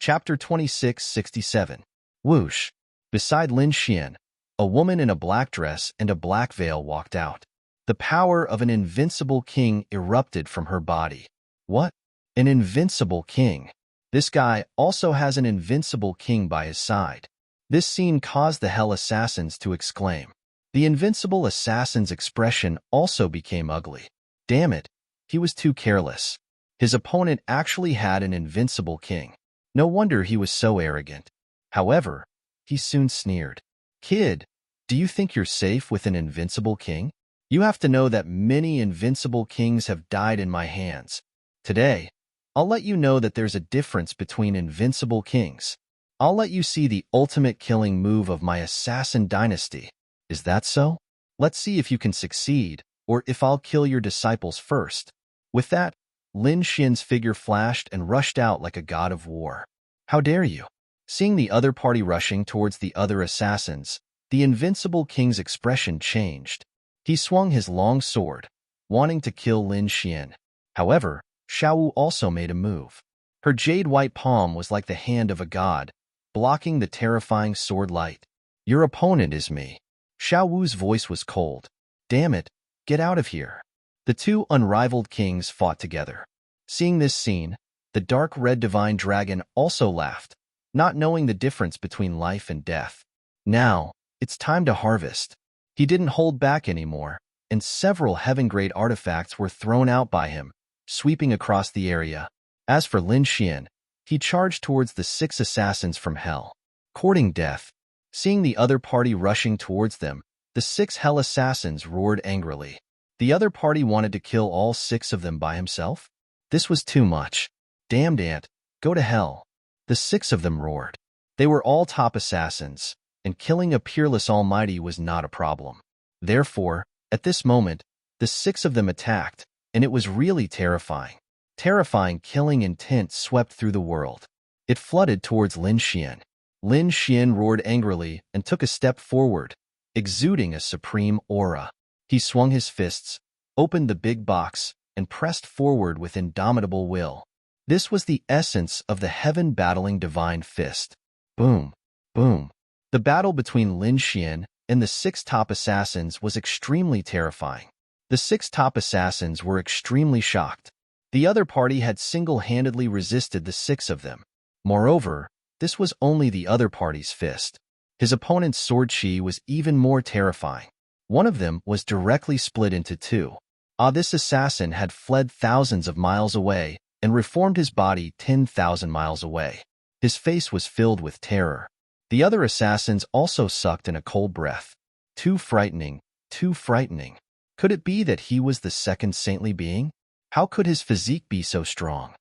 Chapter 2667. Whoosh. Beside Lin Xian, a woman in a black dress and a black veil walked out. The power of an invincible king erupted from her body. What? An invincible king? This guy also has an invincible king by his side. This scene caused the Hell Assassins to exclaim. The invincible assassin's expression also became ugly. Damn it, he was too careless. His opponent actually had an invincible king. No wonder he was so arrogant. However, he soon sneered. Kid, do you think you're safe with an invincible king? You have to know that many invincible kings have died in my hands. Today, I'll let you know that there's a difference between invincible kings. I'll let you see the ultimate killing move of my assassin dynasty. Is that so? Let's see if you can succeed, or if I'll kill your disciples first. With that, Lin Xian's figure flashed and rushed out like a god of war. How dare you? Seeing the other party rushing towards the other assassins, the invincible king's expression changed. He swung his long sword, wanting to kill Lin Xian. However, Xiaowu also made a move. Her jade-white palm was like the hand of a god, blocking the terrifying sword light. Your opponent is me. Xiaowu's voice was cold. Damn it, get out of here. The two unrivaled kings fought together. Seeing this scene, the dark red divine dragon also laughed, not knowing the difference between life and death. Now, it's time to harvest. He didn't hold back anymore, and several heaven-grade artifacts were thrown out by him, sweeping across the area. As for Lin Xian, he charged towards the 6 assassins from hell, courting death. Seeing the other party rushing towards them, the 6 hell assassins roared angrily. The other party wanted to kill all 6 of them by himself? This was too much. Damned ant, go to hell. The 6 of them roared. They were all top assassins, and killing a peerless almighty was not a problem. Therefore, at this moment, the 6 of them attacked, and it was really terrifying. Terrifying killing intent swept through the world. It flooded towards Lin Xian. Lin Xian roared angrily and took a step forward, exuding a supreme aura. He swung his fists, opened the big box, and pressed forward with indomitable will. This was the essence of the heaven-battling divine fist. Boom, boom. The battle between Lin Xian and the 6 top assassins was extremely terrifying. The 6 top assassins were extremely shocked. The other party had single-handedly resisted the 6 of them. Moreover, this was only the other party's fist. His opponent's sword chi was even more terrifying. One of them was directly split into 2. This assassin had fled thousands of miles away and reformed his body 10,000 miles away. His face was filled with terror. The other assassins also sucked in a cold breath. Too frightening, too frightening. Could it be that he was the second saintly being? How could his physique be so strong?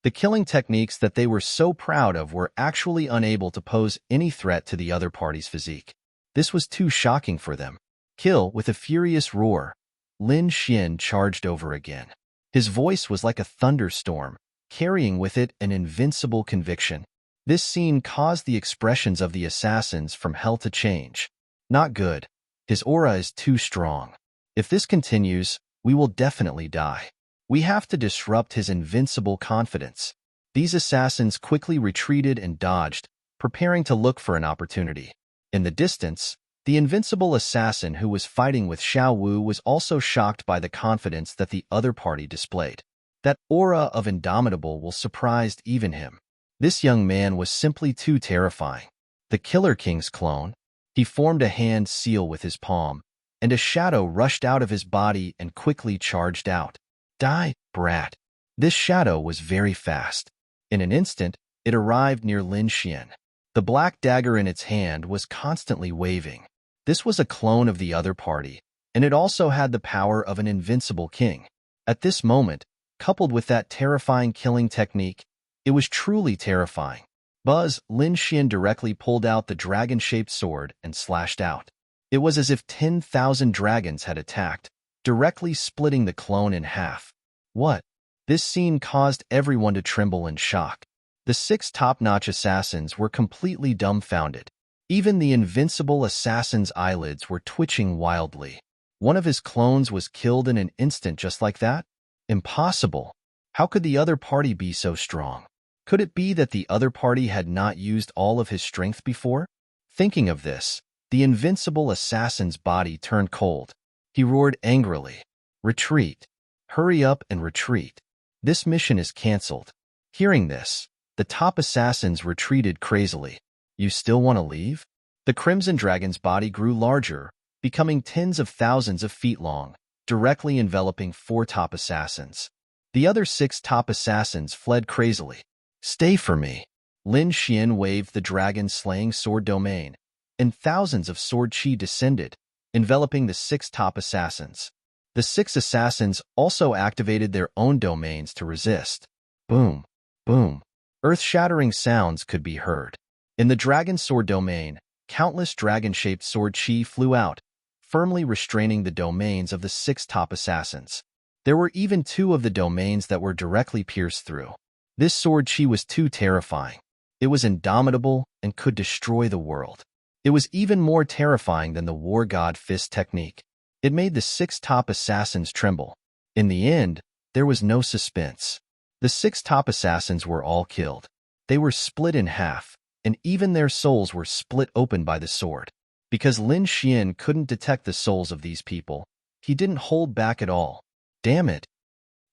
The killing techniques that they were so proud of were actually unable to pose any threat to the other party's physique. This was too shocking for them. Kill, with a furious roar, Lin Xian charged over again. His voice was like a thunderstorm, carrying with it an invincible conviction. This scene caused the expressions of the assassins from hell to change. Not good. His aura is too strong. If this continues, we will definitely die. We have to disrupt his invincible confidence. These assassins quickly retreated and dodged, preparing to look for an opportunity. In the distance, the invincible assassin who was fighting with Xiaowu was also shocked by the confidence that the other party displayed. That aura of indomitable will surprised even him. This young man was simply too terrifying. The Killer King's clone. He formed a hand seal with his palm, and a shadow rushed out of his body and quickly charged out. Die, brat. This shadow was very fast. In an instant, it arrived near Lin Xian. The black dagger in its hand was constantly waving. This was a clone of the other party, and it also had the power of an invincible king. At this moment, coupled with that terrifying killing technique, it was truly terrifying. Buzz, Lin Xian directly pulled out the dragon-shaped sword and slashed out. It was as if 10,000 dragons had attacked, directly splitting the clone in half. What? This scene caused everyone to tremble in shock. The 6 top-notch assassins were completely dumbfounded. Even the invincible assassin's eyelids were twitching wildly. One of his clones was killed in an instant just like that? Impossible. How could the other party be so strong? Could it be that the other party had not used all of his strength before? Thinking of this, the invincible assassin's body turned cold. He roared angrily, "Retreat! Hurry up and retreat! This mission is cancelled." Hearing this, the top assassins retreated crazily. "You still want to leave?" The Crimson Dragon's body grew larger, becoming tens of thousands of feet long, directly enveloping 4 top assassins. The other 6 top assassins fled crazily. "Stay for me." Lin Xian waved the dragon-slaying sword domain, and thousands of sword chi descended, enveloping the 6 top assassins. The 6 assassins also activated their own domains to resist. Boom, boom. Earth-shattering sounds could be heard. In the dragon sword domain, countless dragon-shaped sword chi flew out, firmly restraining the domains of the 6 top assassins. There were even 2 of the domains that were directly pierced through. This sword chi was too terrifying. It was indomitable and could destroy the world. It was even more terrifying than the war god fist technique. It made the 6 top assassins tremble. In the end, there was no suspense. The 6 top assassins were all killed. They were split in half, and even their souls were split open by the sword. Because Lin Xian couldn't detect the souls of these people, he didn't hold back at all. "Damn it!"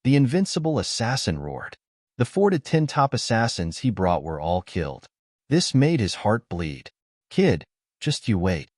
The invincible assassin roared. The 4 to 10 top assassins he brought were all killed. This made his heart bleed. "Kid, just you wait.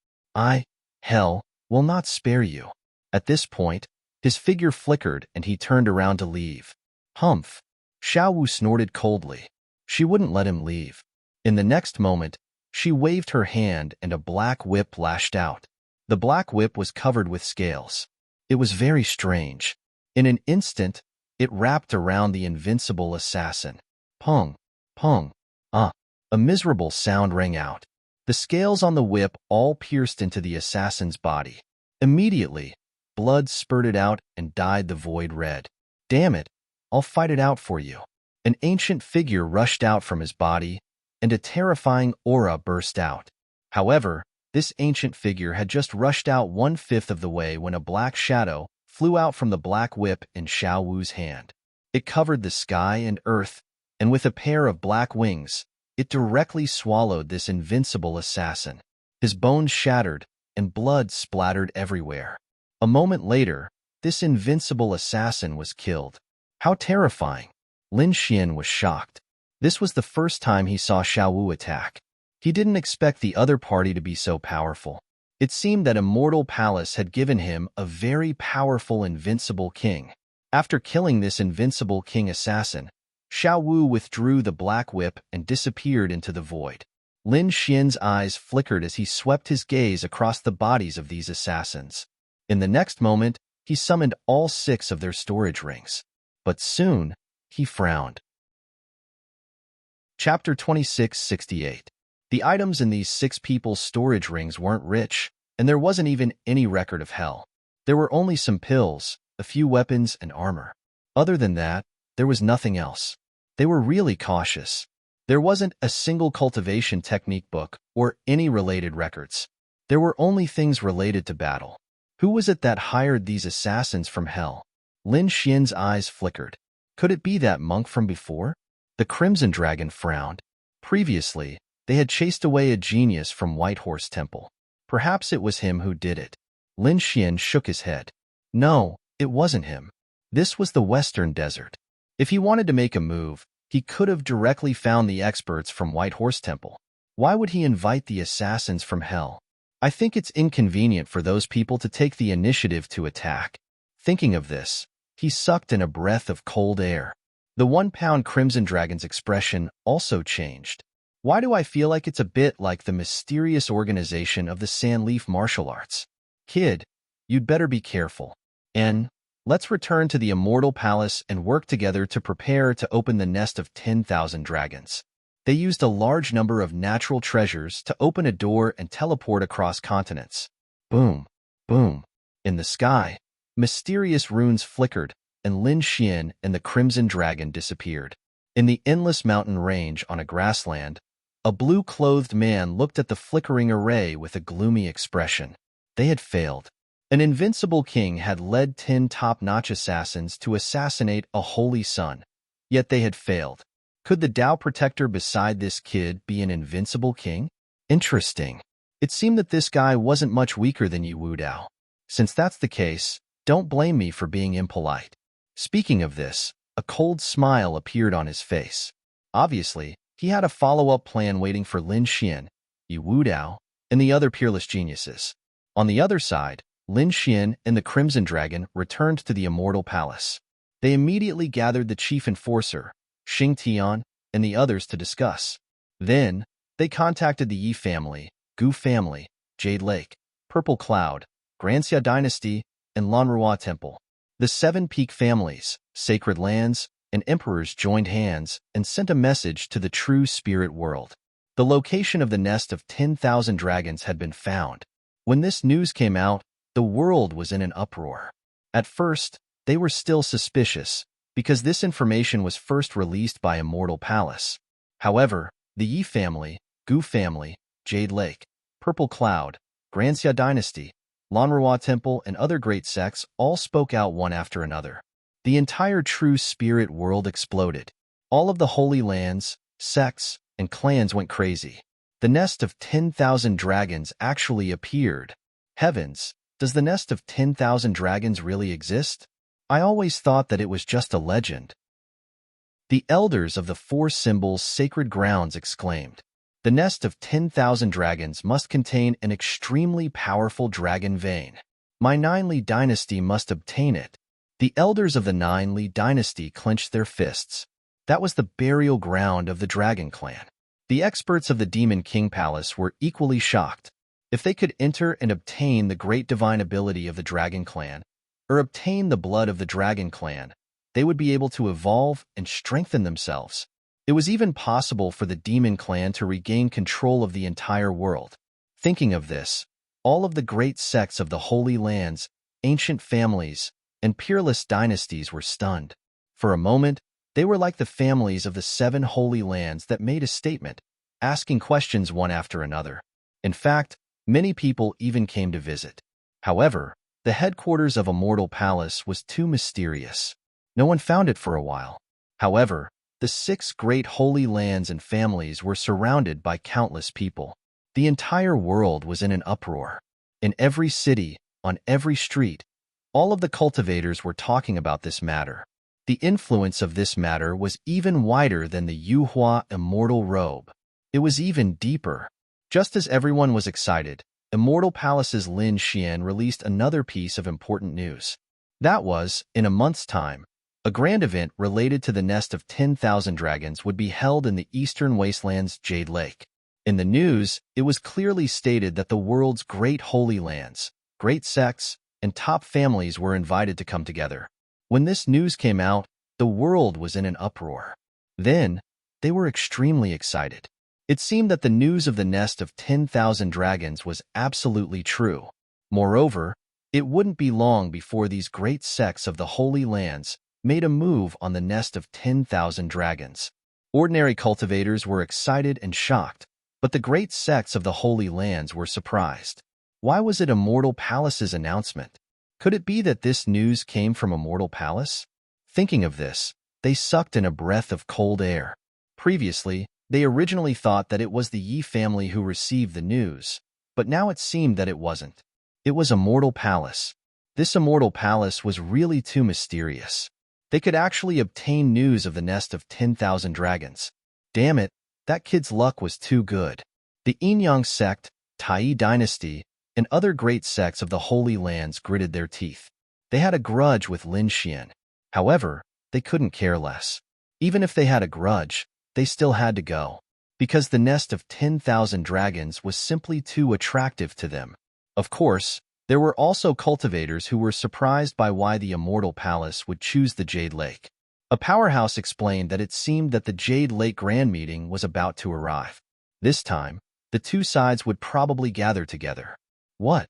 Hell, will not spare you." At this point, his figure flickered and he turned around to leave. Humph! Xiao Wu snorted coldly. She wouldn't let him leave. In the next moment, she waved her hand and a black whip lashed out. The black whip was covered with scales. It was very strange. In an instant, it wrapped around the invincible assassin. Pong, pong, a miserable sound rang out. The scales on the whip all pierced into the assassin's body. Immediately, blood spurted out and dyed the void red. "Damn it, I'll fight it out for you." An ancient figure rushed out from his body, and a terrifying aura burst out. However, this ancient figure had just rushed out 1/5 of the way when a black shadow flew out from the black whip in Xiao Wu's hand. It covered the sky and earth, and with a pair of black wings, it directly swallowed this invincible assassin. His bones shattered, and blood splattered everywhere. A moment later, this invincible assassin was killed. How terrifying! Lin Xian was shocked. This was the first time he saw Xiao Wu attack. He didn't expect the other party to be so powerful. It seemed that Immortal Palace had given him a very powerful invincible king. After killing this invincible king assassin, Xiao Wu withdrew the black whip and disappeared into the void. Lin Xian's eyes flickered as he swept his gaze across the bodies of these assassins. In the next moment, he summoned all 6 of their storage rings. But soon, he frowned. Chapter 2668. The items in these 6 people's storage rings weren't rich, and there wasn't even any record of hell. There were only some pills, a few weapons, and armor. Other than that, there was nothing else. They were really cautious. There wasn't a single cultivation technique book or any related records. There were only things related to battle. Who was it that hired these assassins from hell? Lin Xian's eyes flickered. Could it be that monk from before? The Crimson Dragon frowned. Previously, they had chased away a genius from White Horse Temple. Perhaps it was him who did it. Lin Xian shook his head. No, it wasn't him. This was the Western Desert. If he wanted to make a move, he could have directly found the experts from White Horse Temple. Why would he invite the assassins from hell? I think it's inconvenient for those people to take the initiative to attack. Thinking of this, he sucked in a breath of cold air. The 1-pound Crimson Dragon's expression also changed. Why do I feel like it's a bit like the mysterious organization of the Sandleaf martial arts? Kid, you'd better be careful. Let's return to the Immortal Palace and work together to prepare to open the nest of 10,000 dragons. They used a large number of natural treasures to open a door and teleport across continents. Boom, boom. In the sky, mysterious runes flickered, and Lin Xian and the Crimson Dragon disappeared. In the endless mountain range on a grassland, a blue-clothed man looked at the flickering array with a gloomy expression. They had failed. An invincible king had led 10 top-notch assassins to assassinate a holy sun, yet they had failed. Could the Tao protector beside this kid be an invincible king? Interesting. It seemed that this guy wasn't much weaker than you, Wu Dao. Since that's the case, don't blame me for being impolite. Speaking of this, a cold smile appeared on his face. Obviously, he had a follow-up plan waiting for Lin Xian, Yu Wu Dao, and the other peerless geniuses. On the other side, Lin Xian and the Crimson Dragon returned to the Immortal Palace. They immediately gathered the chief enforcer, Xing Tian, and the others to discuss. Then, they contacted the Yi family, Gu family, Jade Lake, Purple Cloud, Granxia Dynasty, and Lanrua Temple. The 7 peak families, sacred lands, and emperors joined hands and sent a message to the true spirit world. The location of the nest of 10,000 dragons had been found. When this news came out, the world was in an uproar. At first, they were still suspicious, because this information was first released by Immortal Palace. However, the Yi family, Gu family, Jade Lake, Purple Cloud, Granxia Dynasty, Lanrua Temple, and other great sects all spoke out one after another. The entire true spirit world exploded. All of the holy lands, sects, and clans went crazy. The nest of 10,000 dragons actually appeared. Heavens, does the nest of 10,000 dragons really exist? I always thought that it was just a legend. The elders of the 4 symbols sacred grounds exclaimed, "The nest of 10,000 dragons must contain an extremely powerful dragon vein. My 9 Li dynasty must obtain it." The elders of the 9 Li dynasty clenched their fists. That was the burial ground of the Dragon Clan. The experts of the Demon King Palace were equally shocked. If they could enter and obtain the great divine ability of the Dragon Clan, or obtain the blood of the Dragon Clan, they would be able to evolve and strengthen themselves. It was even possible for the Demon Clan to regain control of the entire world. Thinking of this, all of the great sects of the Holy Lands, ancient families, and peerless dynasties were stunned. For a moment, they were like the families of the 7 Holy Lands that made a statement, asking questions one after another. In fact, many people even came to visit. However, the headquarters of Immortal Palace was too mysterious. No one found it for a while. However, the 6 great holy lands and families were surrounded by countless people. The entire world was in an uproar. In every city, on every street, all of the cultivators were talking about this matter. The influence of this matter was even wider than the Yuhua Immortal Robe. It was even deeper. Just as everyone was excited, Immortal Palace's Lin Xian released another piece of important news. That was, in a month's time, a grand event related to the nest of 10,000 dragons would be held in the Eastern Wasteland's Jade Lake. In the news, it was clearly stated that the world's great holy lands, great sects, and top families were invited to come together. When this news came out, the world was in an uproar. Then, they were extremely excited. It seemed that the news of the nest of 10,000 dragons was absolutely true. Moreover, it wouldn't be long before these great sects of the Holy Lands made a move on the nest of 10,000 dragons. Ordinary cultivators were excited and shocked, but the great sects of the Holy Lands were surprised. Why was it Immortal Palace's announcement? Could it be that this news came from Immortal Palace? Thinking of this, they sucked in a breath of cold air. Previously, they originally thought that it was the Yi family who received the news, but now it seemed that it wasn't. It was Immortal Palace. This Immortal Palace was really too mysterious. They could actually obtain news of the nest of 10,000 dragons. Damn it, that kid's luck was too good. The Yinyang sect, Tai dynasty, and other great sects of the Holy Lands gritted their teeth. They had a grudge with Lin Xian. However, they couldn't care less. Even if they had a grudge, they still had to go, because the nest of 10,000 dragons was simply too attractive to them. Of course, there were also cultivators who were surprised by why the Immortal Palace would choose the Jade Lake. A powerhouse explained that it seemed that the Jade Lake Grand Meeting was about to arrive. This time, the 2 sides would probably gather together. What?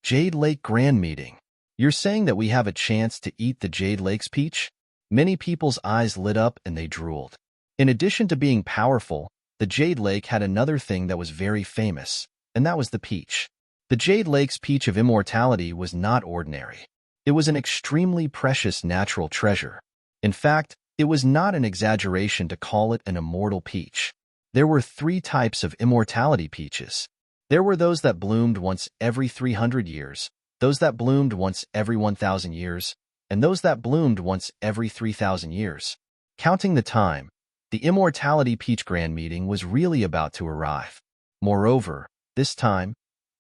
Jade Lake Grand Meeting. You're saying that we have a chance to eat the Jade Lake's peach? Many people's eyes lit up and they drooled. In addition to being powerful, the Jade Lake had another thing that was very famous, and that was the peach. The Jade Lake's peach of immortality was not ordinary. It was an extremely precious natural treasure. In fact, It was not an exaggeration to call it an immortal peach. There were 3 types of immortality peaches. There were those that bloomed once every 300 years, those that bloomed once every 1,000 years, and those that bloomed once every 3,000 years. Counting the time, the immortality peach grand meeting was really about to arrive. Moreover, this time,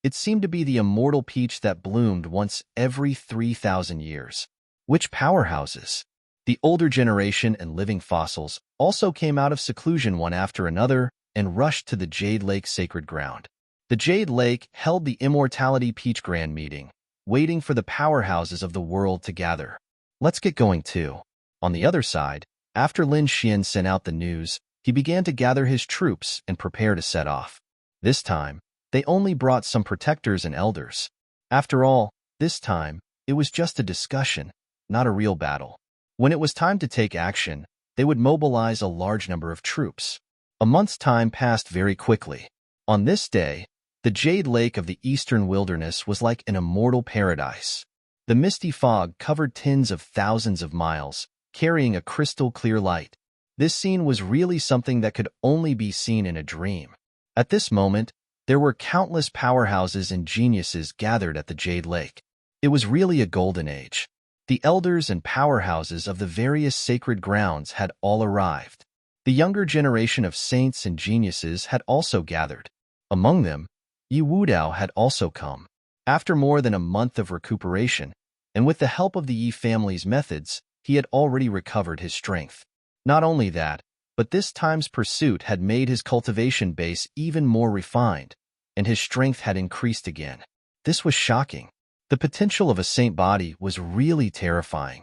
it seemed to be the immortal peach that bloomed once every 3,000 years. Which powerhouses? The older generation and living fossils also came out of seclusion one after another and rushed to the Jade Lake sacred ground. The Jade Lake held the Immortality Peach Grand Meeting, waiting for the powerhouses of the world to gather. Let's get going too. On the other side, after Lin Xian sent out the news, he began to gather his troops and prepare to set off. This time, they only brought some protectors and elders. After all, this time, it was just a discussion, not a real battle. When it was time to take action, they would mobilize a large number of troops. A month's time passed very quickly. On this day, the Jade Lake of the Eastern Wilderness was like an immortal paradise. The misty fog covered tens of thousands of miles, carrying a crystal-clear light. This scene was really something that could only be seen in a dream. At this moment, there were countless powerhouses and geniuses gathered at the Jade Lake. It was really a golden age. The elders and powerhouses of the various sacred grounds had all arrived. The younger generation of saints and geniuses had also gathered. Among them, Yi Wudao had also come. After more than a month of recuperation, and with the help of the Yi family's methods, he had already recovered his strength. Not only that, but this time's pursuit had made his cultivation base even more refined, and his strength had increased again. This was shocking. The potential of a saint body was really terrifying.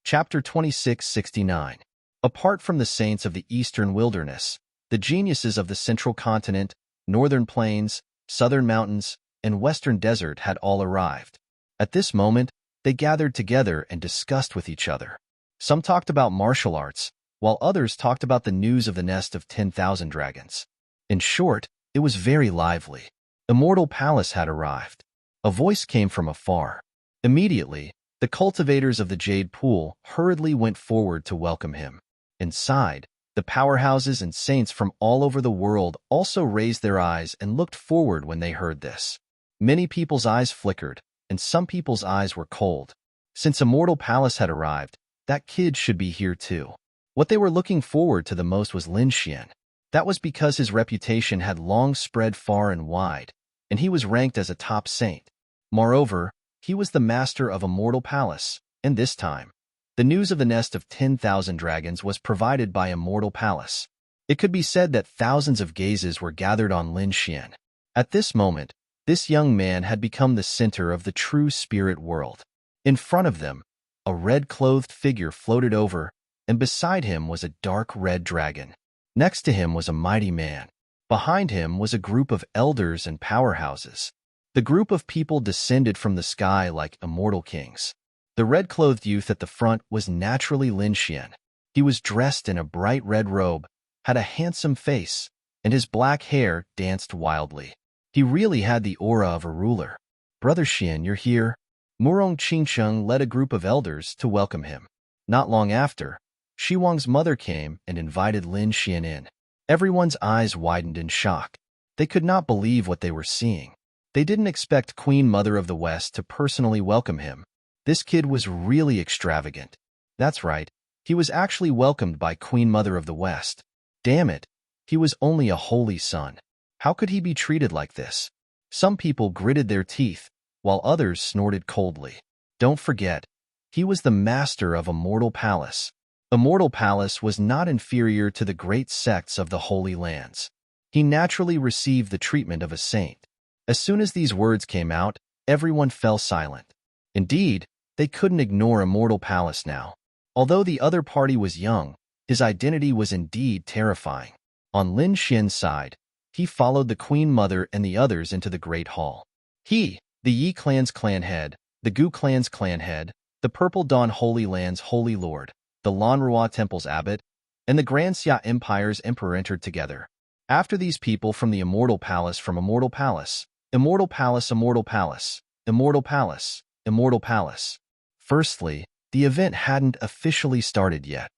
Chapter 2669. Apart from the saints of the Eastern Wilderness, the geniuses of the Central Continent, Northern Plains, Southern Mountains, and Western Desert had all arrived. At this moment, they gathered together and discussed with each other. Some talked about martial arts, while others talked about the news of the nest of 10,000 dragons. In short, it was very lively. Immortal Palace had arrived. A voice came from afar. Immediately, the cultivators of the Jade Pool hurriedly went forward to welcome him. Inside, the powerhouses and saints from all over the world also raised their eyes and looked forward when they heard this. Many people's eyes flickered, and some people's eyes were cold. Since Immortal Palace had arrived, that kid should be here too. What they were looking forward to the most was Lin Xian. That was because his reputation had long spread far and wide, and he was ranked as a top saint. Moreover, he was the master of Immortal Palace, and this time, the news of the nest of 10,000 dragons was provided by Immortal Palace. It could be said that thousands of gazes were gathered on Lin Xian. At this moment, this young man had become the center of the true spirit world. In front of them, a red-clothed figure floated over, and beside him was a dark red dragon. Next to him was a mighty man. Behind him was a group of elders and powerhouses. The group of people descended from the sky like immortal kings. The red-clothed youth at the front was naturally Lin Xian. He was dressed in a bright red robe, had a handsome face, and his black hair danced wildly. He really had the aura of a ruler. "Brother Xian, you're here." Murong Qingsheng led a group of elders to welcome him. Not long after, Shi Wang's mother came and invited Lin Xian in. Everyone's eyes widened in shock. They could not believe what they were seeing. They didn't expect Queen Mother of the West to personally welcome him. This kid was really extravagant. That's right, he was actually welcomed by Queen Mother of the West. Damn it, he was only a holy son. How could he be treated like this? Some people gritted their teeth, while others snorted coldly. Don't forget, he was the master of Immortal Palace. Immortal Palace was not inferior to the great sects of the Holy Lands. He naturally received the treatment of a saint. As soon as these words came out, everyone fell silent. Indeed, they couldn't ignore Immortal Palace now. Although the other party was young, his identity was indeed terrifying. On Lin Xian's side, he followed the Queen Mother and the others into the Great Hall. He, the Yi clan's clan head, the Gu clan's clan head, the Purple Dawn Holy Land's Holy Lord, the Lanrua Temple's abbot, and the Grand Xia Empire's emperor entered together. After these people from the Immortal Palace from Immortal Palace, Immortal Palace, Immortal Palace, Immortal Palace, Immortal Palace. Firstly, the event hadn't officially started yet.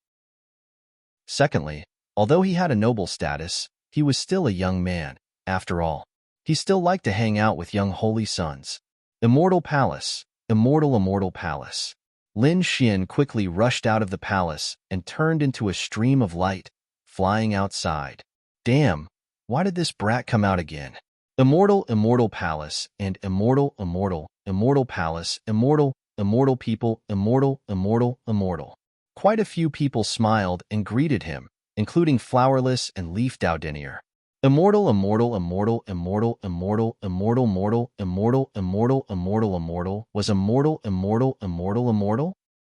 Secondly, although he had a noble status, he was still a young man, after all. He still liked to hang out with young holy sons. Immortal palace, immortal palace. Lin Xian quickly rushed out of the palace and turned into a stream of light, flying outside. Damn, why did this brat come out again? Immortal palace, and immortal palace, immortal people, immortal. Quite a few people smiled and greeted him, including Flowerless and Leaf Doudenier. Immortal was immortal.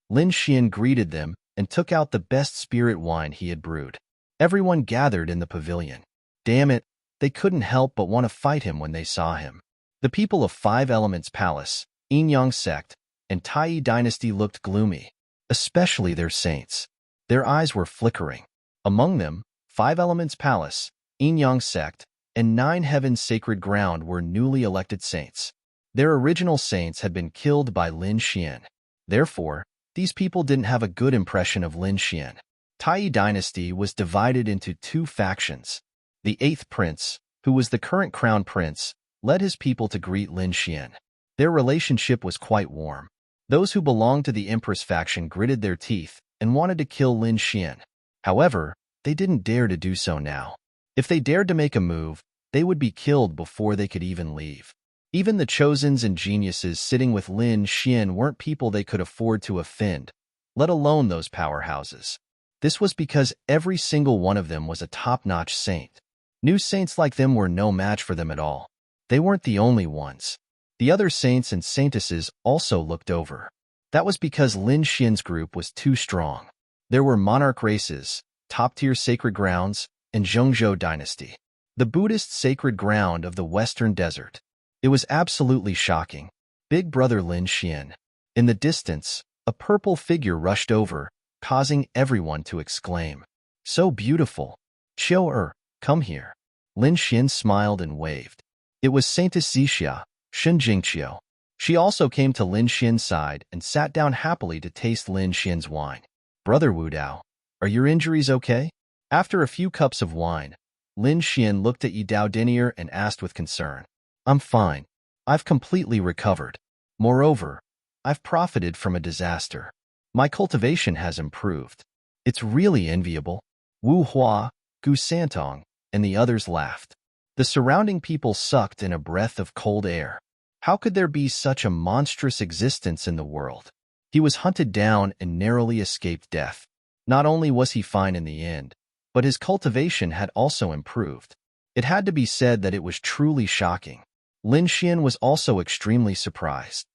Lin Xian greeted them and took out the best spirit wine he had brewed. Everyone gathered in the pavilion. Damn it, they couldn't help but want to fight him when they saw him. The people of Five Elements Palace, Yin Yang Sect, and Tai Dynasty looked gloomy, especially their saints. Their eyes were flickering. Among them, Five Elements Palace, Yin Yang Sect, and Nine Heavens Sacred Ground were newly elected saints. Their original saints had been killed by Lin Xian. Therefore, these people didn't have a good impression of Lin Xian. Tai Dynasty was divided into two factions. The Eighth Prince, who was the current crown prince, led his people to greet Lin Xian. Their relationship was quite warm. Those who belonged to the Empress faction gritted their teeth and wanted to kill Lin Xian. However, they didn't dare to do so now. If they dared to make a move, they would be killed before they could even leave. Even the chosens and geniuses sitting with Lin Xian weren't people they could afford to offend, let alone those powerhouses. This was because every single one of them was a top-notch saint. New saints like them were no match for them at all. They weren't the only ones. The other saints and saintesses also looked over. That was because Lin Xian's group was too strong. There were monarch races, top-tier sacred grounds, and Zhongzhou dynasty, the Buddhist sacred ground of the Western Desert. It was absolutely shocking. Big brother Lin Xian. In the distance, a purple figure rushed over, causing everyone to exclaim, "So beautiful! Qiu come here." Lin Xian smiled and waved. It was Saintess Zixia, Shenjingqiu. She also came to Lin Xian's side and sat down happily to taste Lin Xian's wine. "Brother Wu Dao, are your injuries okay?" After a few cups of wine, Lin Xian looked at Yi Doudenier and asked with concern, "I'm fine. I've completely recovered. Moreover, I've profited from a disaster. My cultivation has improved. It's really enviable." Wu Hua, Gu Santong, and the others laughed. The surrounding people sucked in a breath of cold air. How could there be such a monstrous existence in the world? He was hunted down and narrowly escaped death. Not only was he fine in the end, but his cultivation had also improved. It had to be said that it was truly shocking. Lin Xian was also extremely surprised.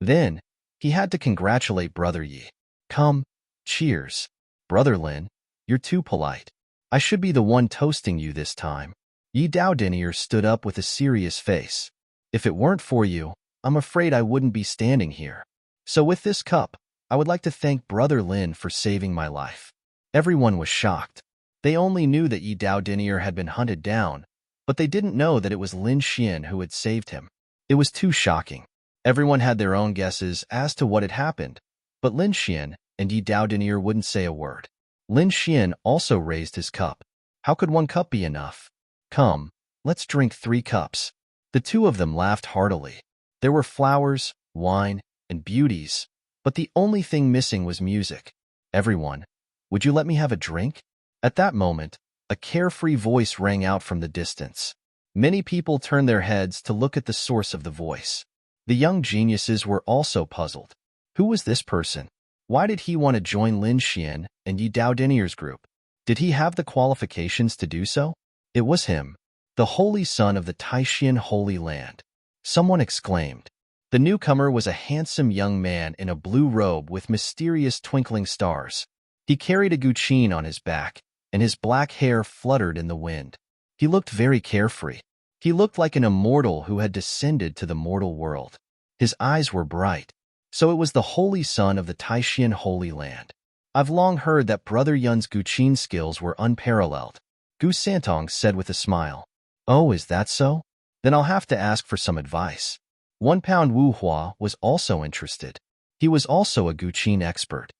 Then, he had to congratulate Brother Yi. "Come, cheers. Brother Lin, you're too polite. I should be the one toasting you this time." Yi Doudenier stood up with a serious face. "If it weren't for you, I'm afraid I wouldn't be standing here. So with this cup, I would like to thank Brother Lin for saving my life." Everyone was shocked. They only knew that Yi Doudenier had been hunted down, but they didn't know that it was Lin Xian who had saved him. It was too shocking. Everyone had their own guesses as to what had happened, but Lin Xian and Yi Doudenier wouldn't say a word. Lin Xian also raised his cup. How could one cup be enough? "Come, let's drink 3 cups." The two of them laughed heartily. There were flowers, wine, and beauties, but the only thing missing was music. "Everyone, would you let me have a drink?" At that moment, a carefree voice rang out from the distance. Many people turned their heads to look at the source of the voice. The young geniuses were also puzzled. Who was this person? Why did he want to join Lin Xian and Yi Doudenier's group? Did he have the qualifications to do so? It was him, the holy son of the Taishan Holy Land. Someone exclaimed. The newcomer was a handsome young man in a blue robe with mysterious twinkling stars. He carried a guqin on his back, and his black hair fluttered in the wind. He looked very carefree. He looked like an immortal who had descended to the mortal world. His eyes were bright. So it was the holy son of the Taishan Holy Land. "I've long heard that Brother Yun's guqin skills were unparalleled," Gu Santong said with a smile. "Oh, is that so? Then I'll have to ask for some advice." 1 Pound Wu Hua was also interested. He was also a Guqin expert.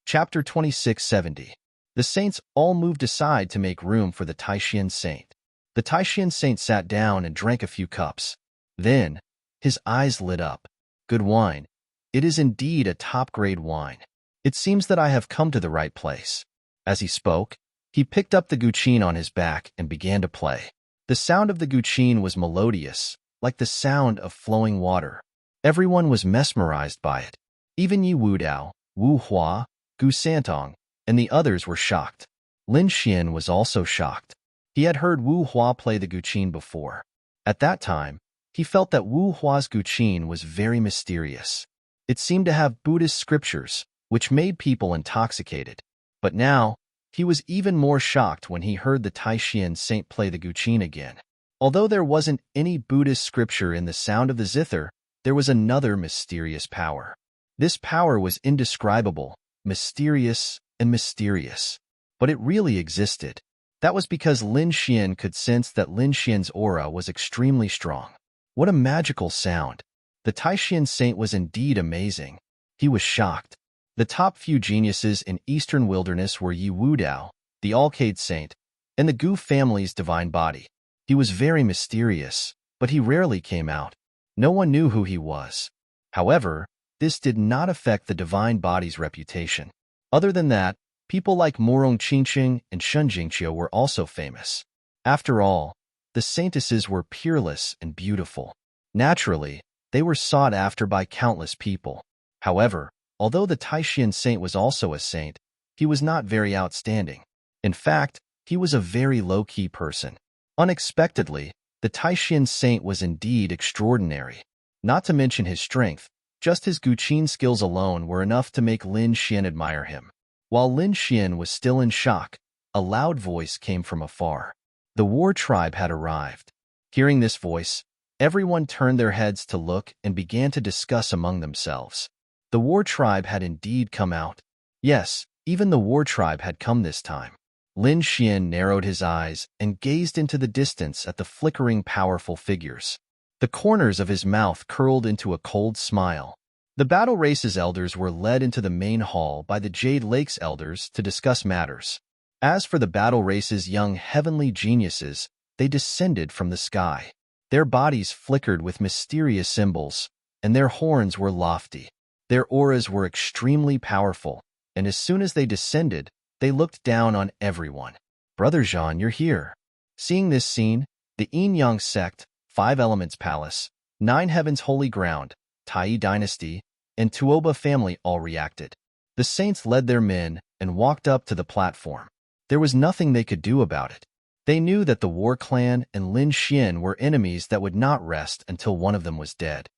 Chapter 2670. The saints all moved aside to make room for the Taishan saint. The Taishan saint sat down and drank a few cups. Then, his eyes lit up. Good wine. It is indeed a top-grade wine. It seems that I have come to the right place. As he spoke, he picked up the Guqin on his back and began to play. The sound of the Guqin was melodious, like the sound of flowing water. Everyone was mesmerized by it. Even Yi Wudao, Wu Hua, Gu Santong, and the others were shocked. Lin Xian was also shocked. He had heard Wu Hua play the Guqin before. At that time, he felt that Wu Hua's Guqin was very mysterious. It seemed to have Buddhist scriptures, which made people intoxicated. But now, he was even more shocked when he heard the Taishan saint play the Guqin again. Although there wasn't any Buddhist scripture in the sound of the zither, there was another mysterious power. This power was indescribable, mysterious, and mysterious. But it really existed. That was because Lin Xian could sense that Lin Xian's aura was extremely strong. What a magical sound! The Taishan saint was indeed amazing. He was shocked. The top few geniuses in Eastern Wilderness were Yi Wudao, the Alcade saint, and the Gu family's divine body. He was very mysterious, but he rarely came out. No one knew who he was. However, this did not affect the divine body's reputation. Other than that, people like Morong Qingqing and Shun Jingqiu were also famous. After all, the saintesses were peerless and beautiful. Naturally, they were sought after by countless people. However, although the Taishan saint was also a saint, he was not very outstanding. In fact, he was a very low-key person. Unexpectedly, the Taishan saint was indeed extraordinary. Not to mention his strength, just his Guqin skills alone were enough to make Lin Xian admire him. While Lin Xian was still in shock, a loud voice came from afar. The war tribe had arrived. Hearing this voice, everyone turned their heads to look and began to discuss among themselves. The war tribe had indeed come out. Yes, even the war tribe had come this time. Lin Xian narrowed his eyes and gazed into the distance at the flickering, powerful figures. The corners of his mouth curled into a cold smile. The Battle Race's elders were led into the main hall by the Jade Lake's elders to discuss matters. As for the Battle Race's young heavenly geniuses, they descended from the sky. Their bodies flickered with mysterious symbols, and their horns were lofty. Their auras were extremely powerful, and as soon as they descended, they looked down on everyone. Brother Jean, you're here. Seeing this scene, the Yin-Yang sect, Five Elements Palace, Nine Heavens Holy Ground, Tai Dynasty, and Tuoba family all reacted. The saints led their men and walked up to the platform. There was nothing they could do about it. They knew that the War Clan and Lin Xian were enemies that would not rest until one of them was dead.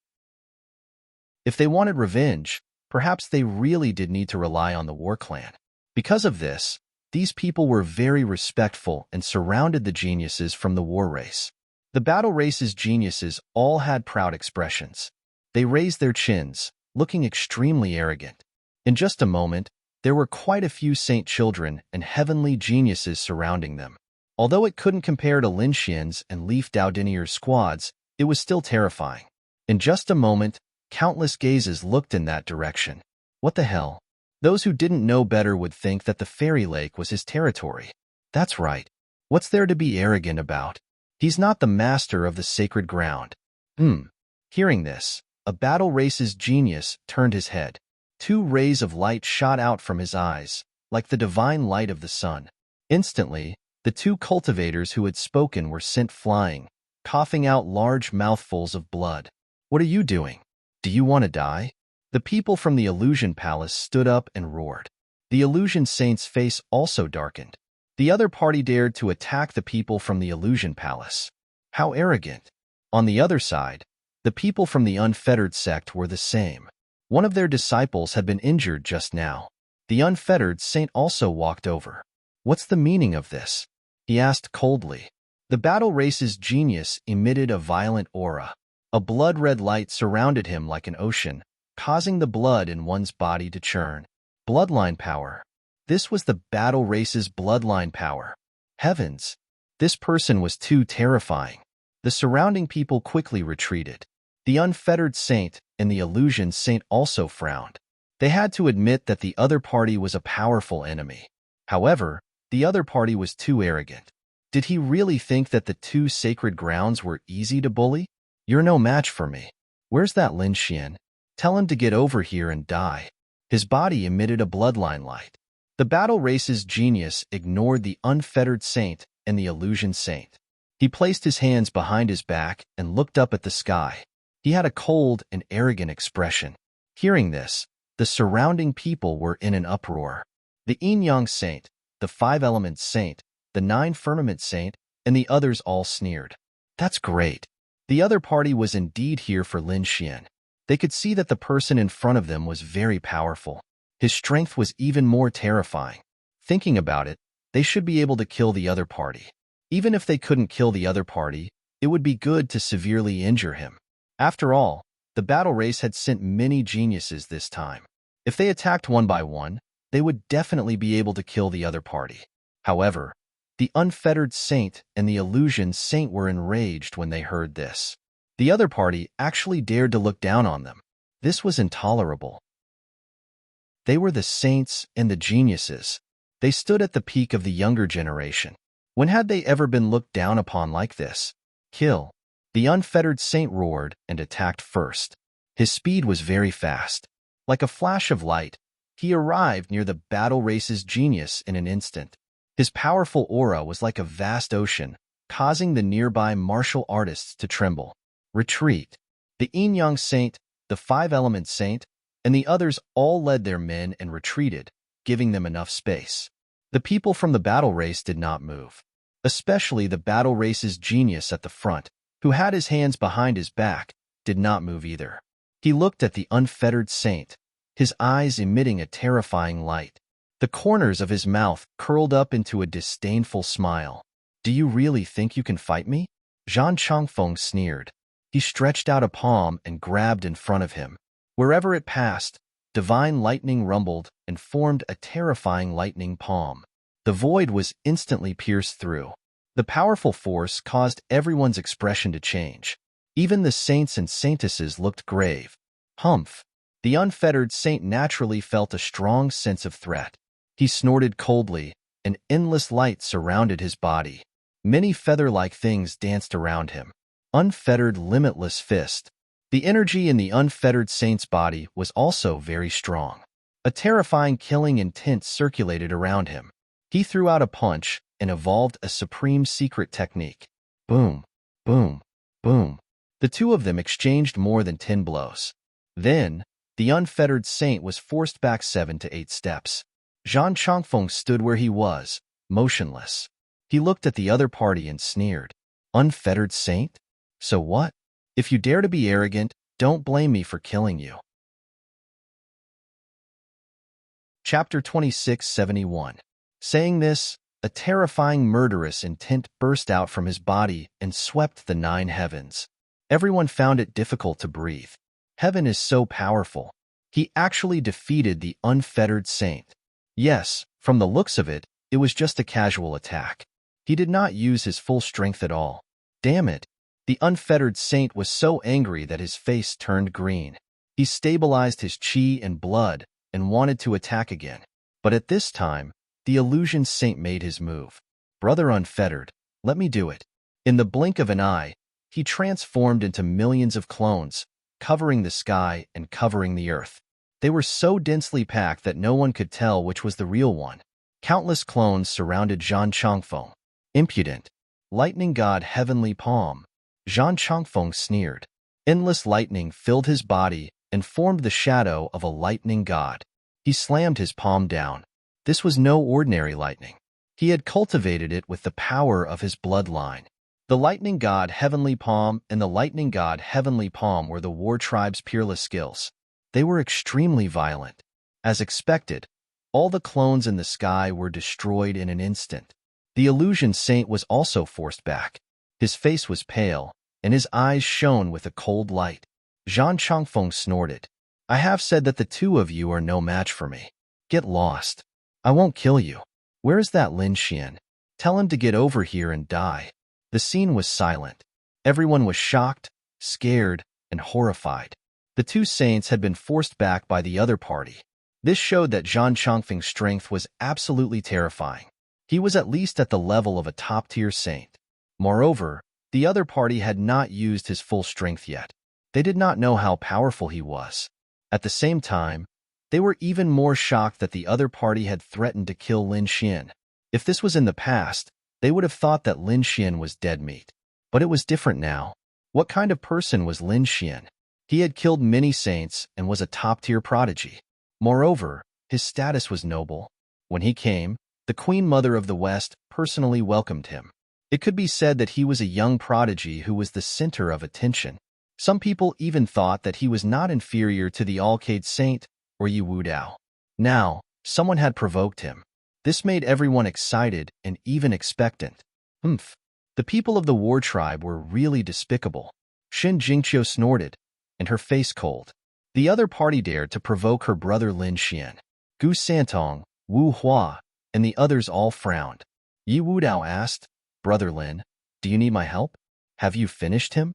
If they wanted revenge, perhaps they really did need to rely on the War Clan. Because of this, these people were very respectful and surrounded the geniuses from the war race. The Battle Race's geniuses all had proud expressions. They raised their chins, looking extremely arrogant. In just a moment, there were quite a few saint children and heavenly geniuses surrounding them. Although it couldn't compare to Lin Xian's and Leaf Daodinier's squads, it was still terrifying. In just a moment, countless gazes looked in that direction. What the hell? Those who didn't know better would think that the fairy lake was his territory. That's right. What's there to be arrogant about? He's not the master of the sacred ground. Hearing this, a Battle Race's genius turned his head. Two rays of light shot out from his eyes, like the divine light of the sun. Instantly, the two cultivators who had spoken were sent flying, coughing out large mouthfuls of blood. What are you doing? Do you want to die? The people from the Illusion Palace stood up and roared. The Illusion Saint's face also darkened. The other party dared to attack the people from the Illusion Palace. How arrogant! On the other side, the people from the Unfettered sect were the same. One of their disciples had been injured just now. The Unfettered Saint also walked over. What's the meaning of this? He asked coldly. The Battle Race's genius emitted a violent aura. A blood-red light surrounded him like an ocean, causing the blood in one's body to churn. Bloodline power. This was the Battle Race's bloodline power. Heavens! This person was too terrifying. The surrounding people quickly retreated. The unfettered saint and the illusion saint also frowned. They had to admit that the other party was a powerful enemy. However, the other party was too arrogant. Did he really think that the two sacred grounds were easy to bully? You're no match for me. Where's that Lin Xian? Tell him to get over here and die. His body emitted a bloodline light. The battle race's genius ignored the unfettered saint and the illusion saint. He placed his hands behind his back and looked up at the sky. He had a cold and arrogant expression. Hearing this, the surrounding people were in an uproar. The yin-yang saint, the five-element saint, the nine-firmament saint, and the others all sneered. That's great. The other party was indeed here for Lin Xian. They could see that the person in front of them was very powerful. His strength was even more terrifying. Thinking about it, they should be able to kill the other party. Even if they couldn't kill the other party, it would be good to severely injure him. After all, the battle race had sent many geniuses this time. If they attacked one by one, they would definitely be able to kill the other party. However, the unfettered saint and the illusion saint were enraged when they heard this. The other party actually dared to look down on them. This was intolerable. They were the saints and the geniuses. They stood at the peak of the younger generation. When had they ever been looked down upon like this? Kill. The unfettered saint roared and attacked first. His speed was very fast. Like a flash of light, he arrived near the battle race's genius in an instant. His powerful aura was like a vast ocean, causing the nearby martial artists to tremble. Retreat. The yin-yang saint, the five-element saint, and the others all led their men and retreated, giving them enough space. The people from the battle race did not move, especially the battle race's genius at the front, who had his hands behind his back, did not move either. He looked at the unfettered saint, his eyes emitting a terrifying light. The corners of his mouth curled up into a disdainful smile. Do you really think you can fight me? Zhang Chongfeng sneered. He stretched out a palm and grabbed in front of him. Wherever it passed, divine lightning rumbled and formed a terrifying lightning palm. The void was instantly pierced through. The powerful force caused everyone's expression to change. Even the saints and saintesses looked grave. Humph! The unfettered saint naturally felt a strong sense of threat. He snorted coldly, and endless light surrounded his body. Many feather-like things danced around him. Unfettered, limitless fist. The energy in the unfettered saint's body was also very strong. A terrifying killing intent circulated around him. He threw out a punch and evolved a supreme secret technique. Boom, boom, boom. The two of them exchanged more than 10 blows. Then, the unfettered saint was forced back 7 to 8 steps. Zhang Chongfeng stood where he was, motionless. He looked at the other party and sneered. Unfettered saint? So what? If you dare to be arrogant, don't blame me for killing you. Chapter 2671. Saying this, a terrifying murderous intent burst out from his body and swept the 9 heavens. Everyone found it difficult to breathe. Heaven is so powerful. He actually defeated the unfettered saint. Yes, from the looks of it, it was just a casual attack. He did not use his full strength at all. Damn it! The unfettered saint was so angry that his face turned green. He stabilized his chi and blood and wanted to attack again. But at this time, the illusion saint made his move. Brother unfettered, let me do it. In the blink of an eye, he transformed into millions of clones, covering the sky and covering the earth. They were so densely packed that no one could tell which was the real one. Countless clones surrounded Zhang Chongfeng. Impudent. Lightning god heavenly palm. Zhang Chongfeng sneered. Endless lightning filled his body and formed the shadow of a lightning god. He slammed his palm down. This was no ordinary lightning. He had cultivated it with the power of his bloodline. The lightning god heavenly palm and the lightning god heavenly palm were the war tribe's peerless skills. They were extremely violent. As expected, all the clones in the sky were destroyed in an instant. The illusion saint was also forced back. His face was pale, and his eyes shone with a cold light. Zhang Chongfeng snorted. I have said that the two of you are no match for me. Get lost. I won't kill you. Where is that Lin Xian? Tell him to get over here and die. The scene was silent. Everyone was shocked, scared, and horrified. The two saints had been forced back by the other party. This showed that Zhang Chongfeng's strength was absolutely terrifying. He was at least at the level of a top-tier saint. Moreover, the other party had not used his full strength yet. They did not know how powerful he was. At the same time, they were even more shocked that the other party had threatened to kill Lin Xian. If this was in the past, they would have thought that Lin Xian was dead meat. But it was different now. What kind of person was Lin Xian? He had killed many saints and was a top-tier prodigy. Moreover, his status was noble. When he came, the Queen Mother of the West personally welcomed him. It could be said that he was a young prodigy who was the center of attention. Some people even thought that he was not inferior to the Alcade Saint or Yi Wudao. Now, someone had provoked him. This made everyone excited and even expectant. The people of the war tribe were really despicable. Xin Jingqiu snorted, and her face cold. The other party dared to provoke her brother Lin Xian. Gu Santong, Wu Hua, and the others all frowned. Yi Wudao asked, "Brother Lin, do you need my help? Have you finished him?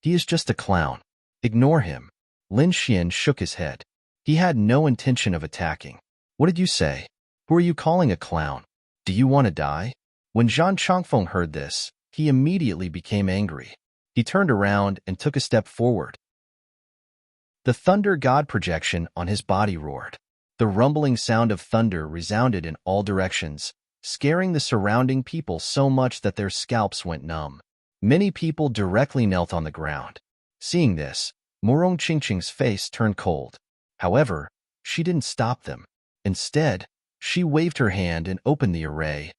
He is just a clown. Ignore him." Lin Xian shook his head. He had no intention of attacking. "What did you say? Who are you calling a clown? Do you want to die?" When Zhang Chongfeng heard this, he immediately became angry. He turned around and took a step forward. The thunder god projection on his body roared. The rumbling sound of thunder resounded in all directions, scaring the surrounding people so much that their scalps went numb. Many people directly knelt on the ground. Seeing this, Murong Qingqing's face turned cold. However, she didn't stop them. Instead, she waved her hand and opened the array.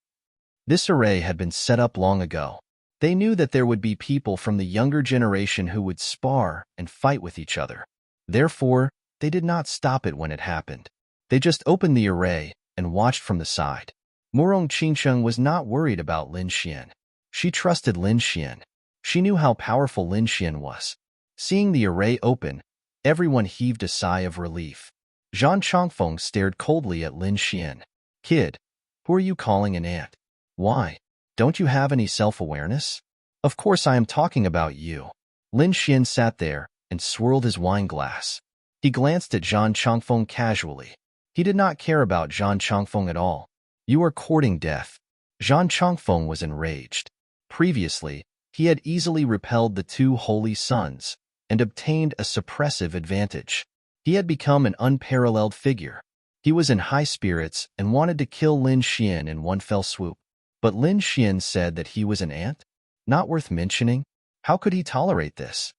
This array had been set up long ago. They knew that there would be people from the younger generation who would spar and fight with each other. Therefore, they did not stop it when it happened. They just opened the array and watched from the side. Murong Qingqing was not worried about Lin Xian. She trusted Lin Xian. She knew how powerful Lin Xian was. Seeing the array open, everyone heaved a sigh of relief. Zhang Chongfeng stared coldly at Lin Xian. "Kid, who are you calling an ant? Why? Don't you have any self-awareness?" "Of course I am talking about you." Lin Xian sat there and swirled his wine glass. He glanced at Zhang Chongfeng casually. He did not care about Zhang Chongfeng at all. "You are courting death." Zhang Chongfeng was enraged. Previously, he had easily repelled the two holy sons and obtained a suppressive advantage. He had become an unparalleled figure. He was in high spirits and wanted to kill Lin Xian in one fell swoop. But Lin Xian said that he was an ant? Not worth mentioning? How could he tolerate this?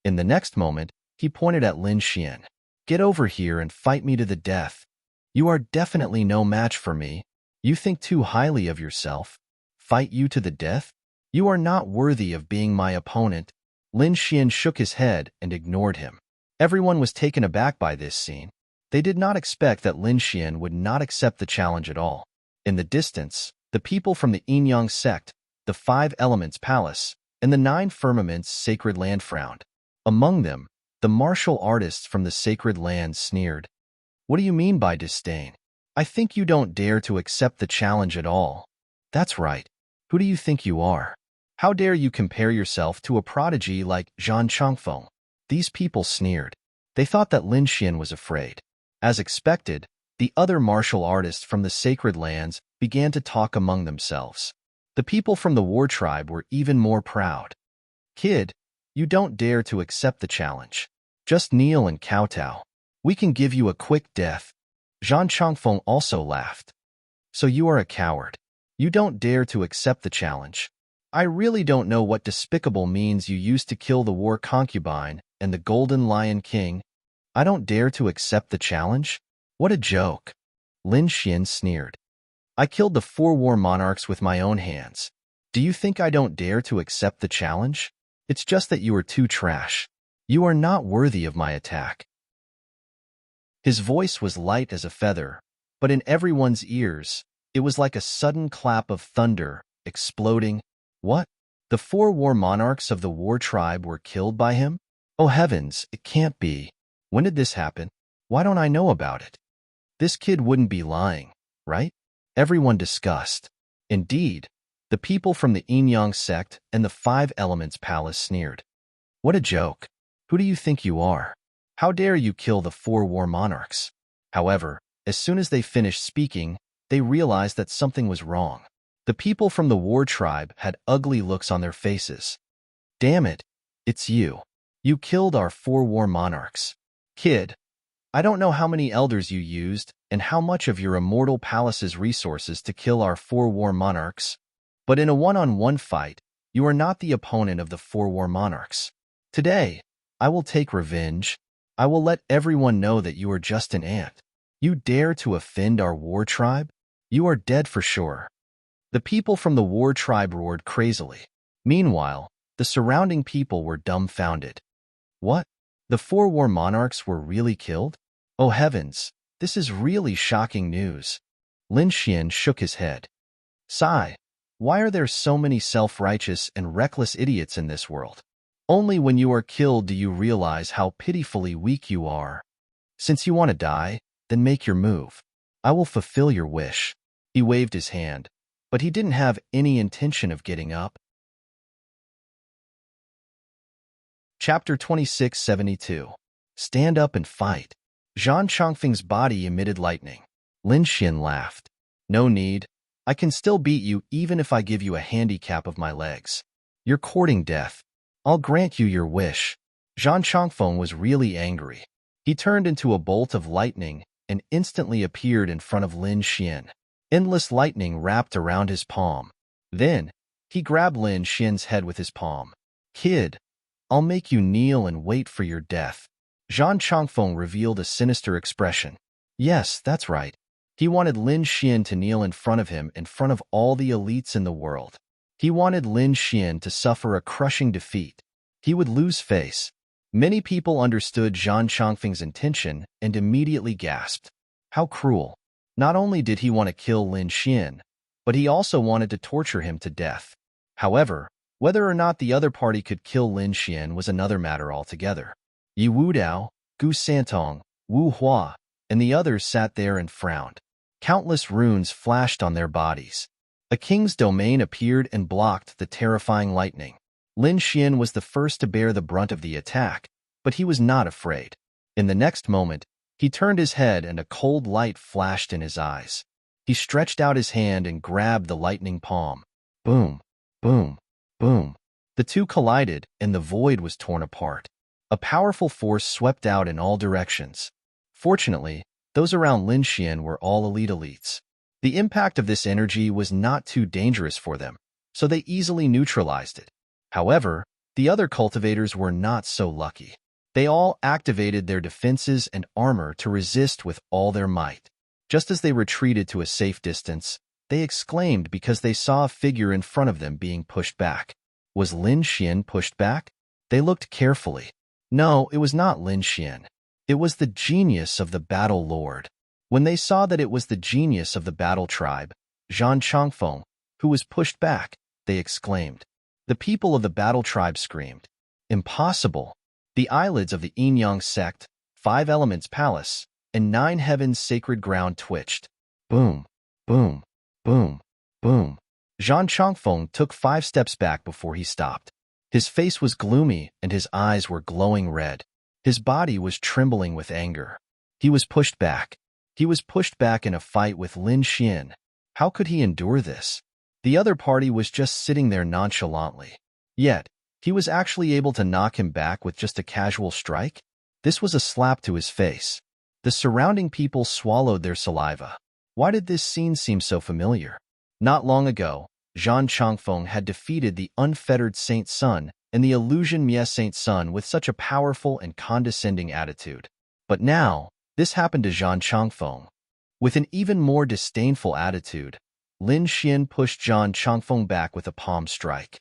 In the next moment, he pointed at Lin Xian. "Get over here and fight me to the death. You are definitely no match for me. You think too highly of yourself. Fight you to the death? You are not worthy of being my opponent." Lin Xian shook his head and ignored him. Everyone was taken aback by this scene. They did not expect that Lin Xian would not accept the challenge at all. In the distance, the people from the Yin-Yang sect, the Five Elements Palace, and the Nine Firmaments Sacred Land frowned. Among them, the martial artists from the Sacred Land sneered. "What do you mean by disdain? I think you don't dare to accept the challenge at all." "That's right. Who do you think you are? How dare you compare yourself to a prodigy like Zhang Chongfeng?" These people sneered. They thought that Lin Xian was afraid. As expected, the other martial artists from the Sacred Lands began to talk among themselves. The people from the war tribe were even more proud. "Kid, you don't dare to accept the challenge. Just kneel and kowtow. We can give you a quick death." Zhang Chongfeng also laughed. "So you are a coward. You don't dare to accept the challenge. I really don't know what despicable means you used to kill the war concubine and the Golden Lion King. I don't dare to accept the challenge? What a joke." Lin Xian sneered. "I killed the 4 war monarchs with my own hands. Do you think I don't dare to accept the challenge? It's just that you are too trash. You are not worthy of my attack." His voice was light as a feather, but in everyone's ears, it was like a sudden clap of thunder, exploding. "What? The 4 war monarchs of the war tribe were killed by him? Oh heavens, it can't be. When did this happen? Why don't I know about it? This kid wouldn't be lying, right?" Everyone discussed. Indeed, the people from the Yin-Yang sect and the Five Elements Palace sneered. "What a joke. Who do you think you are? How dare you kill the 4 war monarchs? However, as soon as they finished speaking, they realized that something was wrong. The people from the war tribe had ugly looks on their faces. Damn it, it's you. You killed our 4 war monarchs. Kid, I don't know how many elders you used and how much of your immortal palace's resources to kill our 4 war monarchs, but in a one-on-one fight, you are not the opponent of the 4 war monarchs. Today, I will take revenge. I will let everyone know that you are just an ant. You dare to offend our war tribe? You are dead for sure. The people from the war tribe roared crazily. Meanwhile, the surrounding people were dumbfounded. What? The 4 war monarchs were really killed? Oh heavens, this is really shocking news. Lin Xian shook his head. Sigh, why are there so many self-righteous and reckless idiots in this world? Only when you are killed do you realize how pitifully weak you are. Since you want to die, then make your move. I will fulfill your wish. He waved his hand, but he didn't have any intention of getting up. Chapter 2672. Stand up and fight. Zhang Chongfeng's body emitted lightning. Lin Xian laughed. No need. I can still beat you even if I give you a handicap of my legs. You're courting death. I'll grant you your wish. Zhang Chongfeng was really angry. He turned into a bolt of lightning and instantly appeared in front of Lin Xian. Endless lightning wrapped around his palm. Then, he grabbed Lin Xian's head with his palm. Kid, I'll make you kneel and wait for your death. Zhang Chongfeng revealed a sinister expression. Yes, that's right. He wanted Lin Xian to kneel in front of him in front of all the elites in the world. He wanted Lin Xian to suffer a crushing defeat. He would lose face. Many people understood Zhang Chongfeng's intention and immediately gasped. How cruel. Not only did he want to kill Lin Xian, but he also wanted to torture him to death. However, whether or not the other party could kill Lin Xian was another matter altogether. Yi Wudao, Gu Santong, Wu Hua, and the others sat there and frowned. Countless runes flashed on their bodies. A king's domain appeared and blocked the terrifying lightning. Lin Xian was the first to bear the brunt of the attack, but he was not afraid. In the next moment, he turned his head and a cold light flashed in his eyes. He stretched out his hand and grabbed the lightning palm. Boom, boom, boom. The two collided and the void was torn apart. A powerful force swept out in all directions. Fortunately, those around Lin Xian were all elite elites. The impact of this energy was not too dangerous for them, so they easily neutralized it. However, the other cultivators were not so lucky. They all activated their defenses and armor to resist with all their might. Just as they retreated to a safe distance, they exclaimed because they saw a figure in front of them being pushed back. Was Lin Xian pushed back? They looked carefully. No, it was not Lin Xian. It was the genius of the Battle Lord. When they saw that it was the genius of the battle tribe, Zhang Chongfeng, who was pushed back, they exclaimed. The people of the battle tribe screamed. Impossible! The eyelids of the Yin-Yang sect, 5 Elements Palace, and 9 Heavens Sacred Ground twitched. Boom, boom, boom, boom. Zhang Chongfeng took 5 steps back before he stopped. His face was gloomy and his eyes were glowing red. His body was trembling with anger. He was pushed back. He was pushed back in a fight with Lin Xian. How could he endure this? The other party was just sitting there nonchalantly. Yet, he was actually able to knock him back with just a casual strike? This was a slap to his face. The surrounding people swallowed their saliva. Why did this scene seem so familiar? Not long ago, Zhang Chongfeng had defeated the unfettered Saint Sun and the illusion Mie Saint Sun with such a powerful and condescending attitude. But now, this happened to Zhang Chongfeng. With an even more disdainful attitude, Lin Xian pushed Zhang Chongfeng back with a palm strike.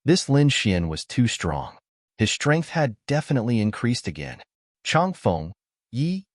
This Lin Xian was too strong. His strength had definitely increased again. Chongfeng, Yi,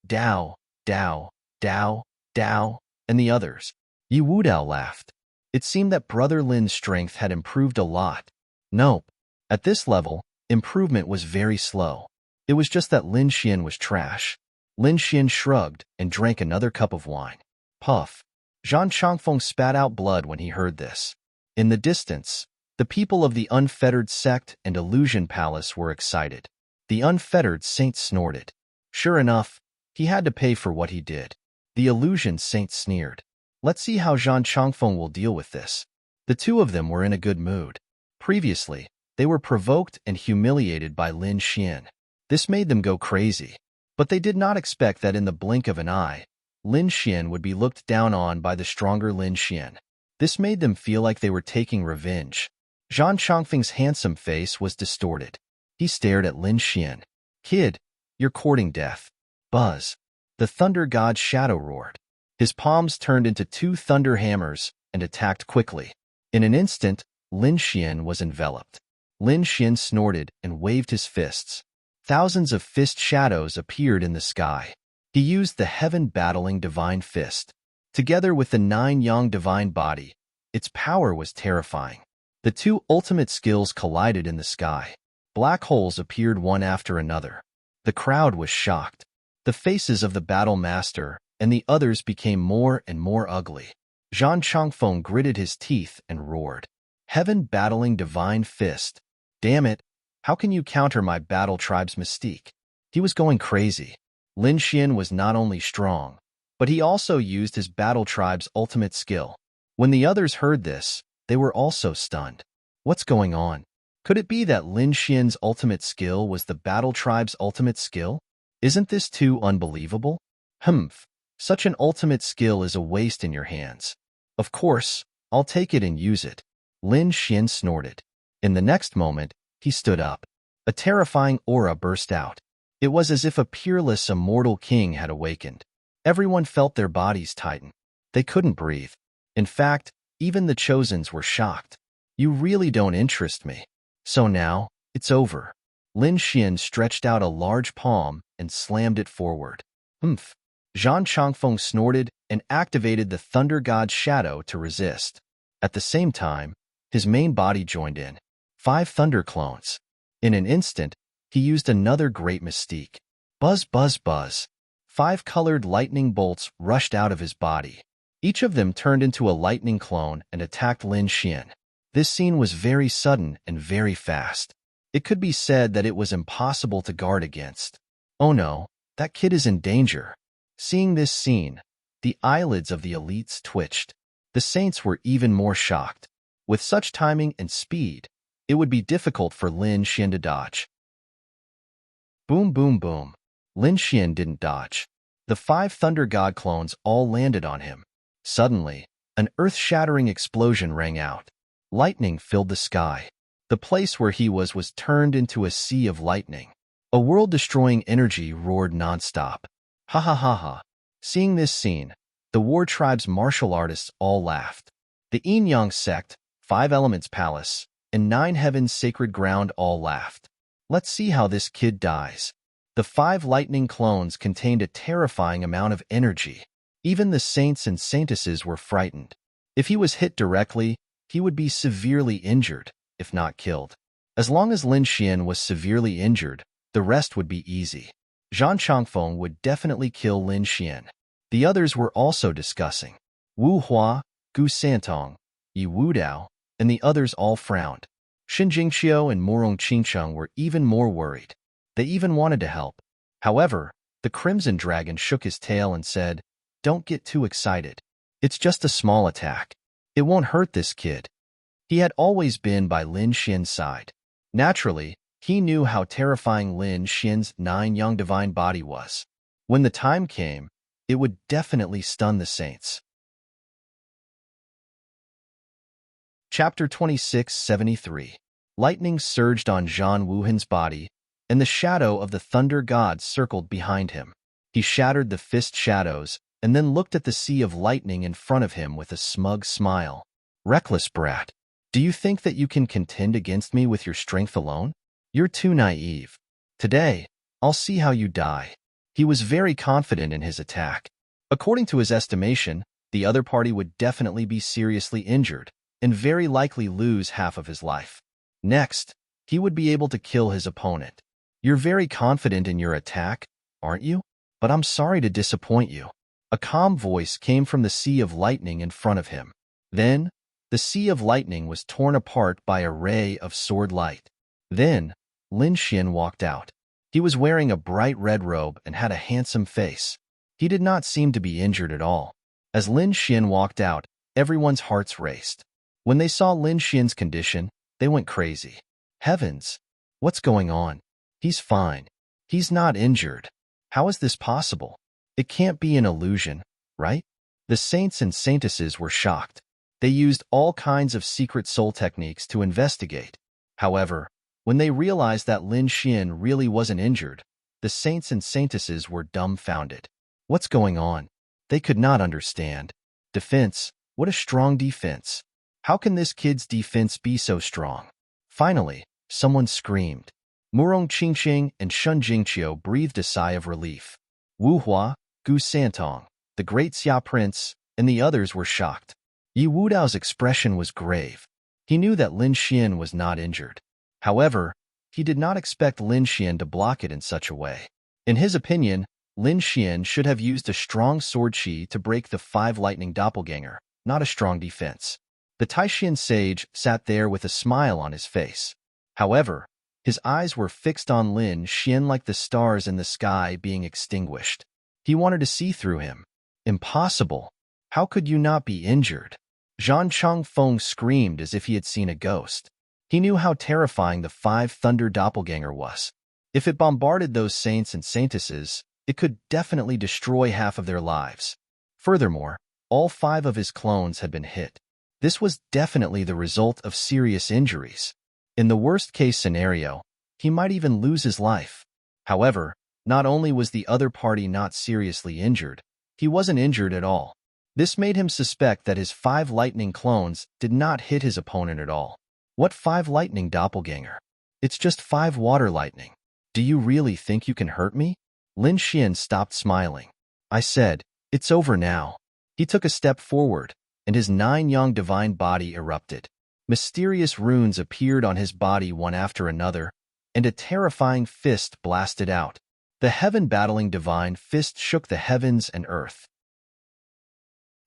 Dao, Dao, Dao, Dao, and the others. Yi Wudao laughed. It seemed that Brother Lin's strength had improved a lot. Nope. At this level, improvement was very slow. It was just that Lin Xian was trash. Lin Xian shrugged and drank another cup of wine. Puff. Zhang Chongfeng spat out blood when he heard this. In the distance, The people of the Unfettered Sect and Illusion Palace were excited. The Unfettered Saint snorted. Sure enough, he had to pay for what he did. The Illusion Saint sneered. Let's see how Zhang Changfeng will deal with this. The two of them were in a good mood. Previously, they were provoked and humiliated by Lin Xian. This made them go crazy. But they did not expect that in the blink of an eye, Lin Xian would be looked down on by the stronger Lin Xian. This made them feel like they were taking revenge. Zhang Changfeng's handsome face was distorted. He stared at Lin Xian. Kid, you're courting death. Buzz. The thunder god's shadow roared. His palms turned into two thunder hammers and attacked quickly. In an instant, Lin Xian was enveloped. Lin Xian snorted and waved his fists. Thousands of fist shadows appeared in the sky. He used the heaven-battling divine fist. Together with the 9 yang divine body, its power was terrifying. The two ultimate skills collided in the sky. Black holes appeared one after another. The crowd was shocked. The faces of the battle master and the others became more and more ugly. Zhang Changfeng gritted his teeth and roared. Heaven-battling divine fist. Damn it, how can you counter my battle tribe's mystique? He was going crazy. Lin Xian was not only strong, but he also used his battle tribe's ultimate skill. When the others heard this, they were also stunned. What's going on? Could it be that Lin Xian's ultimate skill was the battle tribe's ultimate skill? Isn't this too unbelievable? Humph, such an ultimate skill is a waste in your hands. Of course, I'll take it and use it. Lin Xian snorted. In the next moment, he stood up. A terrifying aura burst out. It was as if a peerless, immortal king had awakened. Everyone felt their bodies tighten. They couldn't breathe. In fact, even the Chosens were shocked. You really don't interest me. So now, it's over. Lin Xian stretched out a large palm and slammed it forward. Humph. Zhang Changfeng snorted and activated the Thunder God's shadow to resist. At the same time, his main body joined in. 5 thunder clones. In an instant, he used another great mystique. Buzz, buzz, buzz. 5 colored lightning bolts rushed out of his body. Each of them turned into a lightning clone and attacked Lin Xian. This scene was very sudden and very fast. It could be said that it was impossible to guard against. Oh no, that kid is in danger. Seeing this scene, the eyelids of the elites twitched. The saints were even more shocked. With such timing and speed, it would be difficult for Lin Xian to dodge. Boom, boom, boom. Lin Xian didn't dodge. The 5 Thunder God clones all landed on him. Suddenly, an earth-shattering explosion rang out. Lightning filled the sky. The place where he was turned into a sea of lightning. A world-destroying energy roared nonstop. Ha ha ha ha. Seeing this scene, the War Tribe's martial artists all laughed. The Yin-Yang sect, 5 Elements Palace, and 9 Heavens Sacred Ground all laughed. Let's see how this kid dies. The 5 lightning clones contained a terrifying amount of energy. Even the saints and saintesses were frightened. If he was hit directly, he would be severely injured, if not killed. As long as Lin Xian was severely injured, the rest would be easy. Zhang Changfeng would definitely kill Lin Xian. The others were also discussing. Wu Hua, Gu Santong, Yi Wudao, and the others all frowned. Xin Jingqiu and Morong Qingcheng were even more worried. They even wanted to help. However, the Crimson Dragon shook his tail and said, "Don't get too excited. It's just a small attack. It won't hurt this kid." He had always been by Lin Xian's side. Naturally, he knew how terrifying Lin Xian's 9 Yang divine body was. When the time came, it would definitely stun the saints. Chapter 2673. Lightning surged on Zhan Wuhan's body, and the shadow of the Thunder God circled behind him. He shattered the fist shadows and then looked at the sea of lightning in front of him with a smug smile. Reckless brat, do you think that you can contend against me with your strength alone? You're too naive. Today, I'll see how you die. He was very confident in his attack. According to his estimation, the other party would definitely be seriously injured and very likely lose half of his life. Next, he would be able to kill his opponent. You're very confident in your attack, aren't you? But I'm sorry to disappoint you. A calm voice came from the sea of lightning in front of him. Then, The sea of lightning was torn apart by a ray of sword light. Then, Lin Xian walked out. He was wearing a bright red robe and had a handsome face. He did not seem to be injured at all. As Lin Xian walked out, everyone's hearts raced. When they saw Lin Xian's condition, they went crazy. Heavens! What's going on? He's fine. He's not injured. How is this possible? It can't be an illusion, right? The saints and saintesses were shocked. They used all kinds of secret soul techniques to investigate. However, when they realized that Lin Xian really wasn't injured, the saints and saintesses were dumbfounded. What's going on? They could not understand. Defense? What a strong defense. How can this kid's defense be so strong? Finally, someone screamed. Murong Qingqing and Shun Jingqiu breathed a sigh of relief. Wu Hua, Gu Santong, the great Xia prince, and the others were shocked. Yi Wudao's expression was grave. He knew that Lin Xian was not injured. However, he did not expect Lin Xian to block it in such a way. In his opinion, Lin Xian should have used a strong sword chi to break the 5 lightning doppelganger, not a strong defense. The Taishan sage sat there with a smile on his face. However, his eyes were fixed on Lin Xian like the stars in the sky being extinguished. He wanted to see through him. Impossible. How could you not be injured? Zhang Changfeng screamed as if he had seen a ghost. He knew how terrifying the 5 thunder doppelganger was. If it bombarded those saints and saintesses, it could definitely destroy half of their lives. Furthermore, all 5 of his clones had been hit. This was definitely the result of serious injuries. In the worst-case scenario, he might even lose his life. However, not only was the other party not seriously injured, he wasn't injured at all. This made him suspect that his 5 lightning clones did not hit his opponent at all. What 5 lightning doppelganger? It's just 5 water lightning. Do you really think you can hurt me? Lin Xian stopped smiling. I said, it's over now. He took a step forward, and his 9 yang divine body erupted. Mysterious runes appeared on his body one after another, and a terrifying fist blasted out. The heaven-battling divine fist shook the heavens and earth.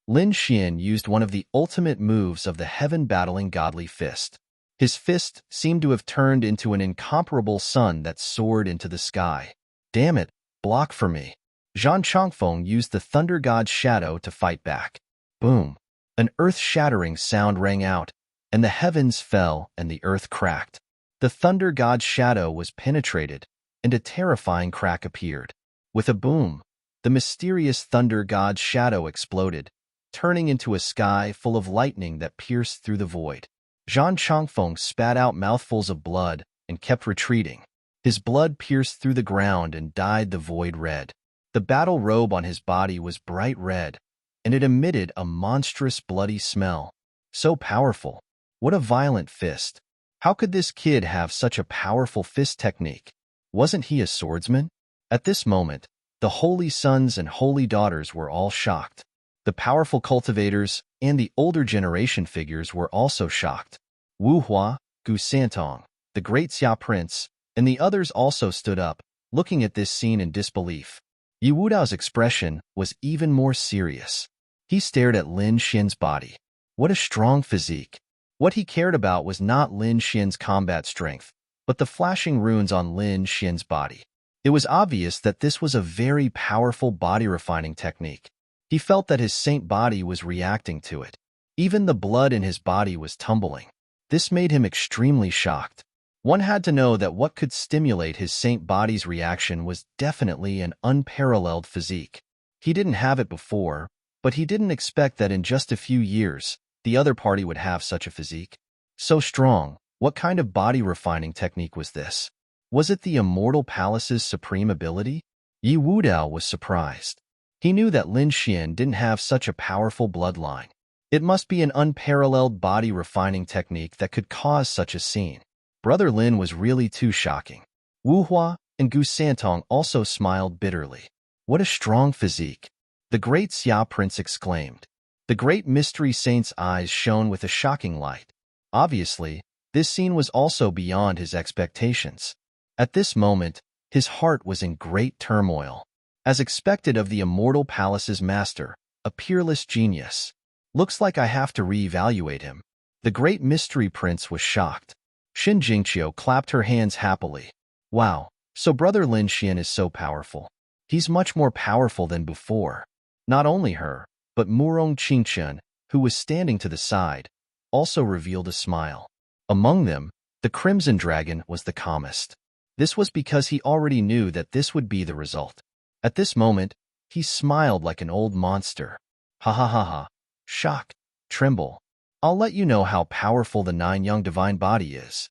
Lin Xian used one of the ultimate moves of the heaven-battling godly fist. His fist seemed to have turned into an incomparable sun that soared into the sky. Damn it, block for me. Zhang Changfeng used the thunder god's shadow to fight back. Boom. An earth-shattering sound rang out, and the heavens fell and the earth cracked. The thunder god's shadow was penetrated, and a terrifying crack appeared. With a boom, the mysterious thunder god's shadow exploded, turning into a sky full of lightning that pierced through the void. Zhang Changfeng spat out mouthfuls of blood and kept retreating. His blood pierced through the ground and dyed the void red. The battle robe on his body was bright red, and it emitted a monstrous bloody smell. So powerful. What a violent fist. How could this kid have such a powerful fist technique? Wasn't he a swordsman? At this moment, the holy sons and holy daughters were all shocked. The powerful cultivators and the older generation figures were also shocked. Wu Hua, Gu Santong, the great Xia prince, and the others also stood up, looking at this scene in disbelief. Yi Wudao's expression was even more serious. He stared at Lin Xian's body. What a strong physique. What he cared about was not Lin Xian's combat strength, but the flashing runes on Lin Xian's body. It was obvious that this was a very powerful body-refining technique. He felt that his saint body was reacting to it. Even the blood in his body was tumbling. This made him extremely shocked. One had to know that what could stimulate his saint body's reaction was definitely an unparalleled physique. He didn't have it before, but he didn't expect that in just a few years, the other party would have such a physique. So strong, what kind of body-refining technique was this? Was it the Immortal Palace's supreme ability? Yi Wudao was surprised. He knew that Lin Xian didn't have such a powerful bloodline. It must be an unparalleled body-refining technique that could cause such a scene. Brother Lin was really too shocking. Wu Hua and Gu Santong also smiled bitterly. What a strong physique! The great Xia prince exclaimed. The great mystery saint's eyes shone with a shocking light. Obviously, this scene was also beyond his expectations. At this moment, his heart was in great turmoil. As expected of the Immortal Palace's master, a peerless genius. Looks like I have to reevaluate him, The great mystery prince was shocked. Xin Jingqiu clapped her hands happily. Wow, so brother Lin Xian is so powerful. He's much more powerful than before. Not only her, but Murong Qingchen, who was standing to the side, also revealed a smile. Among them, the Crimson Dragon was the calmest. This was because he already knew that this would be the result. At this moment, he smiled like an old monster. Ha ha ha ha. Shock. Tremble. I'll let you know how powerful the Nine Young Divine Body is.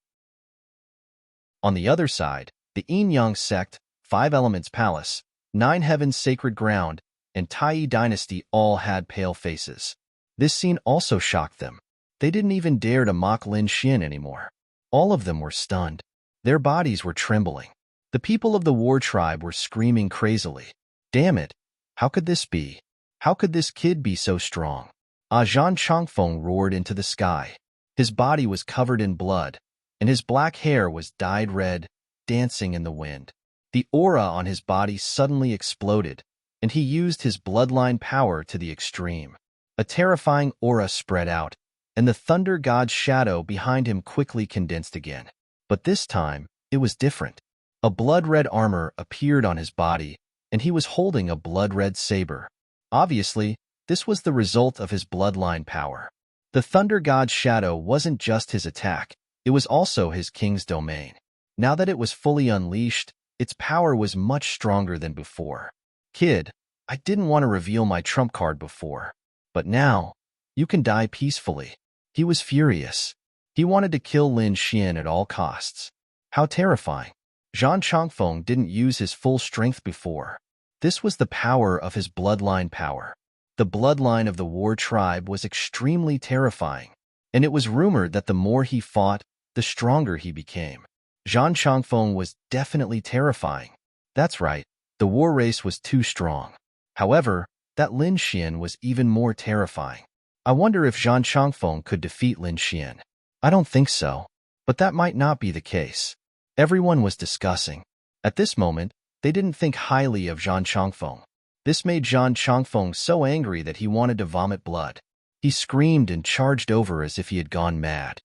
On the other side, the Yin Yang sect, Five Elements Palace, Nine Heavens Sacred Ground, and Tai Dynasty all had pale faces. This scene also shocked them. They didn't even dare to mock Lin Xian anymore. All of them were stunned. Their bodies were trembling. The people of the war tribe were screaming crazily. Damn it! How could this be? How could this kid be so strong? Zhan Chongfeng roared into the sky. His body was covered in blood, and his black hair was dyed red, dancing in the wind. The aura on his body suddenly exploded, and he used his bloodline power to the extreme. A terrifying aura spread out, and the thunder god's shadow behind him quickly condensed again. But this time, it was different. A blood-red armor appeared on his body, and he was holding a blood-red saber. Obviously, this was the result of his bloodline power. The thunder god's shadow wasn't just his attack, it was also his king's domain. Now that it was fully unleashed, its power was much stronger than before. Kid, I didn't want to reveal my trump card before, but now, you can die peacefully. He was furious. He wanted to kill Lin Xian at all costs. How terrifying. Zhan Chongfeng didn't use his full strength before. This was the power of his bloodline power. The bloodline of the war tribe was extremely terrifying, and it was rumored that the more he fought, the stronger he became. Zhan Chongfeng was definitely terrifying. That's right, the war race was too strong. However, that Lin Xian was even more terrifying. I wonder if Zhan Chongfeng could defeat Lin Xian. I don't think so, but that might not be the case. Everyone was discussing. At this moment, they didn't think highly of Zhan Chongfeng. This made Zhan Chongfeng so angry that he wanted to vomit blood. He screamed and charged over as if he had gone mad.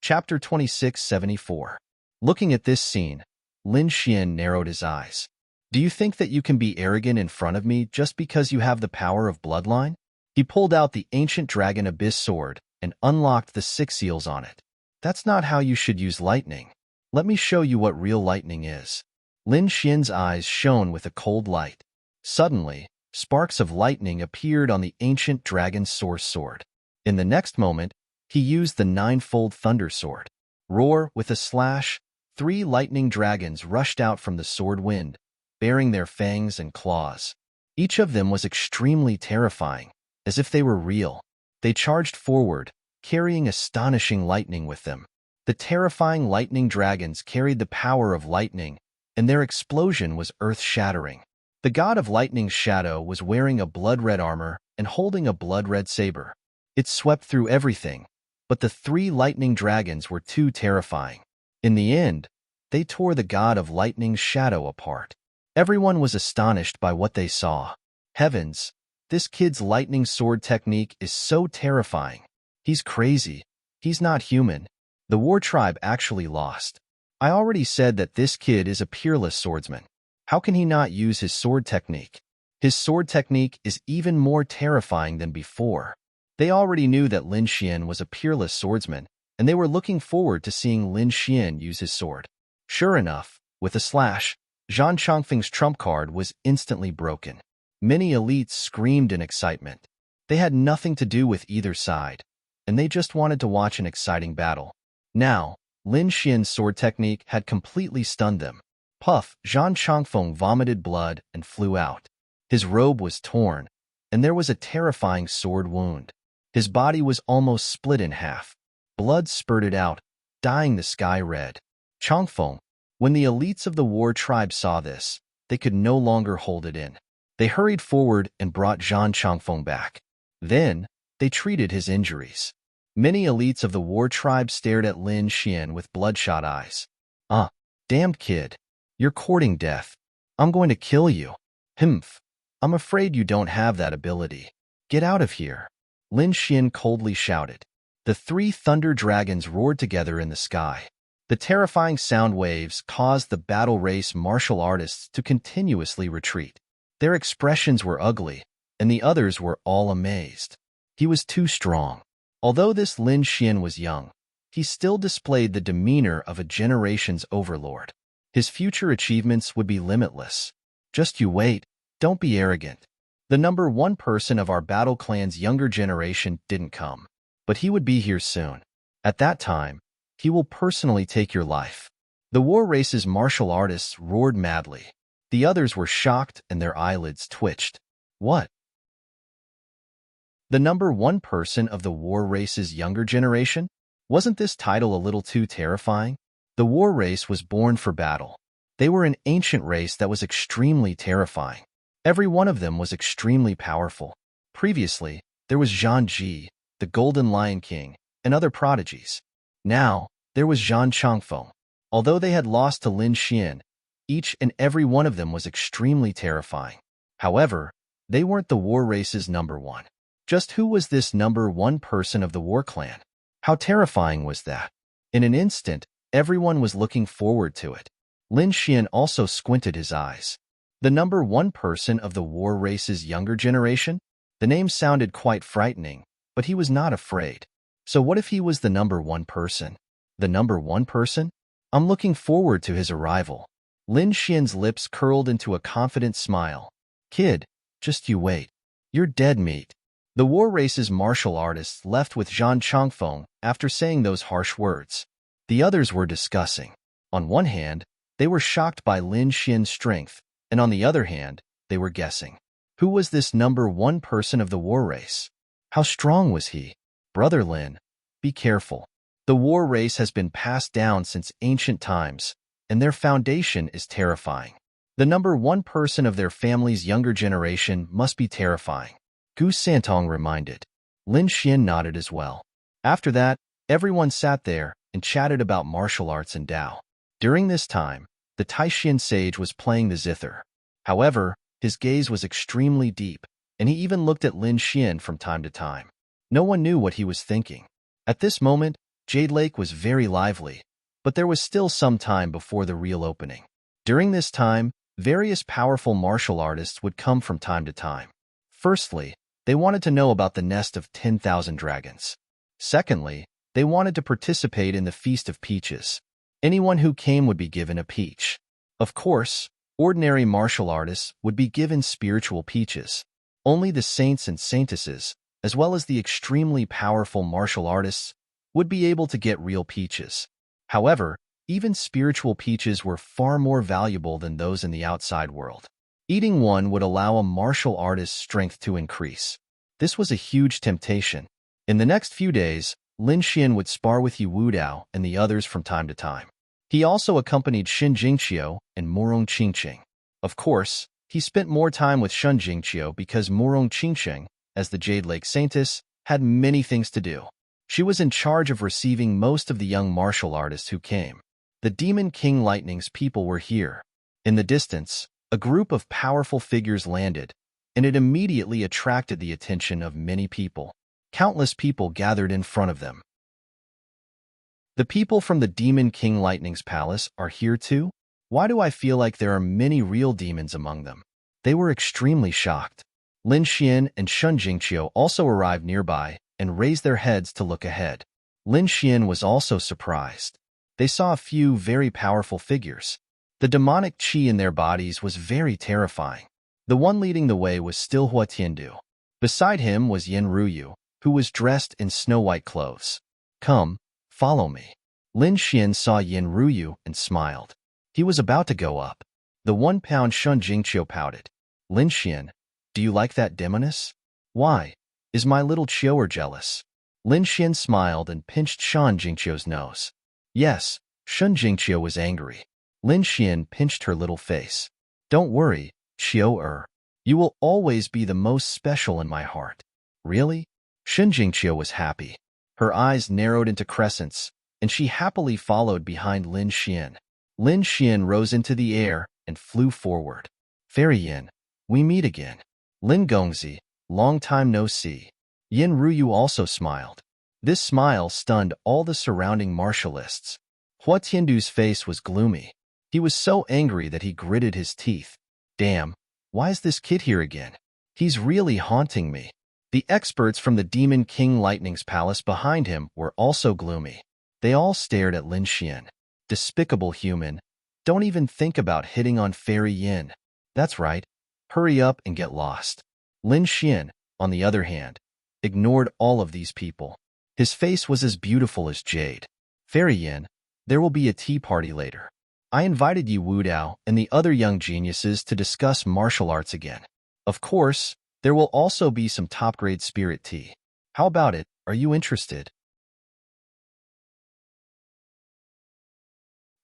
Chapter 2674. Looking at this scene, Lin Xian narrowed his eyes. Do you think that you can be arrogant in front of me just because you have the power of bloodline? He pulled out the ancient dragon abyss sword and unlocked the 6 seals on it. That's not how you should use lightning. Let me show you what real lightning is. Lin Xian's eyes shone with a cold light. Suddenly, sparks of lightning appeared on the ancient dragon's source sword. In the next moment, he used the 9-fold thunder sword. Roar with a slash, 3 lightning dragons rushed out from the sword wind, bearing their fangs and claws. Each of them was extremely terrifying, as if they were real. They charged forward, carrying astonishing lightning with them. The terrifying lightning dragons carried the power of lightning, and their explosion was earth-shattering. The god of lightning's shadow was wearing a blood-red armor and holding a blood-red saber. It swept through everything, but the 3 lightning dragons were too terrifying. In the end, they tore the god of lightning's shadow apart. Everyone was astonished by what they saw. Heavens, this kid's lightning sword technique is so terrifying. He's crazy. He's not human. The war tribe actually lost. I already said that this kid is a peerless swordsman. How can he not use his sword technique? His sword technique is even more terrifying than before. They already knew that Lin Xian was a peerless swordsman, and they were looking forward to seeing Lin Xian use his sword. Sure enough, with a slash, Zhan Chongfeng's trump card was instantly broken. Many elites screamed in excitement. They had nothing to do with either side, and they just wanted to watch an exciting battle. Now, Lin Xian's sword technique had completely stunned them. Puff, Zhan Chongfeng vomited blood and flew out. His robe was torn, and there was a terrifying sword wound. His body was almost split in half. Blood spurted out, dyeing the sky red. Chongfeng, when the elites of the war tribe saw this, they could no longer hold it in. They hurried forward and brought Zhan Chongfeng back. Then, they treated his injuries. Many elites of the war tribe stared at Lin Xian with bloodshot eyes. Damned kid. You're courting death. I'm going to kill you. Humph. I'm afraid you don't have that ability. Get out of here! Lin Xian coldly shouted. The three thunder dragons roared together in the sky. The terrifying sound waves caused the battle race martial artists to continuously retreat. Their expressions were ugly, and the others were all amazed. He was too strong. Although this Lin Xian was young, he still displayed the demeanor of a generation's overlord. His future achievements would be limitless. Just you wait, don't be arrogant. The number one person of our battle clan's younger generation didn't come, but he would be here soon. At that time, he will personally take your life. The war race's martial artists roared madly. The others were shocked and their eyelids twitched. What? The number one person of the war race's younger generation? Wasn't this title a little too terrifying? The war race was born for battle. They were an ancient race that was extremely terrifying. Every one of them was extremely powerful. Previously, there was Zhang Ji, the Golden Lion King, and other prodigies. Now, there was Zhang Changfeng. Although they had lost to Lin Xian, each and every one of them was extremely terrifying. However, they weren't the war race's number one. Just who was this number one person of the war clan? How terrifying was that? In an instant, everyone was looking forward to it. Lin Xian also squinted his eyes. The number one person of the war race's younger generation? The name sounded quite frightening, but he was not afraid. So what if he was the number one person? The number one person? I'm looking forward to his arrival. Lin Xian's lips curled into a confident smile. Kid, just you wait. You're dead meat. The war race's martial artists left with Zhang Changfeng after saying those harsh words. The others were discussing. On one hand, they were shocked by Lin Xian's strength, and on the other hand, they were guessing. Who was this number one person of the war race? How strong was he? Brother Lin, be careful. The war race has been passed down since ancient times, and their foundation is terrifying. The number one person of their family's younger generation must be terrifying. Gu Santong reminded. Lin Xian nodded as well. After that, everyone sat there and chatted about martial arts and Tao. During this time, the Taishan sage was playing the zither. However, his gaze was extremely deep, and he even looked at Lin Xian from time to time. No one knew what he was thinking. At this moment, Jade Lake was very lively, but there was still some time before the real opening. During this time, various powerful martial artists would come from time to time. Firstly, they wanted to know about the nest of 10,000 dragons. Secondly, they wanted to participate in the Feast of Peaches. Anyone who came would be given a peach. Of course, ordinary martial artists would be given spiritual peaches. Only the saints and saintesses, as well as the extremely powerful martial artists, would be able to get real peaches. However, even spiritual peaches were far more valuable than those in the outside world. Eating one would allow a martial artist's strength to increase. This was a huge temptation. In the next few days, Lin Xian would spar with Yu Wudao and the others from time to time. He also accompanied Xin Jingqiu and Murong Qingqing. Of course, he spent more time with Shun Jingqiu because Murong Qingqing, as the Jade Lake Saintess, had many things to do. She was in charge of receiving most of the young martial artists who came. The Demon King Lightning's people were here. In the distance, a group of powerful figures landed, and it immediately attracted the attention of many people. Countless people gathered in front of them. The people from the Demon King Lightning's palace are here too? Why do I feel like there are many real demons among them? They were extremely shocked. Lin Xian and Shun Jingqiu also arrived nearby and raised their heads to look ahead. Lin Xian was also surprised. They saw a few very powerful figures. The demonic qi in their bodies was very terrifying. The one leading the way was still Hua Tiandu. Beside him was Yen Ruyu, who was dressed in snow-white clothes. Come, follow me. Lin Xian saw Yen Ruyu and smiled. He was about to go up. The 1-pound Shun Jingqiu pouted. Lin Xian, do you like that demoness? Why? Is my little Qiuer jealous? Lin Xian smiled and pinched Shun Jingqiu's nose. Yes, Shun Jingqiu was angry. Lin Xian pinched her little face. Don't worry, Qiuer. You will always be the most special in my heart. Really? Shun Jingqiu was happy. Her eyes narrowed into crescents, and she happily followed behind Lin Xian. Lin Xian rose into the air and flew forward. Fairy Yin, we meet again. Lin Gongzi, long time no see. Yin Ruyu also smiled. This smile stunned all the surrounding martialists. Hua Tiandu's face was gloomy. He was so angry that he gritted his teeth. Damn, why is this kid here again? He's really haunting me. The experts from the Demon King Lightning's palace behind him were also gloomy. They all stared at Lin Xian. Despicable human. Don't even think about hitting on Fairy Yin. That's right. Hurry up and get lost. Lin Xian, on the other hand, ignored all of these people. His face was as beautiful as jade. Fairy Yin, there will be a tea party later. I invited you Wu Dao and the other young geniuses to discuss martial arts again. Of course, there will also be some top-grade spirit tea. How about it? Are you interested?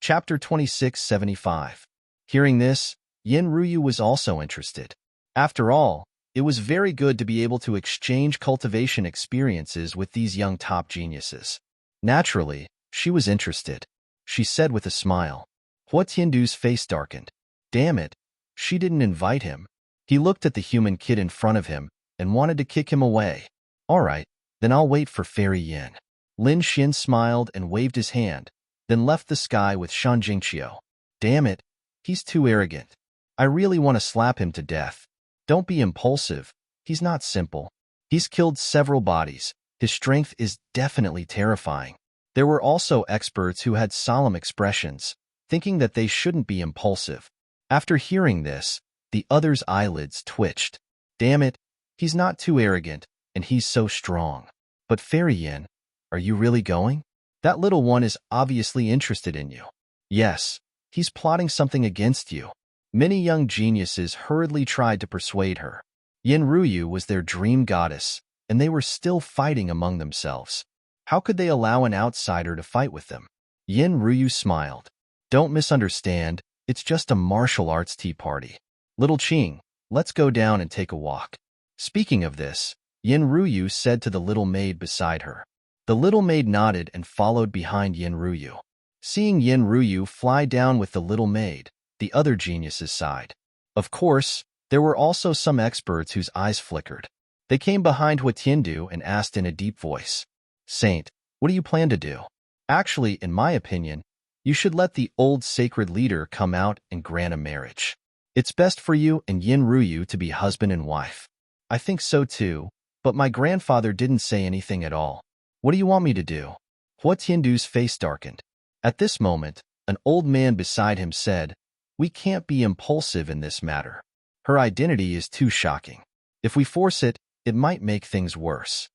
Chapter 2675. Hearing this, Yin Ruyu was also interested. After all, it was very good to be able to exchange cultivation experiences with these young top geniuses. Naturally, she was interested. She said with a smile. Hua Tiandu's face darkened. Damn it, she didn't invite him. He looked at the human kid in front of him and wanted to kick him away. All right, then I'll wait for Fairy Yin. Lin Xian smiled and waved his hand, then left the sky with Shan Jingqiu. Damn it, he's too arrogant. I really want to slap him to death. Don't be impulsive. He's not simple. He's killed several bodies. His strength is definitely terrifying. There were also experts who had solemn expressions, thinking that they shouldn't be impulsive. After hearing this, the others' eyelids twitched. Damn it, he's not too arrogant, and he's so strong. But Fairy Yin, are you really going? That little one is obviously interested in you. Yes, he's plotting something against you. Many young geniuses hurriedly tried to persuade her. Yin Ruyu was their dream goddess, and they were still fighting among themselves. How could they allow an outsider to fight with them? Yin Ruyu smiled. Don't misunderstand, it's just a martial arts tea party. Little Qing, let's go down and take a walk. Speaking of this, Yin Ruyu said to the little maid beside her. The little maid nodded and followed behind Yin Ruyu. Seeing Yin Ruyu fly down with the little maid, the other geniuses sighed. Of course, there were also some experts whose eyes flickered. They came behind Hua Tiandu and asked in a deep voice, Saint, what do you plan to do? Actually, in my opinion, you should let the old sacred leader come out and grant a marriage. It's best for you and Yin Ruyu to be husband and wife. I think so too, but my grandfather didn't say anything at all. What do you want me to do? Hua Tiandu's face darkened. At this moment, an old man beside him said, We can't be impulsive in this matter. Her identity is too shocking. If we force it, it might make things worse.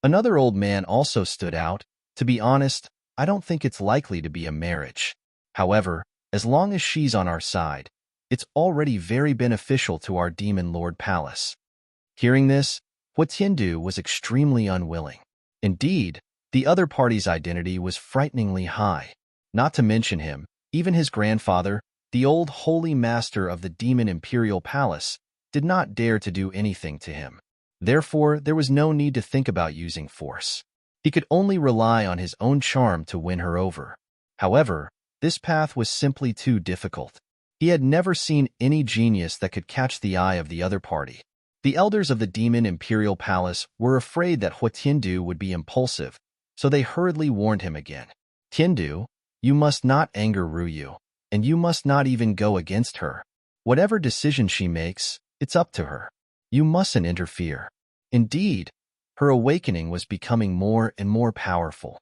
Another old man also stood out. To be honest, I don't think it's likely to be a marriage. However, as long as she's on our side, it's already very beneficial to our Demon Lord Palace. Hearing this, Hua Tiandu was extremely unwilling. Indeed, the other party's identity was frighteningly high. Not to mention him, even his grandfather, the old holy master of the Demon Imperial Palace, did not dare to do anything to him. Therefore, there was no need to think about using force. He could only rely on his own charm to win her over. However, this path was simply too difficult. He had never seen any genius that could catch the eye of the other party. The elders of the Demon Imperial Palace were afraid that Hua Tiandu would be impulsive, so they hurriedly warned him again. Tiandu, you must not anger Ruyu, and you must not even go against her. Whatever decision she makes, it's up to her. You mustn't interfere. Indeed, her awakening was becoming more and more powerful.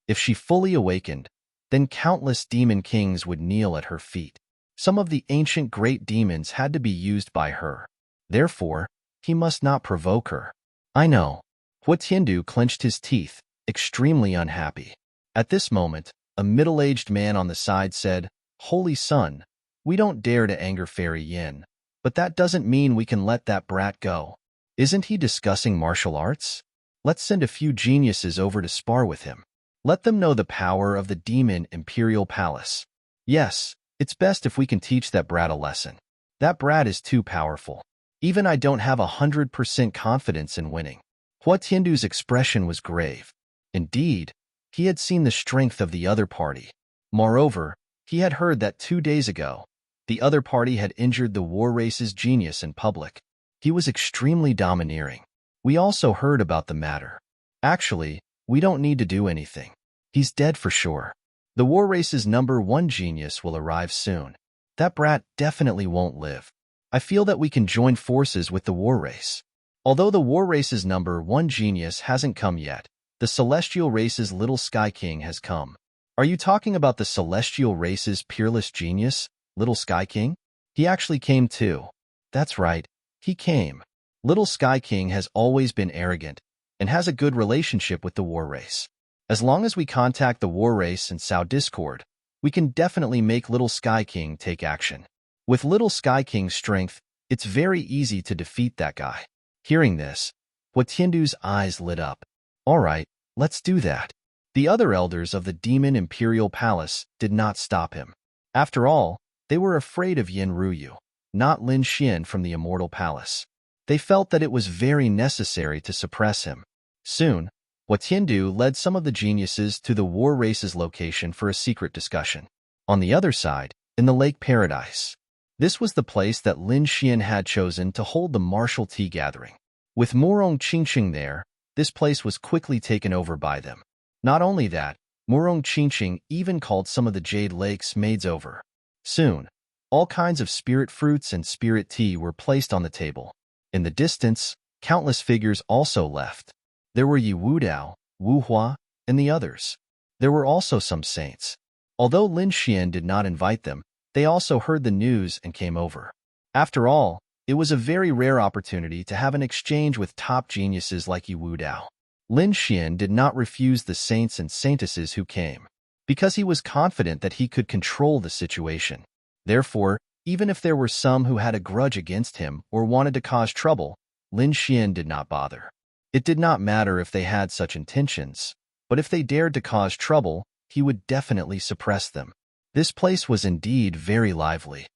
If she fully awakened, then countless demon kings would kneel at her feet. Some of the ancient great demons had to be used by her. Therefore, he must not provoke her. I know. Hua Tiandu clenched his teeth, extremely unhappy. At this moment, a middle-aged man on the side said, Holy Son, we don't dare to anger Fairy Yin, but that doesn't mean we can let that brat go. Isn't he discussing martial arts? Let's send a few geniuses over to spar with him. Let them know the power of the Demon Imperial Palace. Yes, it's best if we can teach that brat a lesson. That brat is too powerful. Even I don't have 100% confidence in winning. Hua Tiandu's expression was grave. Indeed, he had seen the strength of the other party. Moreover, he had heard that 2 days ago, the other party had injured the war race's genius in public. He was extremely domineering. We also heard about the matter. Actually, we don't need to do anything. He's dead for sure. The war race's #1 genius will arrive soon. That brat definitely won't live. I feel that we can join forces with the war race. Although the war race's #1 genius hasn't come yet, the celestial race's little Sky King has come. Are you talking about the celestial race's peerless genius, Little Sky King? He actually came too. That's right, he came. Little Sky King has always been arrogant and has a good relationship with the war race. As long as we contact the war race and sow discord, we can definitely make Little Sky King take action. With Little Sky King's strength, it's very easy to defeat that guy. Hearing this, Tiandu's eyes lit up. All right, let's do that. The other elders of the Demon Imperial Palace did not stop him. After all, they were afraid of Yin Ruyu, not Lin Xian from the Immortal Palace. They felt that it was very necessary to suppress him. Soon, Tiandu led some of the geniuses to the war race's location for a secret discussion. On the other side, in the Lake Paradise. This was the place that Lin Xian had chosen to hold the martial tea gathering. With Murong Qingqing there, this place was quickly taken over by them. Not only that, Murong Qingqing even called some of the Jade Lake's maids over. Soon, all kinds of spirit fruits and spirit tea were placed on the table. In the distance, countless figures also left. There were Yi Wudao, Wu Hua, and the others. There were also some saints. Although Lin Xian did not invite them, they also heard the news and came over. After all, it was a very rare opportunity to have an exchange with top geniuses like Yi Wudao. Lin Xian did not refuse the saints and saintesses who came, because he was confident that he could control the situation. Therefore, even if there were some who had a grudge against him or wanted to cause trouble, Lin Xian did not bother. It did not matter if they had such intentions, but if they dared to cause trouble, he would definitely suppress them. This place was indeed very lively.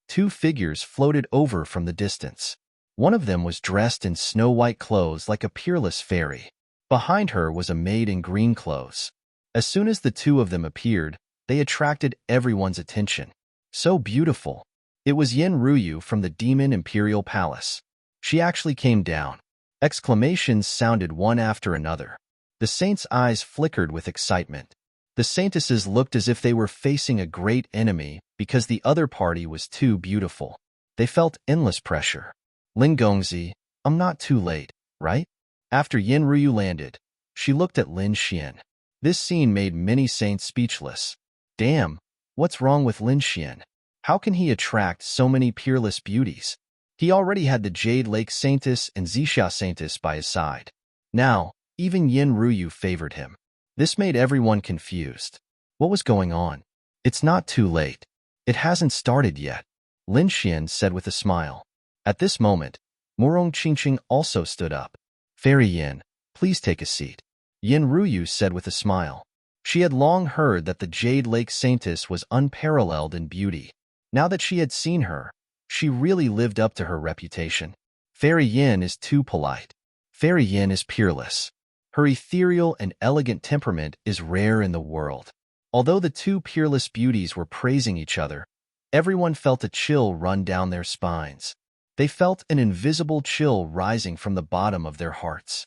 Two figures floated over from the distance. One of them was dressed in snow-white clothes like a peerless fairy. Behind her was a maid in green clothes. As soon as the two of them appeared, they attracted everyone's attention. So beautiful. It was Yin Ruyu from the Demon Imperial Palace. She actually came down. Exclamations sounded one after another. The saints' eyes flickered with excitement. The saintesses looked as if they were facing a great enemy because the other party was too beautiful. They felt endless pressure. Lin Gongzi, I'm not too late, right? After Yin Ruyu landed, she looked at Lin Xian. This scene made many saints speechless. Damn, what's wrong with Lin Xian? How can he attract so many peerless beauties? He already had the Jade Lake Saintess and Zixia Saintess by his side. Now, even Yin Ruyu favored him. This made everyone confused. What was going on? It's not too late. It hasn't started yet, Lin Xian said with a smile. At this moment, Murong Qingqing also stood up. Fairy Yin, please take a seat, Yin Ruyu said with a smile. She had long heard that the Jade Lake Saintess was unparalleled in beauty. Now that she had seen her, she really lived up to her reputation. Fairy Yin is too polite. Fairy Yin is peerless. Her ethereal and elegant temperament is rare in the world. Although the two peerless beauties were praising each other, everyone felt a chill run down their spines. They felt an invisible chill rising from the bottom of their hearts.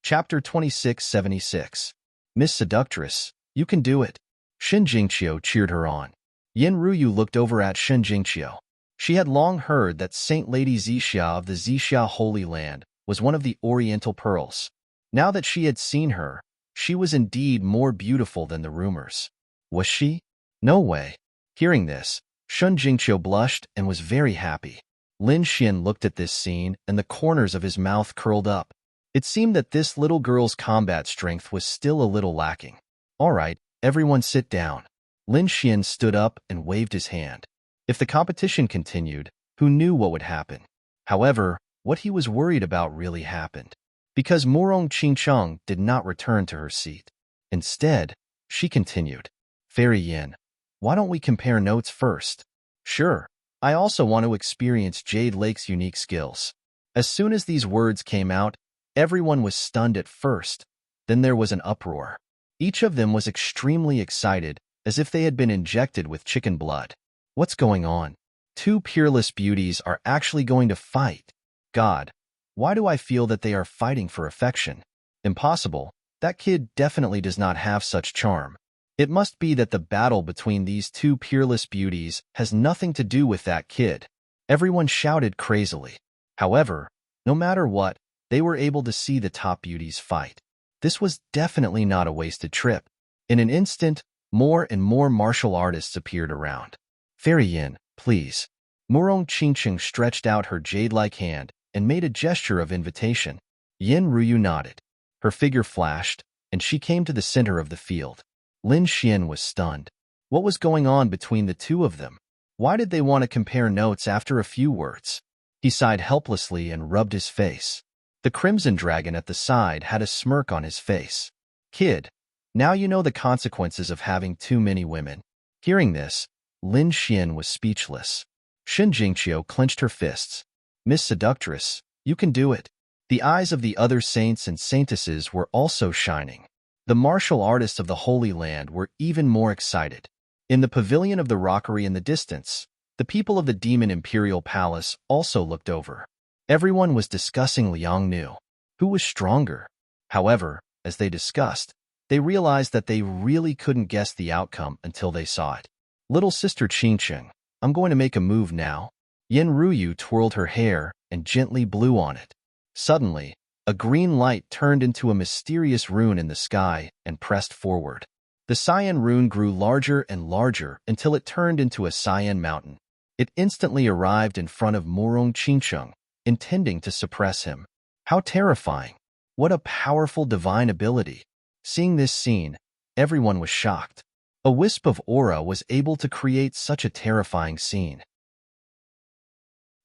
Chapter 2676. Miss Seductress, you can do it. Shen Jingqiu cheered her on. Yin Ruyu looked over at Shen Jingqiu. She had long heard that Saint Lady Zixia of the Zixia Holy Land was one of the Oriental Pearls. Now that she had seen her, she was indeed more beautiful than the rumors. Was she? No way. Hearing this, Shen Jingqiu blushed and was very happy. Lin Xian looked at this scene and the corners of his mouth curled up. It seemed that this little girl's combat strength was still a little lacking. All right, everyone sit down. Lin Xian stood up and waved his hand. If the competition continued, who knew what would happen? However, what he was worried about really happened. Because Murong Qingqing did not return to her seat. Instead, she continued. Fairy Yin, why don't we compare notes first? Sure, I also want to experience Jade Lake's unique skills. As soon as these words came out, everyone was stunned at first. Then there was an uproar. Each of them was extremely excited, as if they had been injected with chicken blood. What's going on? Two peerless beauties are actually going to fight. God, why do I feel that they are fighting for affection? Impossible. That kid definitely does not have such charm. It must be that the battle between these two peerless beauties has nothing to do with that kid. Everyone shouted crazily. However, no matter what, they were able to see the top beauties fight. This was definitely not a wasted trip. In an instant, more and more martial artists appeared around. Fairy Yin, please. Murong Qingqing stretched out her jade-like hand and made a gesture of invitation. Yin Ruyu nodded. Her figure flashed, and she came to the center of the field. Lin Xian was stunned. What was going on between the two of them? Why did they want to compare notes after a few words? He sighed helplessly and rubbed his face. The Crimson Dragon at the side had a smirk on his face. Kid, now you know the consequences of having too many women. Hearing this, Lin Xian was speechless. Shin Jingqiu clenched her fists. Miss Seductress, you can do it. The eyes of the other saints and saintesses were also shining. The martial artists of the Holy Land were even more excited. In the pavilion of the rockery in the distance, the people of the Demon Imperial Palace also looked over. Everyone was discussing Liang Nu. Who was stronger? However, as they discussed, they realized that they really couldn't guess the outcome until they saw it. Little sister Qingqing, I'm going to make a move now. Yin Ruyu twirled her hair and gently blew on it. Suddenly, a green light turned into a mysterious rune in the sky and pressed forward. The cyan rune grew larger and larger until it turned into a cyan mountain. It instantly arrived in front of Murong Qingqing, intending to suppress him. How terrifying! What a powerful divine ability! Seeing this scene, everyone was shocked. A wisp of aura was able to create such a terrifying scene.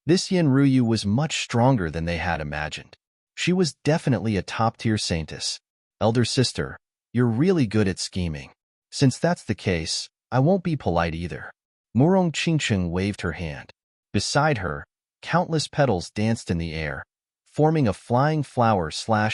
This Yin Ruyu was much stronger than they had imagined. She was definitely a top-tier saintess. Elder sister, you're really good at scheming. Since that's the case, I won't be polite either. Murong Qingqing waved her hand. Beside her, countless petals danced in the air, forming a flying flower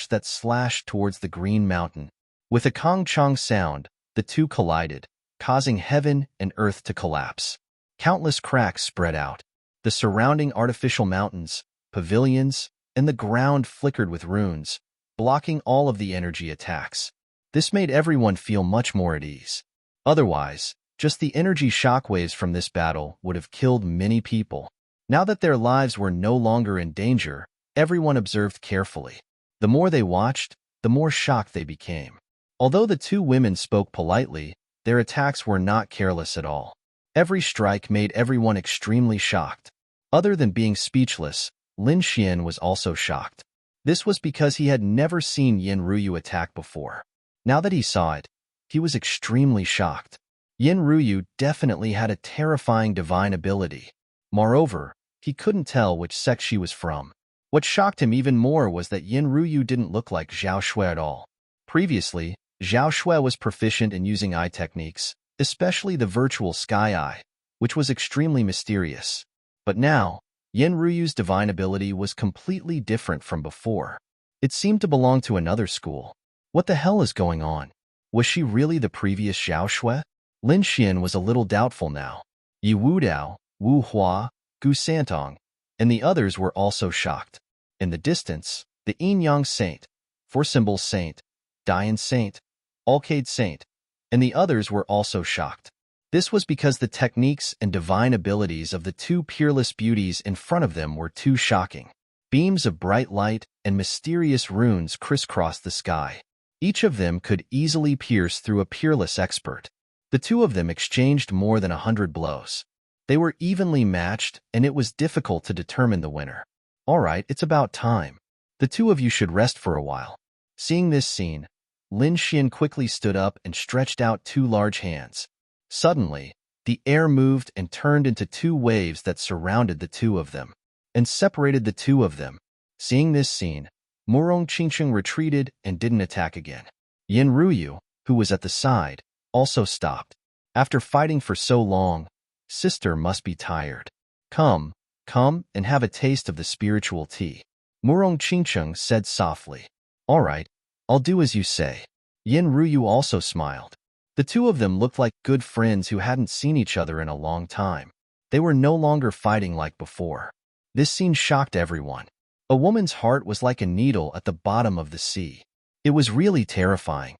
that slashed towards the green mountain. With a kong-chong sound, the two collided, causing heaven and earth to collapse. Countless cracks spread out. The surrounding artificial mountains, pavilions, and the ground flickered with runes, blocking all of the energy attacks. This made everyone feel much more at ease. Otherwise, just the energy shockwaves from this battle would have killed many people. Now that their lives were no longer in danger, everyone observed carefully. The more they watched, the more shocked they became. Although the two women spoke politely, their attacks were not careless at all. Every strike made everyone extremely shocked. Other than being speechless, Lin Xian was also shocked. This was because he had never seen Yin Ruyu attack before. Now that he saw it, he was extremely shocked. Yin Ruyu definitely had a terrifying divine ability. Moreover, he couldn't tell which sect she was from. What shocked him even more was that Yin Ruyu didn't look like Zhao Shui at all. Previously, Zhao Shui was proficient in using eye techniques, especially the virtual sky eye, which was extremely mysterious. But now, Yin Ruyu's divine ability was completely different from before. It seemed to belong to another school. What the hell is going on? Was she really the previous Zhao Shui? Lin Xian was a little doubtful now. Yi Wudao, Wu Hua, Gu Santong, and the others were also shocked. In the distance, the Yin Yang Saint, Four Symbols Saint, Dian Saint, Alcade Saint, and the others were also shocked. This was because the techniques and divine abilities of the two peerless beauties in front of them were too shocking. Beams of bright light and mysterious runes crisscrossed the sky. Each of them could easily pierce through a peerless expert. The two of them exchanged more than 100 blows. They were evenly matched, and it was difficult to determine the winner. All right, it's about time. The two of you should rest for a while. Seeing this scene, Lin Xian quickly stood up and stretched out two large hands. Suddenly, the air moved and turned into two waves that surrounded the two of them and separated the two of them. Seeing this scene, Murong Qingqing retreated and didn't attack again. Yin Ruyu, who was at the side, also stopped. After fighting for so long, sister must be tired. Come and have a taste of the spiritual tea. Murong Qingqing said softly. All right, I'll do as you say. Yin Ruyu also smiled. The two of them looked like good friends who hadn't seen each other in a long time. They were no longer fighting like before. This scene shocked everyone. A woman's heart was like a needle at the bottom of the sea. It was really terrifying.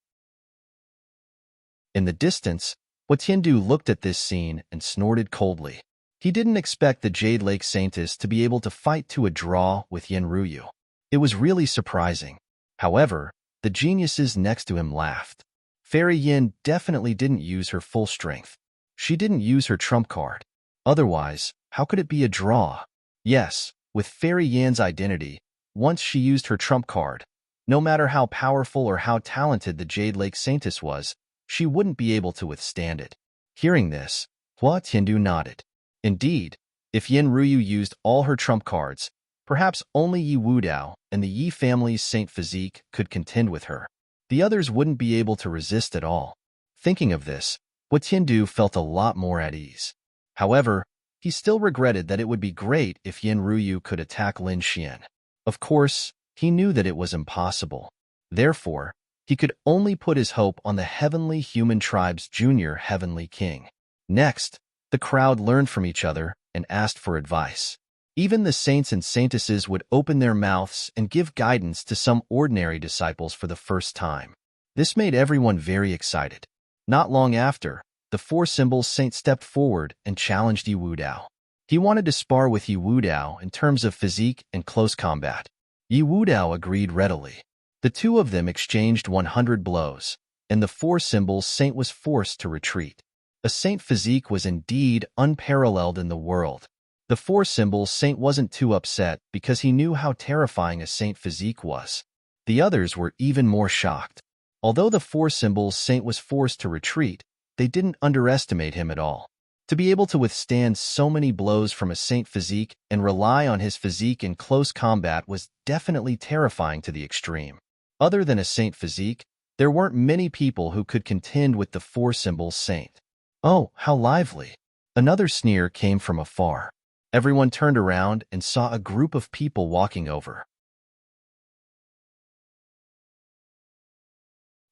In the distance, Watiendu looked at this scene and snorted coldly. He didn't expect the Jade Lake Saintess to be able to fight to a draw with Yenryu. It was really surprising. However, the geniuses next to him laughed. Fairy Yin definitely didn't use her full strength. She didn't use her trump card. Otherwise, how could it be a draw? Yes, with Fairy Yan's identity, once she used her trump card, no matter how powerful or how talented the Jade Lake Saintess was, she wouldn't be able to withstand it. Hearing this, Hua Tiandu nodded. Indeed, if Yenryu used all her trump cards, perhaps only Yi Wudao and the Yi family's Saint Physique could contend with her. The others wouldn't be able to resist at all. Thinking of this, Hua Tiandu felt a lot more at ease. However, he still regretted that it would be great if Yenryu could attack Lin Xian. Of course, he knew that it was impossible. Therefore, he could only put his hope on the Heavenly Human Tribe's junior Heavenly King. Next, the crowd learned from each other and asked for advice. Even the saints and saintesses would open their mouths and give guidance to some ordinary disciples for the first time. This made everyone very excited. Not long after, the Four Symbols Saint stepped forward and challenged Yi Wudao. He wanted to spar with Yi Wudao in terms of physique and close combat. Yi Wudao agreed readily. The two of them exchanged 100 blows, and the Four Symbols Saint was forced to retreat. A Saint Physique was indeed unparalleled in the world. The Four Symbols Saint wasn't too upset because he knew how terrifying a Saint Physique was. The others were even more shocked. Although the Four Symbols Saint was forced to retreat, they didn't underestimate him at all. To be able to withstand so many blows from a Saint Physique and rely on his physique in close combat was definitely terrifying to the extreme. Other than a Saint Physique, there weren't many people who could contend with the Four Symbols Saint. Oh, how lively! Another sneer came from afar. Everyone turned around and saw a group of people walking over.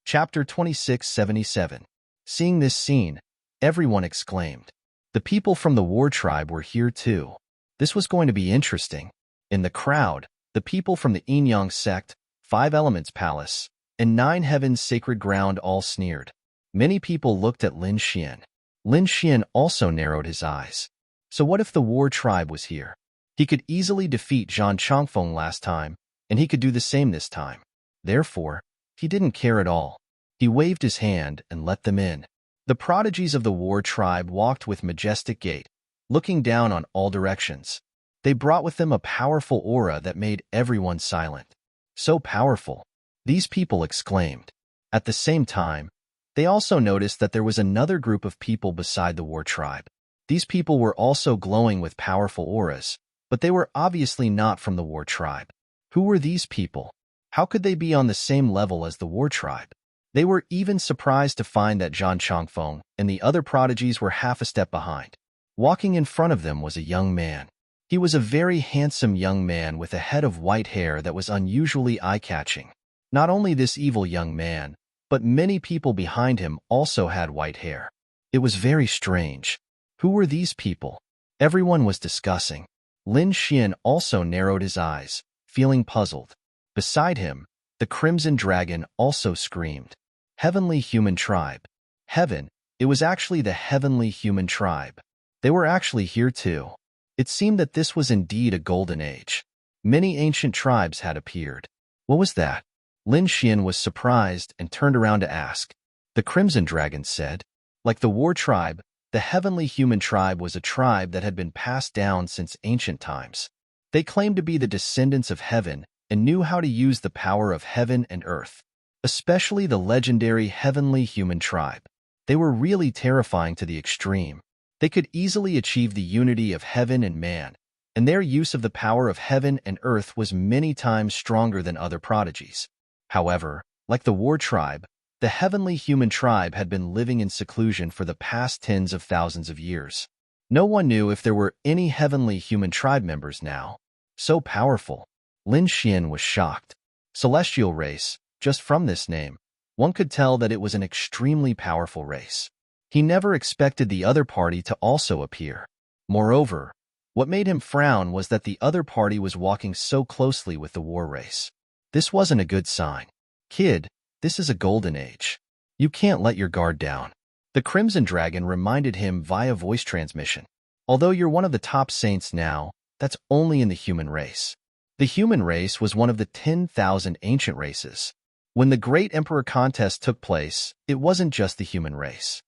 Chapter 2677. Seeing this scene, everyone exclaimed. The people from the war tribe were here too. This was going to be interesting. In the crowd, the people from the Yin-Yang sect, Five Elements Palace, and Nine Heavens Sacred Ground all sneered. Many people looked at Lin Xian. Lin Xian also narrowed his eyes. So what if the war tribe was here? He could easily defeat Zhang Chongfeng last time, and he could do the same this time. Therefore, he didn't care at all. He waved his hand and let them in. The prodigies of the war tribe walked with majestic gait, looking down on all directions. They brought with them a powerful aura that made everyone silent. So powerful, these people exclaimed. At the same time, they also noticed that there was another group of people beside the war tribe. These people were also glowing with powerful auras, but they were obviously not from the war tribe. Who were these people? How could they be on the same level as the war tribe? They were even surprised to find that Zhang Chongfeng and the other prodigies were half a step behind. Walking in front of them was a young man. He was a very handsome young man with a head of white hair that was unusually eye-catching. Not only this evil young man, but many people behind him also had white hair. It was very strange. Who were these people? Everyone was discussing. Lin Xian also narrowed his eyes, feeling puzzled. Beside him, the Crimson Dragon also screamed. Heavenly Human Tribe. Heaven, it was actually the Heavenly Human Tribe. They were actually here too. It seemed that this was indeed a golden age. Many ancient tribes had appeared. What was that? Lin Xian was surprised and turned around to ask. The Crimson Dragon said, like the war tribe, the Heavenly Human Tribe was a tribe that had been passed down since ancient times. They claimed to be the descendants of heaven and knew how to use the power of heaven and earth, especially the legendary Heavenly Human Tribe. They were really terrifying to the extreme. They could easily achieve the unity of heaven and man, and their use of the power of heaven and earth was many times stronger than other prodigies. However, like the war tribe, the Heavenly Human Tribe had been living in seclusion for the past tens of thousands of years. No one knew if there were any Heavenly Human Tribe members now. So powerful. Lin Xian was shocked. Celestial race, just from this name, one could tell that it was an extremely powerful race. He never expected the other party to also appear. Moreover, what made him frown was that the other party was walking so closely with the war race. This wasn't a good sign. Kid, this is a golden age. You can't let your guard down. The Crimson Dragon reminded him via voice transmission. Although you're one of the top saints now, that's only in the human race. The human race was one of the 10,000 ancient races. When the Great Emperor contest took place, it wasn't just the human race.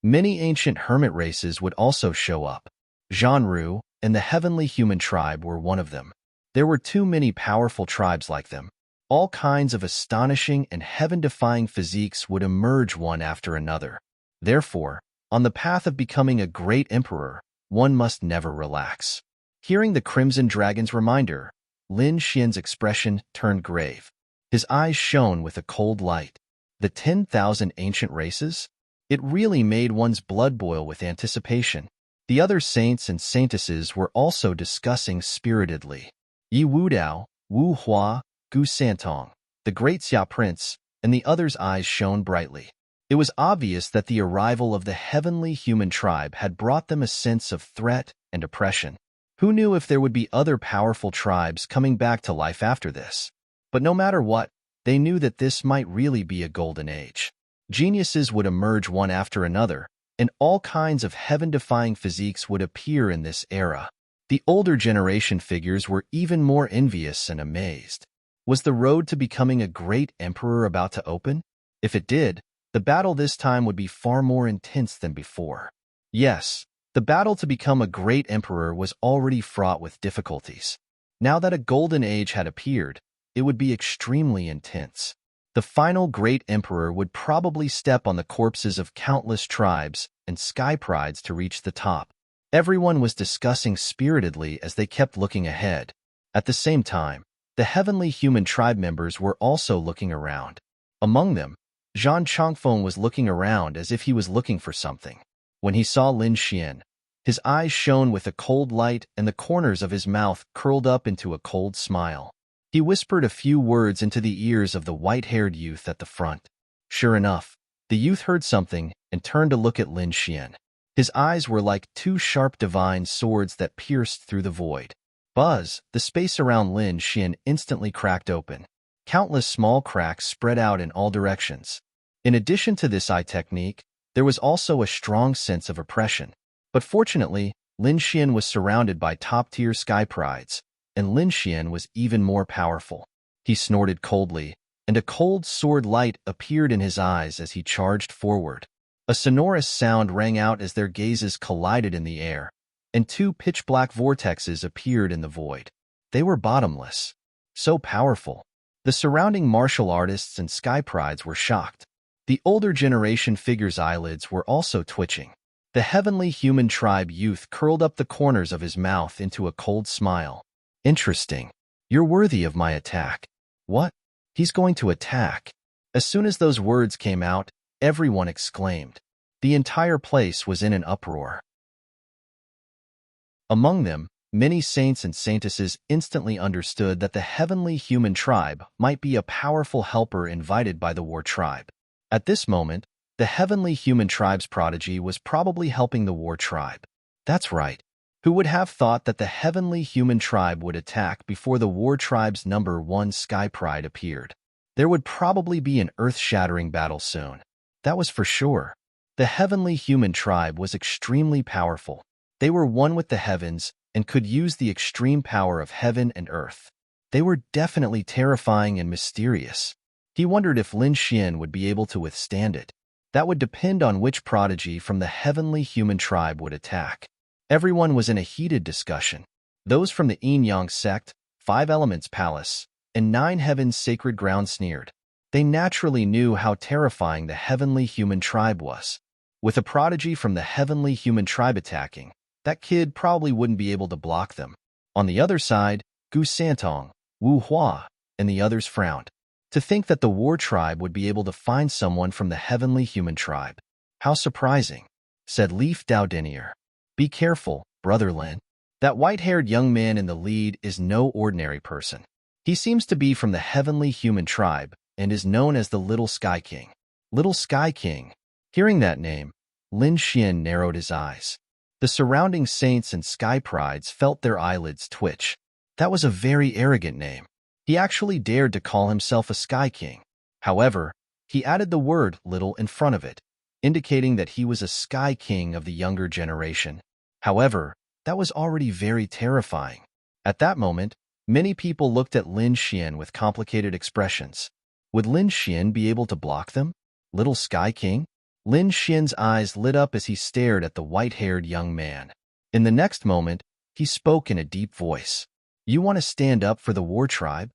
Many ancient hermit races would also show up. Zhanru and the Heavenly Human Tribe were one of them. There were too many powerful tribes like them. All kinds of astonishing and heaven-defying physiques would emerge one after another. Therefore, on the path of becoming a great emperor, one must never relax. Hearing the Crimson Dragon's reminder, Lin Xian's expression turned grave. His eyes shone with a cold light. The 10,000 ancient races? It really made one's blood boil with anticipation. The other saints and saintesses were also discussing spiritedly. Yi Wudao, Wu Hua, Gu Santong, the great Xia Prince, and the others' eyes shone brightly. It was obvious that the arrival of the Heavenly Human Tribe had brought them a sense of threat and oppression. Who knew if there would be other powerful tribes coming back to life after this? But no matter what, they knew that this might really be a golden age. Geniuses would emerge one after another, and all kinds of heaven-defying physiques would appear in this era. The older generation figures were even more envious and amazed. Was the road to becoming a great emperor about to open? If it did, the battle this time would be far more intense than before. Yes, the battle to become a great emperor was already fraught with difficulties. Now that a golden age had appeared, it would be extremely intense. The final great emperor would probably step on the corpses of countless tribes and sky prides to reach the top. Everyone was discussing spiritedly as they kept looking ahead. At the same time, the Heavenly Human Tribe members were also looking around. Among them, Zhang Chongfeng was looking around as if he was looking for something. When he saw Lin Xian, his eyes shone with a cold light and the corners of his mouth curled up into a cold smile. He whispered a few words into the ears of the white-haired youth at the front. Sure enough, the youth heard something and turned to look at Lin Xian. His eyes were like two sharp divine swords that pierced through the void. Buzz, the space around Lin Xian instantly cracked open. Countless small cracks spread out in all directions. In addition to this eye technique, there was also a strong sense of oppression. But fortunately, Lin Xian was surrounded by top-tier sky prides, and Lin Xian was even more powerful. He snorted coldly, and a cold sword light appeared in his eyes as he charged forward. A sonorous sound rang out as their gazes collided in the air, and two pitch-black vortexes appeared in the void. They were bottomless. So powerful. The surrounding martial artists and sky prides were shocked. The older generation figure's eyelids were also twitching. The Heavenly Human Tribe youth curled up the corners of his mouth into a cold smile. Interesting. You're worthy of my attack. What? He's going to attack. As soon as those words came out, everyone exclaimed. The entire place was in an uproar. Among them, many saints and saintesses instantly understood that the Heavenly Human Tribe might be a powerful helper invited by the War Tribe. At this moment, the Heavenly Human Tribe's prodigy was probably helping the War Tribe. That's right. Who would have thought that the Heavenly Human Tribe would attack before the War Tribe's number 1 Sky Pride appeared? There would probably be an earth-shattering battle soon. That was for sure. The Heavenly Human Tribe was extremely powerful. They were one with the heavens and could use the extreme power of heaven and earth. They were definitely terrifying and mysterious. He wondered if Lin Xian would be able to withstand it. That would depend on which prodigy from the Heavenly Human Tribe would attack. Everyone was in a heated discussion. Those from the Yin-Yang sect, 5 Elements Palace, and 9 Heavens Sacred Ground sneered. They naturally knew how terrifying the Heavenly Human Tribe was. With a prodigy from the Heavenly Human Tribe attacking, that kid probably wouldn't be able to block them. On the other side, Gu Santong, Wu Hua, and the others frowned. To think that the War Tribe would be able to find someone from the Heavenly Human Tribe. How surprising, said Leaf Daodinier. Be careful, Brother Lin. That white-haired young man in the lead is no ordinary person. He seems to be from the Heavenly Human Tribe and is known as the Little Sky King. Little Sky King. Hearing that name, Lin Xian narrowed his eyes. The surrounding saints and sky prides felt their eyelids twitch. That was a very arrogant name. He actually dared to call himself a Sky King. However, he added the word little in front of it, indicating that he was a Sky King of the younger generation. However, that was already very terrifying. At that moment, many people looked at Lin Xian with complicated expressions. Would Lin Xian be able to block them? Little Sky King? Lin Xian's eyes lit up as he stared at the white-haired young man. In the next moment, he spoke in a deep voice. You want to stand up for the war tribe?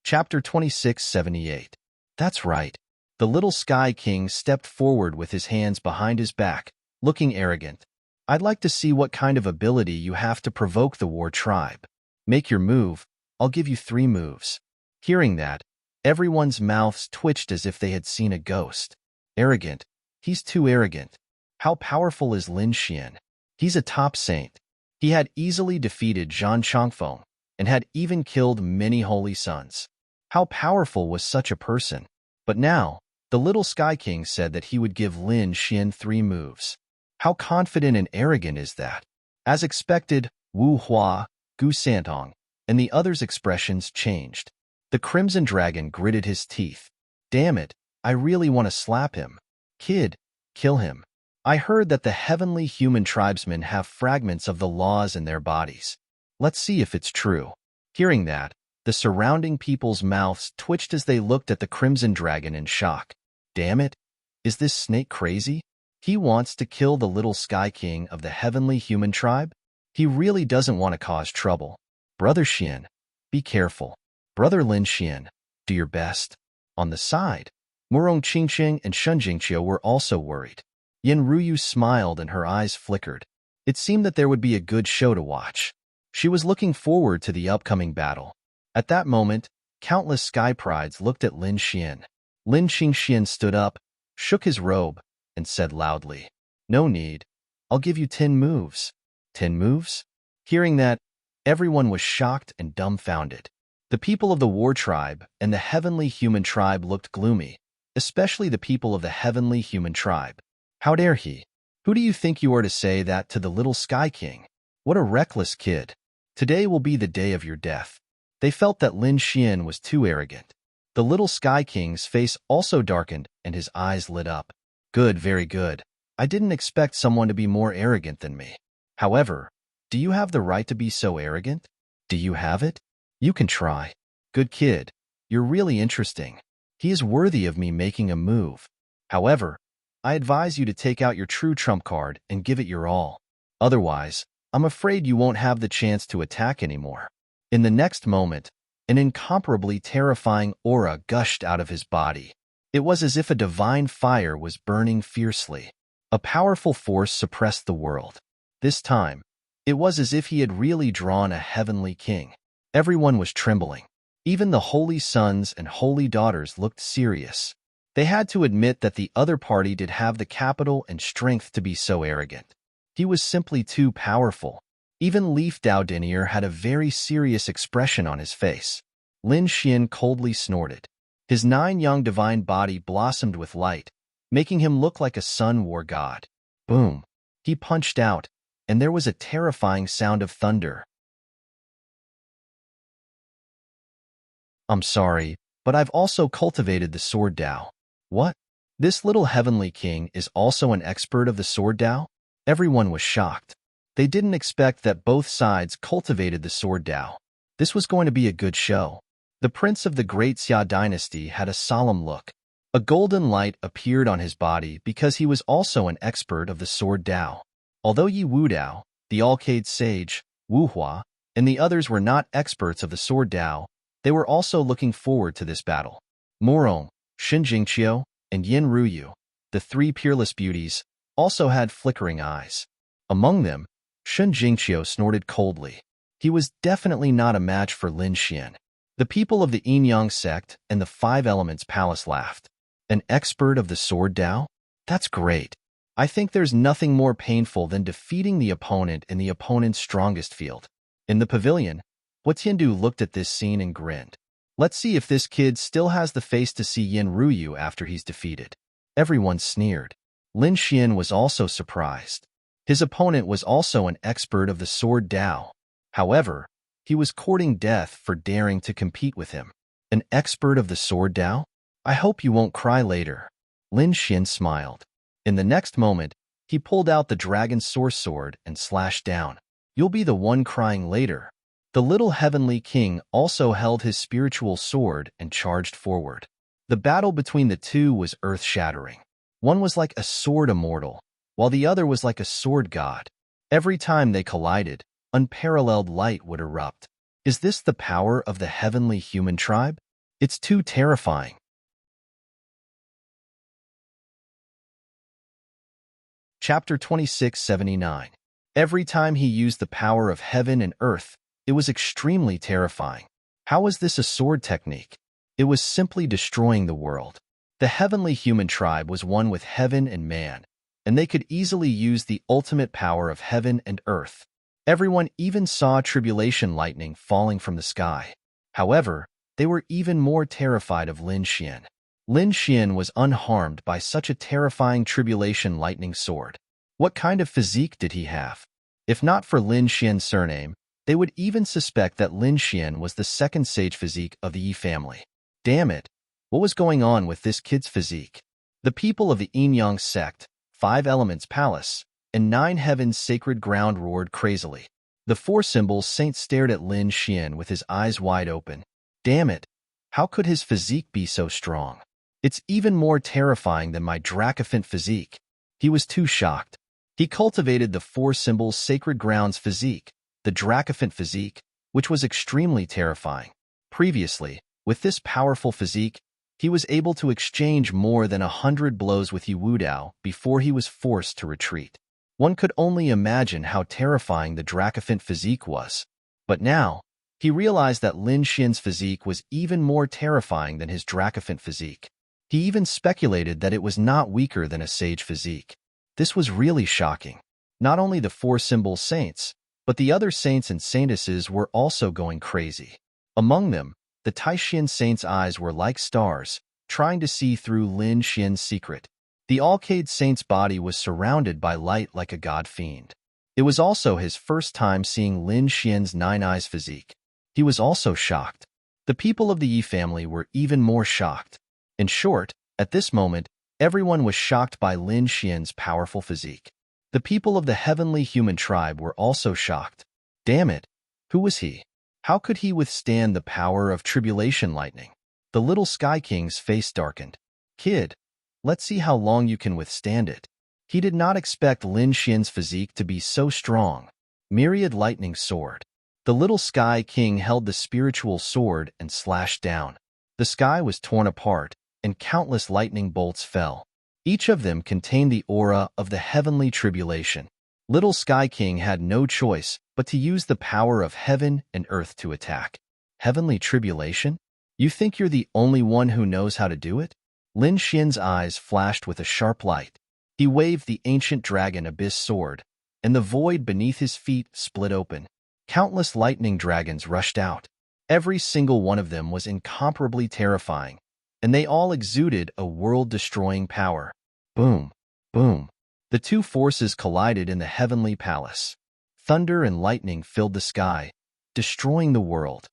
Chapter 2678. That's right. The little Sky King stepped forward with his hands behind his back, looking arrogant. I'd like to see what kind of ability you have to provoke the war tribe. Make your move. I'll give you 3 moves. Hearing that, everyone's mouths twitched as if they had seen a ghost. Arrogant. He's too arrogant. How powerful is Lin Xian? He's a top saint. He had easily defeated Zhang Chongfeng and had even killed many holy sons. How powerful was such a person? But now, the little Sky King said that he would give Lin Xian 3 moves. How confident and arrogant is that? As expected, Wu Hua, Gu Santong, and the others' expressions changed. The Crimson Dragon gritted his teeth. Damn it, I really want to slap him. Kid, kill him. I heard that the heavenly human tribesmen have fragments of the laws in their bodies. Let's see if it's true. Hearing that, the surrounding people's mouths twitched as they looked at the Crimson Dragon in shock. Damn it, is this snake crazy? He wants to kill the little Sky King of the heavenly human tribe? He really doesn't want to cause trouble. Brother Xian, be careful. Brother Lin Xian, do your best. On the side, Murong Qingqing and Shun Jingqiu were also worried. Yin Ruyu smiled and her eyes flickered. It seemed that there would be a good show to watch. She was looking forward to the upcoming battle. At that moment, countless sky prides looked at Lin Xian. Lin Qingxian stood up, shook his robe, and said loudly, No need. I'll give you 10 moves. 10 moves? Hearing that, everyone was shocked and dumbfounded. The people of the war tribe and the heavenly human tribe looked gloomy, especially the people of the heavenly human tribe. How dare he? Who do you think you are to say that to the little Sky King? What a reckless kid. Today will be the day of your death. They felt that Lin Xian was too arrogant. The little Sky King's face also darkened and his eyes lit up. Good, very good. I didn't expect someone to be more arrogant than me. However, do you have the right to be so arrogant? Do you have it? You can try. Good kid. You're really interesting. He is worthy of me making a move. However, I advise you to take out your true trump card and give it your all. Otherwise, I'm afraid you won't have the chance to attack anymore. In the next moment, an incomparably terrifying aura gushed out of his body. It was as if a divine fire was burning fiercely. A powerful force suppressed the world. This time, it was as if he had really drawn a heavenly king. Everyone was trembling. Even the holy sons and holy daughters looked serious. They had to admit that the other party did have the capital and strength to be so arrogant. He was simply too powerful. Even Leaf Dao Denier had a very serious expression on his face. Lin Xian coldly snorted. His 9-young divine body blossomed with light, making him look like a sun war god. Boom! He punched out, and there was a terrifying sound of thunder. I'm sorry, but I've also cultivated the Sword Dao. What? This little heavenly king is also an expert of the Sword Dao? Everyone was shocked. They didn't expect that both sides cultivated the Sword Dao. This was going to be a good show. The prince of the Great Xia dynasty had a solemn look. A golden light appeared on his body because he was also an expert of the Sword Dao. Although Yi Wu Dao, the Alcade sage, Wu Hua, and the others were not experts of the Sword Dao, they were also looking forward to this battle. Morong, Shin Jingqiu, and Yin Ruyu, the 3 peerless beauties, also had flickering eyes. Among them, Shin Jingqiu snorted coldly. He was definitely not a match for Lin Xian. The people of the Yin-Yang sect and the 5 Elements Palace laughed. An expert of the Sword Dao? That's great. I think there's nothing more painful than defeating the opponent in the opponent's strongest field. In the pavilion, Tiandu looked at this scene and grinned. Let's see if this kid still has the face to see Yin Ruyu after he's defeated. Everyone sneered. Lin Xian was also surprised. His opponent was also an expert of the sword Dao. However, he was courting death for daring to compete with him. An expert of the sword Dao? I hope you won't cry later. Lin Xian smiled. In the next moment, he pulled out the dragon source sword and slashed down. You'll be the one crying later. The little heavenly king also held his spiritual sword and charged forward. The battle between the two was earth-shattering. One was like a sword immortal, while the other was like a sword god. Every time they collided, unparalleled light would erupt. Is this the power of the heavenly human tribe? It's too terrifying. Chapter 2679. Every time he used the power of heaven and earth, it was extremely terrifying. How was this a sword technique? It was simply destroying the world. The heavenly human tribe was one with heaven and man, and they could easily use the ultimate power of heaven and earth. Everyone even saw tribulation lightning falling from the sky. However, they were even more terrified of Lin Xian. Lin Xian was unharmed by such a terrifying tribulation lightning sword. What kind of physique did he have? If not for Lin Xian's surname, they would even suspect that Lin Xian was the second sage physique of the Yi family. Damn it! What was going on with this kid's physique? The people of the Yin-Yang sect, 5 Elements Palace, and 9 Heavens Sacred Ground roared crazily. The 4 Symbols Saint stared at Lin Xian with his eyes wide open. Damn it! How could his physique be so strong? It's even more terrifying than my Dracophant physique. He was too shocked. He cultivated the 4 Symbols Sacred Ground's physique, the Dracophant physique, which was extremely terrifying. Previously, with this powerful physique, he was able to exchange more than 100 blows with Yi Wudao before he was forced to retreat. One could only imagine how terrifying the Dracophant physique was. But now, he realized that Lin Xian's physique was even more terrifying than his Dracophant physique. He even speculated that it was not weaker than a sage physique. This was really shocking. Not only the 4 Symbol Saints, but the other saints and saintesses were also going crazy. Among them, the Taishan Saint's eyes were like stars, trying to see through Lin Xian's secret. The Alcade Saint's body was surrounded by light like a god fiend. It was also his first time seeing Lin Xian's 9 eyes physique. He was also shocked. The people of the Yi family were even more shocked. In short, at this moment, everyone was shocked by Lin Xian's powerful physique. The people of the heavenly human tribe were also shocked. Damn it! Who was he? How could he withstand the power of tribulation lightning? The little Sky King's face darkened. Kid, let's see how long you can withstand it. He did not expect Lin Xian's physique to be so strong. Myriad Lightning Sword. The little Sky King held the spiritual sword and slashed down. The sky was torn apart, and countless lightning bolts fell. Each of them contained the aura of the heavenly tribulation. Little Sky King had no choice but to use the power of heaven and earth to attack. Heavenly tribulation? You think you're the only one who knows how to do it? Lin Xian's eyes flashed with a sharp light. He waved the ancient dragon abyss sword, and the void beneath his feet split open. Countless lightning dragons rushed out. Every single one of them was incomparably terrifying, and they all exuded a world-destroying power. Boom, boom. The two forces collided in the heavenly palace. Thunder and lightning filled the sky, destroying the world.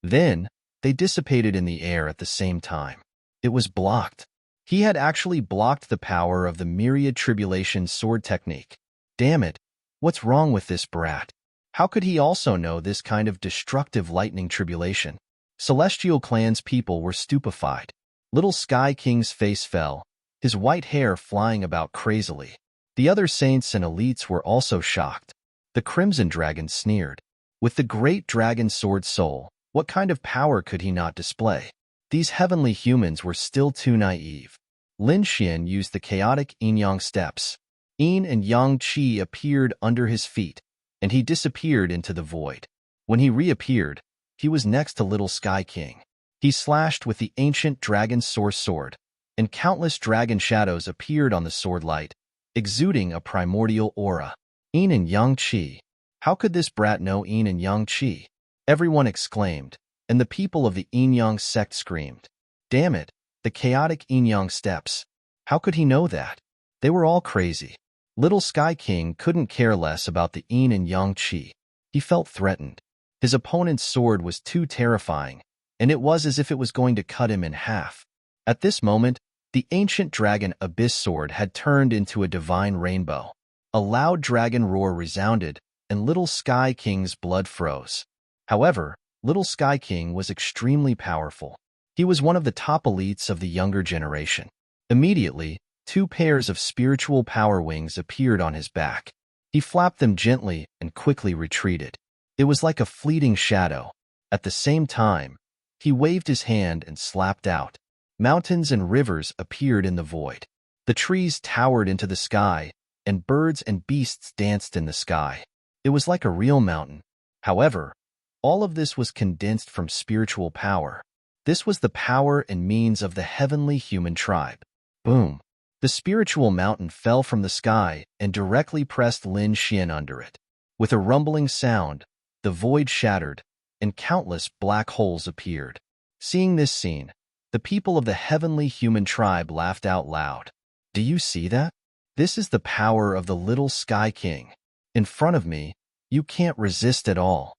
Then, they dissipated in the air at the same time. It was blocked. He had actually blocked the power of the myriad tribulation sword technique. Damn it, what's wrong with this brat? How could he also know this kind of destructive lightning tribulation? Celestial Clan's people were stupefied. Little Sky King's face fell, his white hair flying about crazily. The other saints and elites were also shocked. The Crimson Dragon sneered. With the great dragon sword soul, what kind of power could he not display? These heavenly humans were still too naive. Lin Xian used the chaotic yin-yang steps. Yin and yang qi appeared under his feet, and he disappeared into the void. When he reappeared, he was next to Little Sky King. He slashed with the ancient dragon source sword, and countless dragon shadows appeared on the sword light, exuding a primordial aura. Yin and yang qi. How could this brat know Yin and yang qi? Everyone exclaimed, and the people of the Yin-Yang sect screamed. Damn it, the chaotic yin-yang steps. How could he know that? They were all crazy. Little Sky King couldn't care less about the yin and yang qi. He felt threatened. His opponent's sword was too terrifying, and it was as if it was going to cut him in half. At this moment, the ancient dragon abyss sword had turned into a divine rainbow. A loud dragon roar resounded, and Little Sky King's blood froze. However, Little Sky King was extremely powerful. He was one of the top elites of the younger generation. Immediately, 2 pairs of spiritual power wings appeared on his back. He flapped them gently and quickly retreated. It was like a fleeting shadow. At the same time, he waved his hand and slapped out. Mountains and rivers appeared in the void. The trees towered into the sky, and birds and beasts danced in the sky. It was like a real mountain. However, all of this was condensed from spiritual power. This was the power and means of the heavenly human tribe. Boom! The spiritual mountain fell from the sky and directly pressed Lin Xian under it. With a rumbling sound, the void shattered, and countless black holes appeared. Seeing this scene, the people of the heavenly human tribe laughed out loud. Do you see that? This is the power of the Little Sky King. In front of me, you can't resist at all.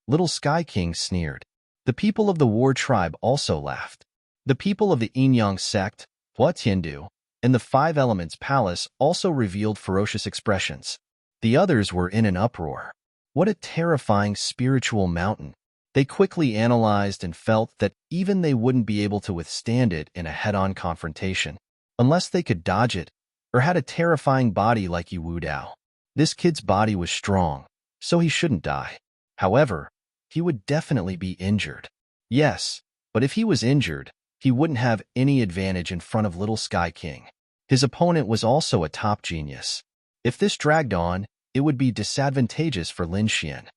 Little Sky King sneered. The people of the war tribe also laughed. The people of the Yin-Yang sect, Hua Tiandu, and the 5 Elements Palace also revealed ferocious expressions. The others were in an uproar. What a terrifying spiritual mountain. They quickly analyzed and felt that even they wouldn't be able to withstand it in a head-on confrontation, unless they could dodge it or had a terrifying body like Wu Dao. This kid's body was strong, so he shouldn't die. However, he would definitely be injured. Yes, but if he was injured, he wouldn't have any advantage in front of Little Sky King. His opponent was also a top genius. If this dragged on, it would be disadvantageous for Lin Xian.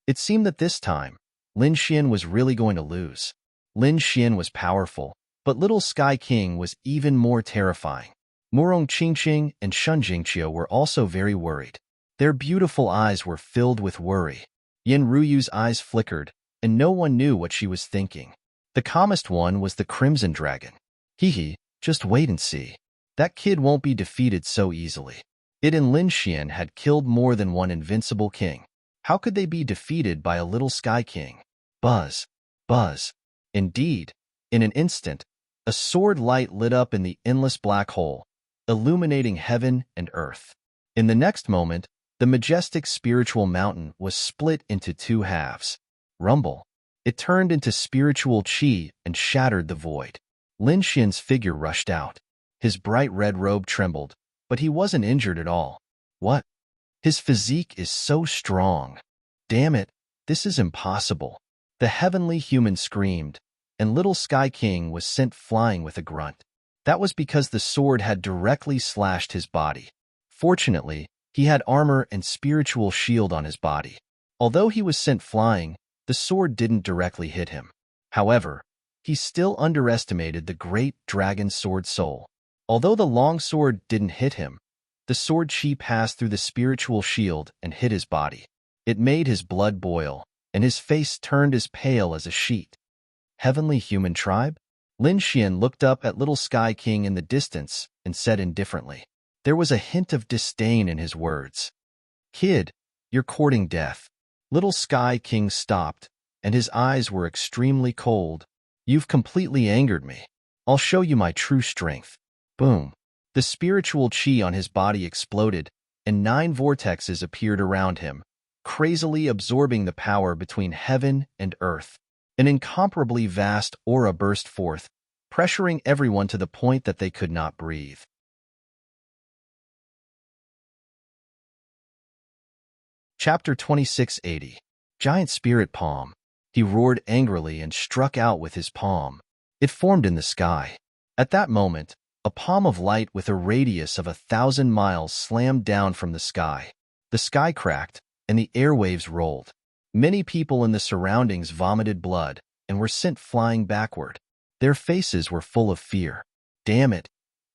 It seemed that this time, Lin Xian was really going to lose. Lin Xian was powerful, but Little Sky King was even more terrifying. Murong Qingqing and Shun Jingqiu were also very worried. Their beautiful eyes were filled with worry. Yin Ruyu's eyes flickered, and no one knew what she was thinking. The calmest one was the Crimson Dragon. Hee, just wait and see. That kid won't be defeated so easily. It and Lin Xian had killed more than one invincible king. How could they be defeated by a Little Sky King? Buzz, buzz. Indeed, in an instant, a sword light lit up in the endless black hole, illuminating heaven and earth. In the next moment, the majestic spiritual mountain was split into 2 halves. Rumble. It turned into spiritual qi and shattered the void. Lin Xian's figure rushed out. His bright red robe trembled, but he wasn't injured at all. What? His physique is so strong. Damn it, this is impossible. The heavenly human screamed, and Little Sky King was sent flying with a grunt. That was because the sword had directly slashed his body. Fortunately, he had armor and spiritual shield on his body. Although he was sent flying, the sword didn't directly hit him. However, he still underestimated the great dragon sword soul. Although the long sword didn't hit him, the sword chi passed through the spiritual shield and hit his body. It made his blood boil, and his face turned as pale as a sheet. Heavenly human tribe? Lin Xian looked up at Little Sky King in the distance and said indifferently. There was a hint of disdain in his words. Kid, you're courting death. Little Sky King stopped, and his eyes were extremely cold. You've completely angered me. I'll show you my true strength. Boom. The spiritual chi on his body exploded, and 9 vortexes appeared around him, crazily absorbing the power between heaven and earth. An incomparably vast aura burst forth, pressuring everyone to the point that they could not breathe. Chapter 2680. Giant Spirit Palm. He roared angrily and struck out with his palm. It formed in the sky. At that moment, a palm of light with a radius of 1,000 miles slammed down from the sky. The sky cracked, and the airwaves rolled. Many people in the surroundings vomited blood and were sent flying backward. Their faces were full of fear. Damn it!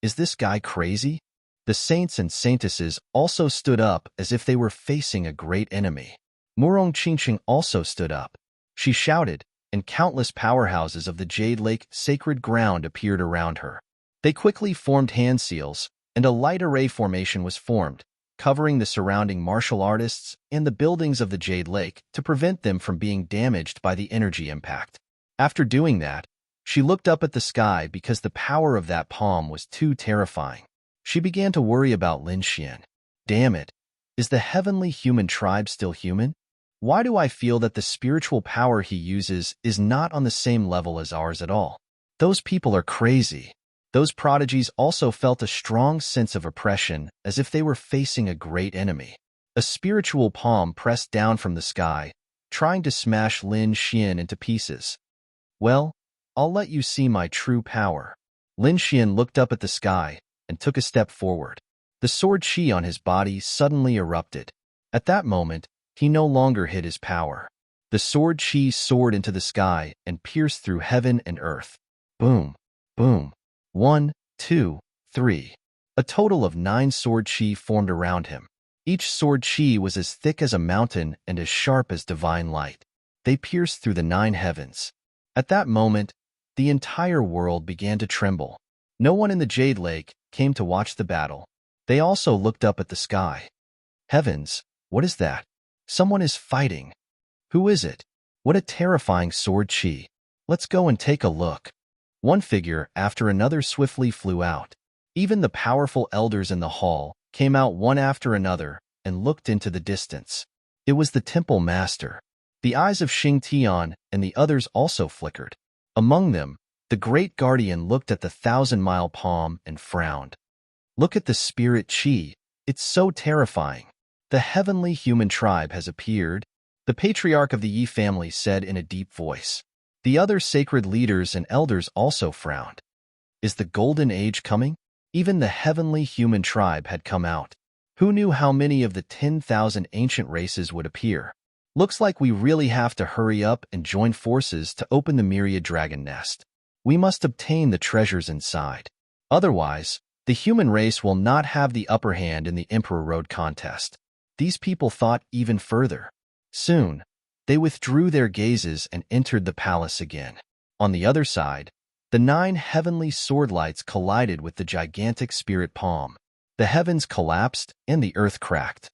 Is this guy crazy? The saints and saintesses also stood up as if they were facing a great enemy. Murong Qingqing also stood up. She shouted, and countless powerhouses of the Jade Lake sacred ground appeared around her. They quickly formed hand seals, and a light array formation was formed, covering the surrounding martial artists and the buildings of the Jade Lake to prevent them from being damaged by the energy impact. After doing that, she looked up at the sky because the power of that palm was too terrifying. She began to worry about Lin Xian. Damn it, is the heavenly human tribe still human? Why do I feel that the spiritual power he uses is not on the same level as ours at all? Those people are crazy. Those prodigies also felt a strong sense of oppression, as if they were facing a great enemy. A spiritual palm pressed down from the sky, trying to smash Lin Xian into pieces. Well, I'll let you see my true power. Lin Xian looked up at the sky and took a step forward. The sword chi on his body suddenly erupted. At that moment, he no longer hid his power. The sword chi soared into the sky and pierced through heaven and earth. Boom, boom. 1, 2, 3. A total of 9 sword chi formed around him. Each sword chi was as thick as a mountain and as sharp as divine light. They pierced through the 9 heavens. At that moment, the entire world began to tremble. No one in the Jade Lake came to watch the battle. They also looked up at the sky. Heavens, what is that? Someone is fighting. Who is it? What a terrifying sword chi. Let's go and take a look. One figure after another swiftly flew out. Even the powerful elders in the hall came out one after another and looked into the distance. It was the temple master. The eyes of Xing Tian and the others also flickered. Among them, the great guardian looked at the 1,000-mile palm and frowned. Look at the spirit chi. It's so terrifying. The heavenly human tribe has appeared, the patriarch of the Yi family said in a deep voice. The other sacred leaders and elders also frowned. Is the golden age coming? Even the heavenly human tribe had come out. Who knew how many of the 10,000 ancient races would appear? Looks like we really have to hurry up and join forces to open the myriad dragon nest. We must obtain the treasures inside. Otherwise, the human race will not have the upper hand in the Emperor Road contest. These people thought even further. Soon, they withdrew their gazes and entered the palace again. On the other side, the 9 heavenly sword lights collided with the gigantic spirit palm. The heavens collapsed and the earth cracked.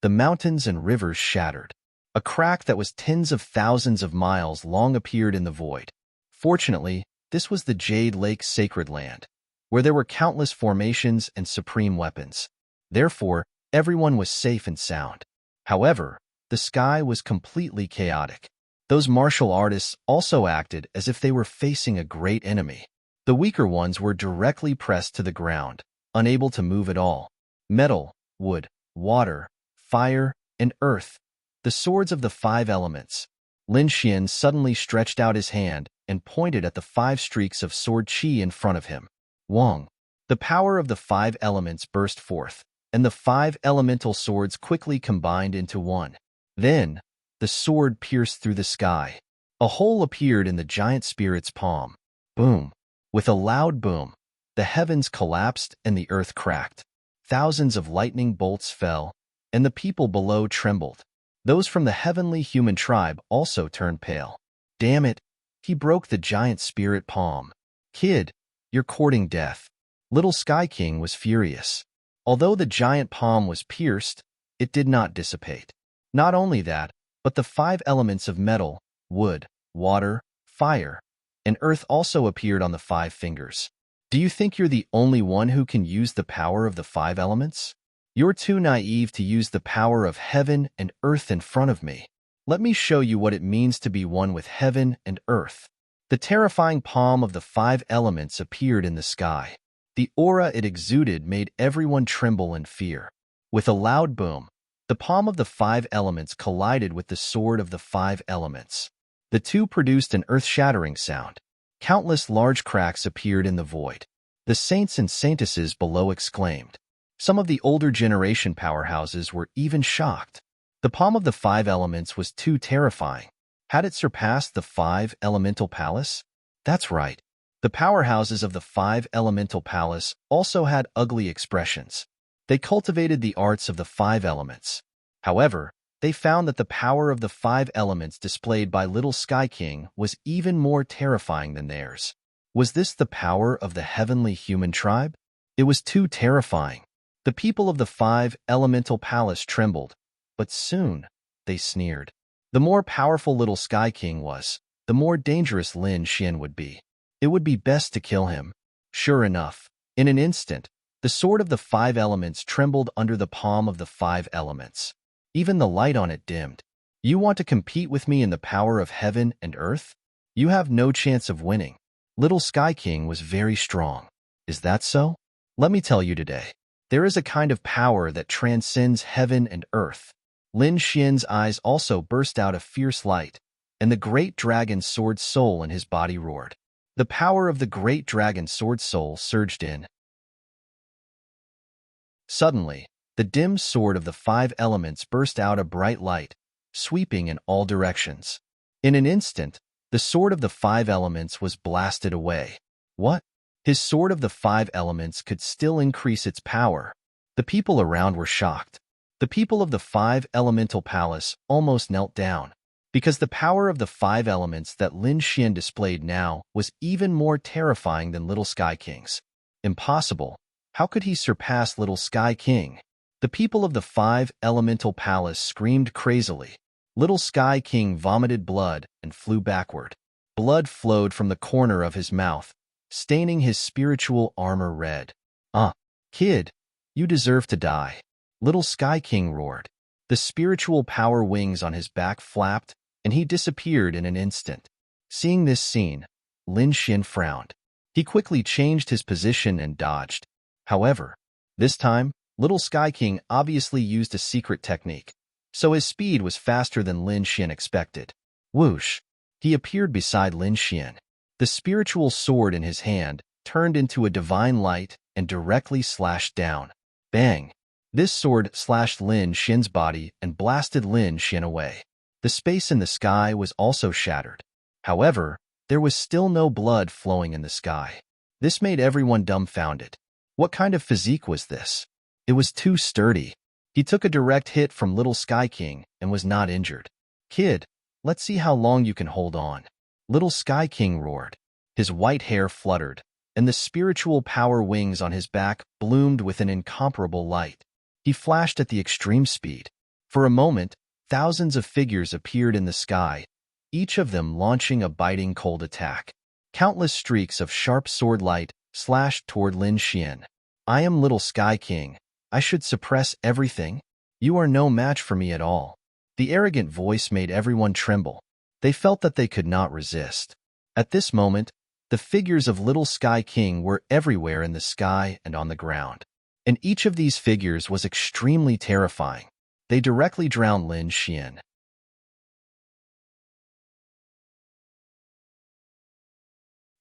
The mountains and rivers shattered. A crack that was tens of thousands of miles long appeared in the void. Fortunately, this was the Jade Lake sacred land, where there were countless formations and supreme weapons. Therefore, everyone was safe and sound. However, the sky was completely chaotic. Those martial artists also acted as if they were facing a great enemy. The weaker ones were directly pressed to the ground, unable to move at all. Metal, wood, water, fire, and earth, the swords of the 5 elements. Lin Xian suddenly stretched out his hand and pointed at the 5 streaks of sword chi in front of him. Wong. The power of the 5 elements burst forth, and the 5 elemental swords quickly combined into one. Then, the sword pierced through the sky. A hole appeared in the giant spirit's palm. Boom. With a loud boom, the heavens collapsed and the earth cracked. Thousands of lightning bolts fell, and the people below trembled. Those from the heavenly human tribe also turned pale. Damn it, he broke the giant spirit palm. Kid, you're courting death. Little Sky King was furious. Although the giant palm was pierced, it did not dissipate. Not only that, but the 5 elements of metal, wood, water, fire, and earth also appeared on the 5 fingers. Do you think you're the only one who can use the power of the 5 elements? You're too naive to use the power of heaven and earth in front of me. Let me show you what it means to be one with heaven and earth. The terrifying palm of the 5 elements appeared in the sky. The aura it exuded made everyone tremble in fear. With a loud boom, the palm of the 5 elements collided with the sword of the 5 elements. The two produced an earth-shattering sound. Countless large cracks appeared in the void. The saints and saintesses below exclaimed. Some of the older generation powerhouses were even shocked. The palm of the 5 elements was too terrifying. Had it surpassed the 5 elemental palace? That's right. The powerhouses of the 5 elemental palace also had ugly expressions. They cultivated the arts of the 5 elements. However, they found that the power of the 5 elements displayed by Little Sky King was even more terrifying than theirs. Was this the power of the heavenly human tribe? It was too terrifying. The people of the 5 elemental palace trembled, but soon they sneered. The more powerful Little Sky King was, the more dangerous Lin Xian would be. It would be best to kill him. Sure enough, in an instant, the sword of the 5 elements trembled under the palm of the 5 elements. Even the light on it dimmed. You want to compete with me in the power of heaven and earth? You have no chance of winning. Little Sky King was very strong. Is that so? Let me tell you today. There is a kind of power that transcends heaven and earth. Lin Xian's eyes also burst out a fierce light, and the great dragon sword soul in his body roared. The power of the great dragon sword soul surged in. Suddenly, the dim sword of the 5 elements burst out a bright light, sweeping in all directions. In an instant, the sword of the 5 elements was blasted away. What? His sword of the 5 elements could still increase its power. The people around were shocked. The people of the 5 elemental palace almost knelt down, because the power of the 5 elements that Lin Xian displayed now was even more terrifying than Little Sky King's. Impossible. How could he surpass Little Sky King? The people of the 5 elemental palace screamed crazily. Little Sky King vomited blood and flew backward. Blood flowed from the corner of his mouth, staining his spiritual armor red. Kid, you deserve to die. Little Sky King roared. The spiritual power wings on his back flapped, and he disappeared in an instant. Seeing this scene, Lin Xian frowned. He quickly changed his position and dodged. However, this time, Little Sky King obviously used a secret technique, so his speed was faster than Lin Xian expected. Whoosh! He appeared beside Lin Xian. The spiritual sword in his hand turned into a divine light and directly slashed down. Bang! This sword slashed Lin Xian's body and blasted Lin Xian away. The space in the sky was also shattered. However, there was still no blood flowing in the sky. This made everyone dumbfounded. What kind of physique was this? It was too sturdy. He took a direct hit from Little Sky King and was not injured. Kid, let's see how long you can hold on. Little Sky King roared. His white hair fluttered, and the spiritual power wings on his back bloomed with an incomparable light. He flashed at the extreme speed. For a moment, thousands of figures appeared in the sky, each of them launching a biting cold attack. Countless streaks of sharp sword light slashed toward Lin Xian. I am Little Sky King. I should suppress everything? You are no match for me at all. The arrogant voice made everyone tremble. They felt that they could not resist. At this moment, the figures of Little Sky King were everywhere in the sky and on the ground. And each of these figures was extremely terrifying. They directly drowned Lin Xian.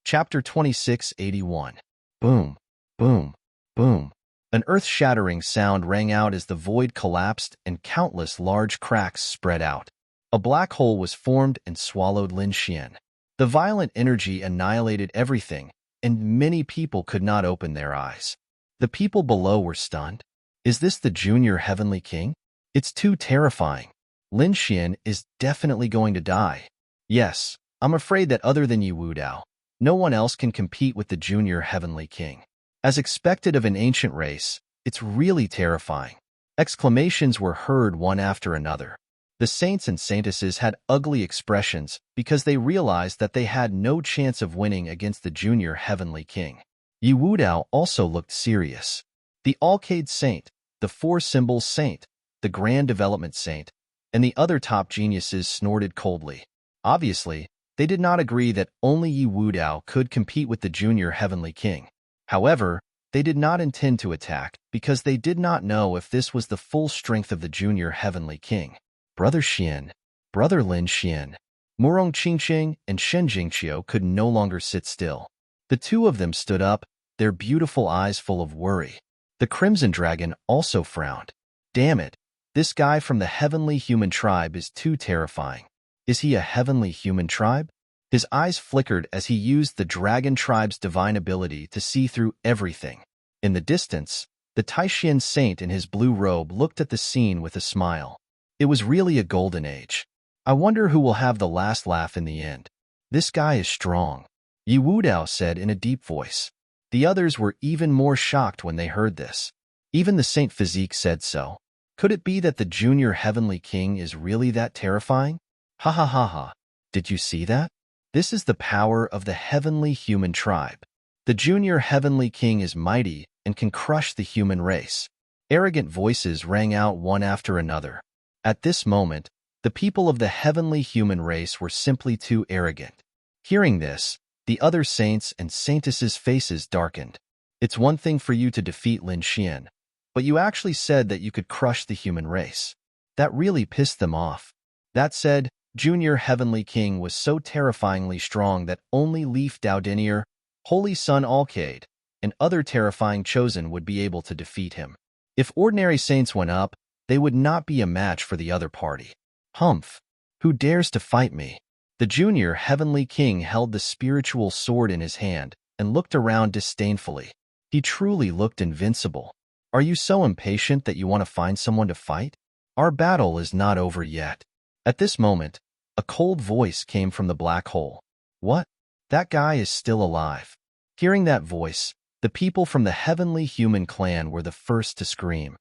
Chapter 2681. Boom, boom, boom. An earth-shattering sound rang out as the void collapsed and countless large cracks spread out. A black hole was formed and swallowed Lin Xian. The violent energy annihilated everything, and many people could not open their eyes. The people below were stunned. Is this the Junior Heavenly King? It's too terrifying. Lin Xian is definitely going to die. Yes, I'm afraid that other than Yi Wudao, no one else can compete with the Junior Heavenly King. As expected of an ancient race, it's really terrifying. Exclamations were heard one after another. The saints and saintesses had ugly expressions because they realized that they had no chance of winning against the Junior Heavenly King. Yi Wudao also looked serious. The Alcade Saint, the Four Symbols Saint, the Grand Development Saint, and the other top geniuses snorted coldly. Obviously, they did not agree that only Yi Wudao could compete with the Junior Heavenly King. However, they did not intend to attack because they did not know if this was the full strength of the Junior Heavenly King. Brother Xian, Brother Lin Xian, Murong Qingqing and Shen Jingqiu could no longer sit still. The two of them stood up, their beautiful eyes full of worry. The Crimson Dragon also frowned. Damn it, this guy from the Heavenly Human Tribe is too terrifying. Is he a Heavenly Human Tribe? His eyes flickered as he used the Dragon Tribe's divine ability to see through everything. In the distance, the Taishan Saint in his blue robe looked at the scene with a smile. It was really a golden age. I wonder who will have the last laugh in the end. This guy is strong, Yi Wudao said in a deep voice. The others were even more shocked when they heard this. Even the Saint Physique said so. Could it be that the junior heavenly king is really that terrifying? Ha ha ha ha. Did you see that? This is the power of the heavenly human tribe. The junior heavenly king is mighty and can crush the human race. Arrogant voices rang out one after another. At this moment, the people of the heavenly human race were simply too arrogant. Hearing this, the other saints and saintesses' faces darkened. It's one thing for you to defeat Lin Xian, but you actually said that you could crush the human race. That really pissed them off. That said, Junior Heavenly King was so terrifyingly strong that only Leaf Daodinier, Holy Sun Alcade, and other terrifying chosen would be able to defeat him. If ordinary saints went up, they would not be a match for the other party. Humph! Who dares to fight me? The Junior Heavenly King held the spiritual sword in his hand and looked around disdainfully. He truly looked invincible. Are you so impatient that you want to find someone to fight? Our battle is not over yet. At this moment, a cold voice came from the black hole. What? That guy is still alive. Hearing that voice, the people from the heavenly human clan were the first to scream.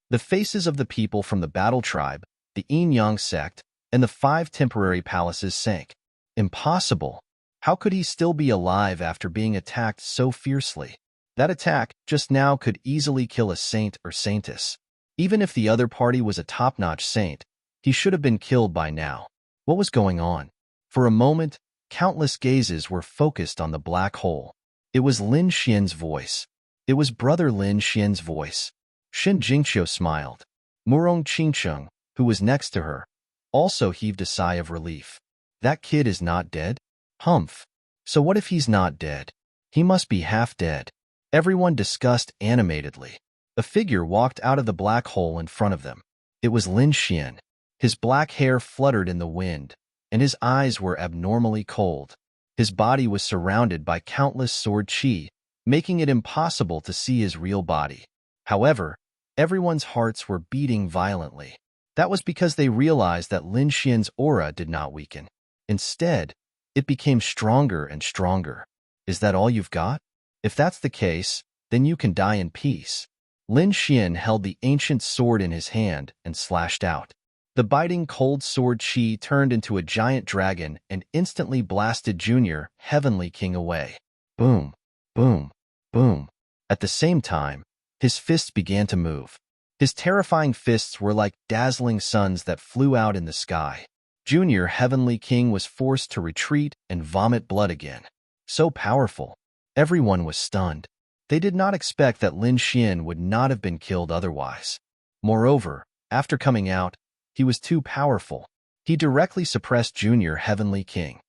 The faces of the people from the battle tribe, the Yin-Yang sect, and the 5 temporary palaces sank. Impossible. How could he still be alive after being attacked so fiercely? That attack just now could easily kill a saint or saintess. Even if the other party was a top-notch saint, he should have been killed by now. What was going on? For a moment, countless gazes were focused on the black hole. It was Lin Xian's voice. It was Brother Lin Xian's voice. Shin Jingqiu smiled. Murong Qingcheng, who was next to her, also heaved a sigh of relief. That kid is not dead? Humph. So what if he's not dead? He must be half dead. Everyone discussed animatedly. A figure walked out of the black hole in front of them. It was Lin Xian. His black hair fluttered in the wind, and his eyes were abnormally cold. His body was surrounded by countless sword qi, making it impossible to see his real body. However, everyone's hearts were beating violently. That was because they realized that Lin Xian's aura did not weaken. Instead, it became stronger and stronger. Is that all you've got? If that's the case, then you can die in peace. Lin Xian held the ancient sword in his hand and slashed out. The biting cold sword qi turned into a giant dragon and instantly blasted Junior Heavenly King away. Boom, boom, boom. At the same time, his fists began to move. His terrifying fists were like dazzling suns that flew out in the sky. Junior Heavenly King was forced to retreat and vomit blood again. So powerful. Everyone was stunned. They did not expect that Lin Xian would not have been killed otherwise. Moreover, after coming out, he was too powerful. He directly suppressed Junior Heavenly King.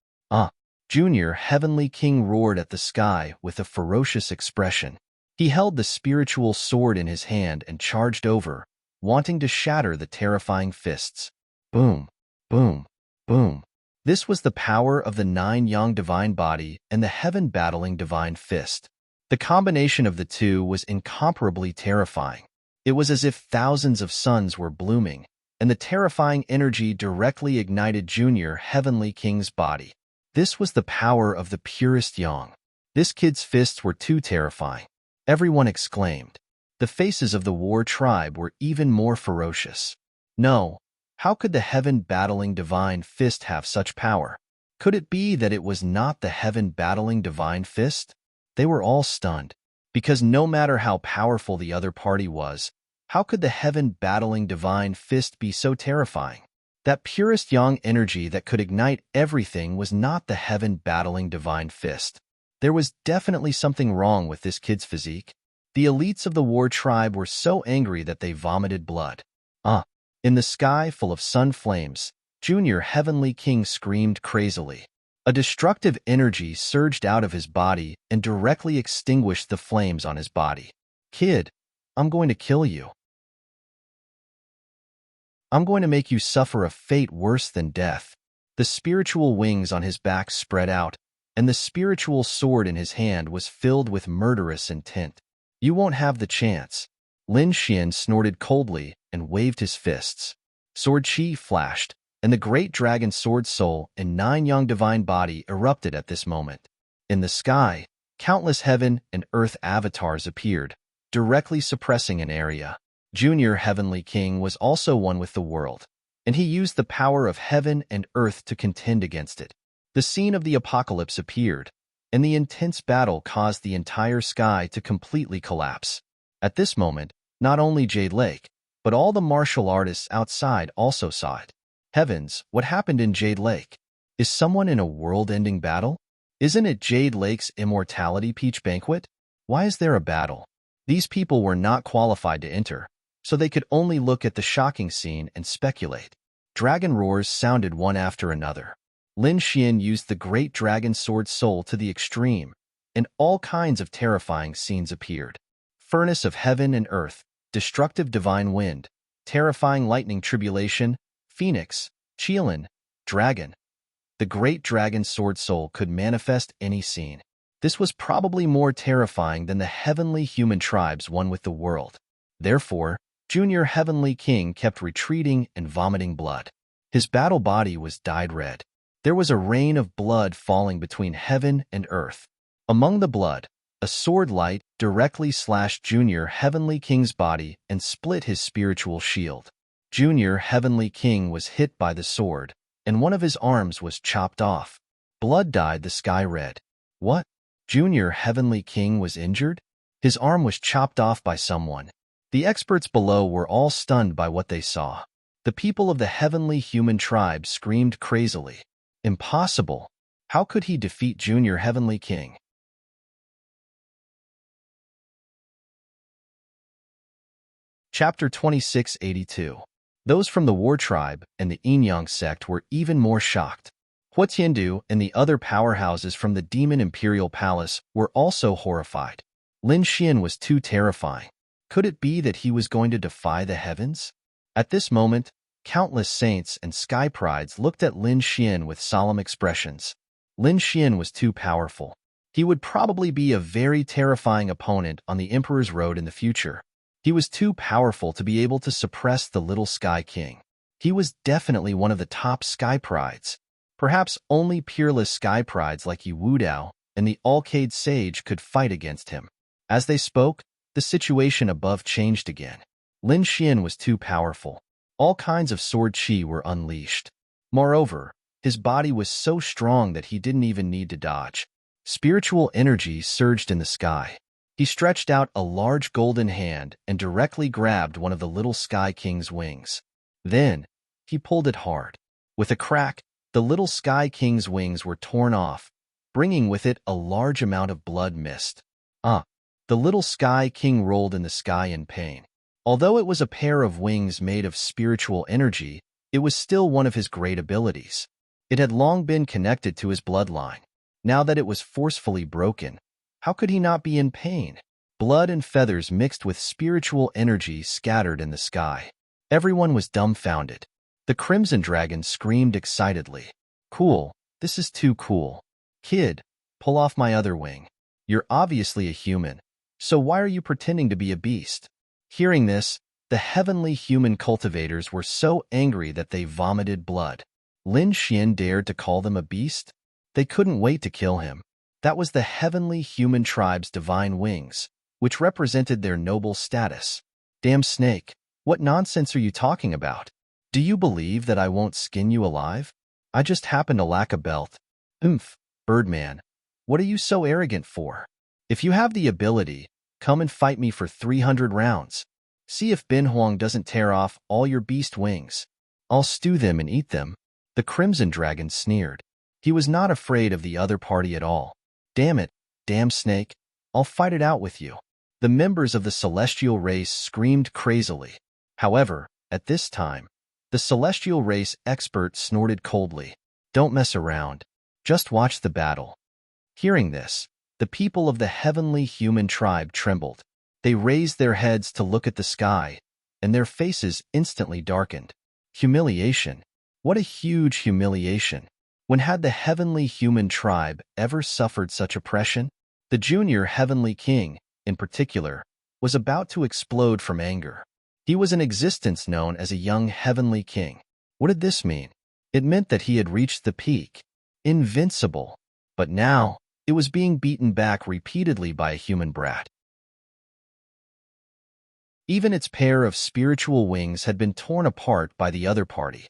Junior Heavenly King roared at the sky with a ferocious expression. He held the spiritual sword in his hand and charged over, wanting to shatter the terrifying fists. Boom, boom, boom. This was the power of the 9 Yang divine body and the heaven battling divine fist. The combination of the two was incomparably terrifying. It was as if thousands of suns were blooming, and the terrifying energy directly ignited Junior Heavenly King's body. This was the power of the purest Yang. This kid's fists were too terrifying. Everyone exclaimed. The faces of the war tribe were even more ferocious. No, how could the heaven-battling divine fist have such power? Could it be that it was not the heaven-battling divine fist? They were all stunned, because no matter how powerful the other party was, how could the heaven-battling divine fist be so terrifying? That purest Yang energy that could ignite everything was not the heaven-battling divine fist. There was definitely something wrong with this kid's physique. The elites of the war tribe were so angry that they vomited blood. In the sky full of sun flames, Junior Heavenly King screamed crazily. A destructive energy surged out of his body and directly extinguished the flames on his body. Kid, I'm going to kill you. I'm going to make you suffer a fate worse than death. The spiritual wings on his back spread out, and the spiritual sword in his hand was filled with murderous intent. You won't have the chance. Lin Xian snorted coldly and waved his fists. Sword Chi flashed, and the great dragon sword soul and 9 young divine body erupted at this moment. In the sky, countless heaven and earth avatars appeared, directly suppressing an area. Junior Heavenly King was also one with the world, and he used the power of heaven and earth to contend against it. The scene of the apocalypse appeared, and the intense battle caused the entire sky to completely collapse. At this moment, not only Jade Lake, but all the martial artists outside also saw it. Heavens, what happened in Jade Lake? Is someone in a world-ending battle? Isn't it Jade Lake's Immortality Peach Banquet? Why is there a battle? These people were not qualified to enter, so they could only look at the shocking scene and speculate. Dragon roars sounded one after another. Lin Xian used the great dragon sword soul to the extreme, and all kinds of terrifying scenes appeared. Furnace of heaven and earth, destructive divine wind, terrifying lightning tribulation, phoenix, Qilin, dragon. The great dragon sword soul could manifest any scene. This was probably more terrifying than the heavenly human tribes one with the world. Therefore, Junior Heavenly King kept retreating and vomiting blood. His battle body was dyed red. There was a rain of blood falling between heaven and earth. Among the blood, a sword light directly slashed Junior Heavenly King's body and split his spiritual shield. Junior Heavenly King was hit by the sword, and one of his arms was chopped off. Blood dyed the sky red. What? Junior Heavenly King was injured? His arm was chopped off by someone. The experts below were all stunned by what they saw. The people of the heavenly human tribe screamed crazily. Impossible! How could he defeat Junior Heavenly King? Chapter 2682. Those from the War Tribe and the Yin-Yang sect were even more shocked. Hua Tiandu and the other powerhouses from the Demon Imperial Palace were also horrified. Lin Xian was too terrifying. Could it be that he was going to defy the heavens? At this moment, countless saints and sky prides looked at Lin Xian with solemn expressions. Lin Xian was too powerful. He would probably be a very terrifying opponent on the Emperor's Road in the future. He was too powerful to be able to suppress the little Sky King. He was definitely one of the top sky prides. Perhaps only peerless sky prides like Yi Wudao and the Alcade Sage could fight against him. As they spoke, the situation above changed again. Lin Xian was too powerful. All kinds of sword chi were unleashed. Moreover, his body was so strong that he didn't even need to dodge. Spiritual energy surged in the sky. He stretched out a large golden hand and directly grabbed one of the little Sky King's wings. Then, he pulled it hard. With a crack, the little Sky King's wings were torn off, bringing with it a large amount of blood mist. The little Sky King rolled in the sky in pain. Although it was a pair of wings made of spiritual energy, it was still one of his great abilities. It had long been connected to his bloodline. Now that it was forcefully broken, how could he not be in pain? Blood and feathers mixed with spiritual energy scattered in the sky. Everyone was dumbfounded. The Crimson Dragon screamed excitedly. Cool, this is too cool. Kid, pull off my other wing. You're obviously a human, so why are you pretending to be a beast? Hearing this, the heavenly human cultivators were so angry that they vomited blood. Lin Xian dared to call them a beast? They couldn't wait to kill him. That was the heavenly human tribe's divine wings, which represented their noble status. Damn snake, what nonsense are you talking about? Do you believe that I won't skin you alive? I just happen to lack a belt. Birdman, what are you so arrogant for? If you have the ability, come and fight me for 300 rounds. See if Bin Huang doesn't tear off all your beast wings. I'll stew them and eat them. The Crimson Dragon sneered. He was not afraid of the other party at all. Damn it, damn snake, I'll fight it out with you. The members of the celestial race screamed crazily. However, at this time, the celestial race expert snorted coldly. Don't mess around. Just watch the battle. Hearing this, the people of the heavenly human tribe trembled. They raised their heads to look at the sky, and their faces instantly darkened. Humiliation. What a huge humiliation. When had the heavenly human tribe ever suffered such oppression? The Junior Heavenly King, in particular, was about to explode from anger. He was in existence known as a young heavenly king. What did this mean? It meant that he had reached the peak, invincible. But now, it was being beaten back repeatedly by a human brat. Even its pair of spiritual wings had been torn apart by the other party.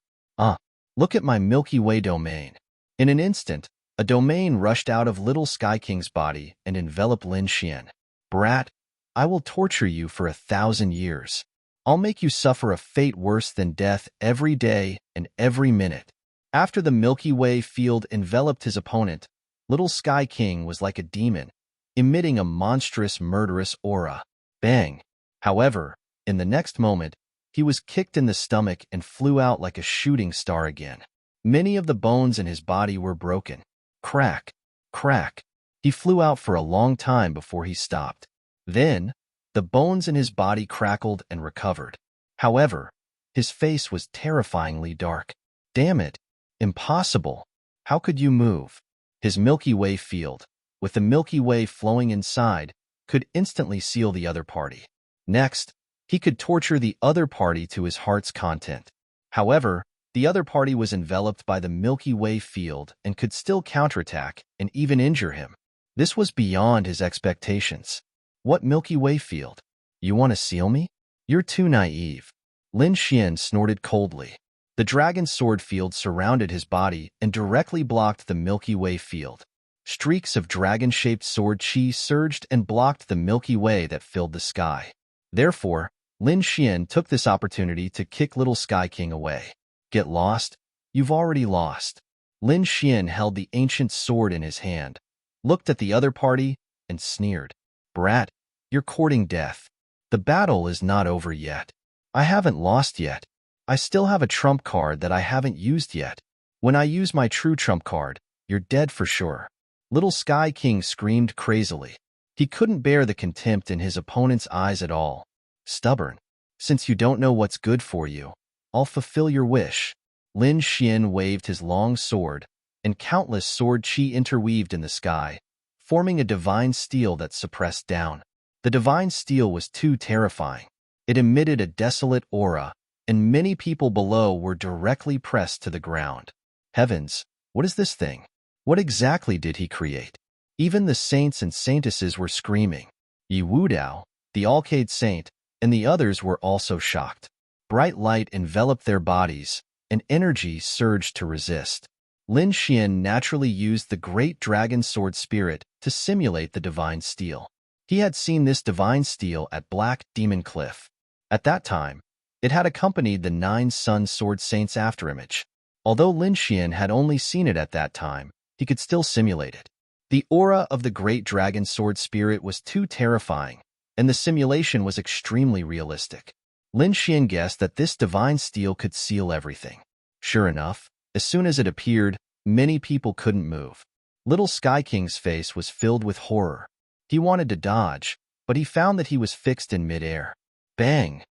Look at my Milky Way domain. In an instant, a domain rushed out of Little Sky King's body and enveloped Lin Xian. Brat, I will torture you for 1,000 years. I'll make you suffer a fate worse than death every day and every minute. After the Milky Way field enveloped his opponent, Little Sky King was like a demon, emitting a monstrous, murderous aura. Bang! However, in the next moment, he was kicked in the stomach and flew out like a shooting star again. Many of the bones in his body were broken. Crack, crack. He flew out for a long time before he stopped. Then, the bones in his body crackled and recovered. However, his face was terrifyingly dark. Damn it! Impossible! How could you move? His Milky Way field, with the Milky Way flowing inside, could instantly seal the other party. Next, he could torture the other party to his heart's content. However, the other party was enveloped by the Milky Way field and could still counterattack and even injure him. This was beyond his expectations. What Milky Way field? You want to seal me? You're too naive. Lin Xian snorted coldly. The dragon sword field surrounded his body and directly blocked the Milky Way field. Streaks of dragon-shaped sword chi surged and blocked the Milky Way that filled the sky. Therefore, Lin Xian took this opportunity to kick Little Sky King away. Get lost? You've already lost. Lin Xian held the ancient sword in his hand, looked at the other party, and sneered. Brat, you're courting death. The battle is not over yet. I haven't lost yet. I still have a trump card that I haven't used yet. When I use my true trump card, you're dead for sure. Little Sky King screamed crazily. He couldn't bear the contempt in his opponent's eyes at all. Stubborn. Since you don't know what's good for you, I'll fulfill your wish. Lin Xian waved his long sword, and countless sword chi interweaved in the sky, forming a divine steel that suppressed down. The divine steel was too terrifying. It emitted a desolate aura, and many people below were directly pressed to the ground. Heavens, what is this thing? What exactly did he create? Even the saints and saintesses were screaming. Yi Wudao, the Alcade Saint, and the others were also shocked. Bright light enveloped their bodies, and energy surged to resist. Lin Xian naturally used the great dragon sword spirit to simulate the divine steel. He had seen this divine steel at Black Demon Cliff. At that time, it had accompanied the 9 Sun Sword Saints afterimage. Although Lin Xian had only seen it at that time, he could still simulate it. The aura of the great dragon sword spirit was too terrifying, and the simulation was extremely realistic. Lin Xian guessed that this divine steel could seal everything. Sure enough, as soon as it appeared, many people couldn't move. Little Sky King's face was filled with horror. He wanted to dodge, but he found that he was fixed in midair. Bang!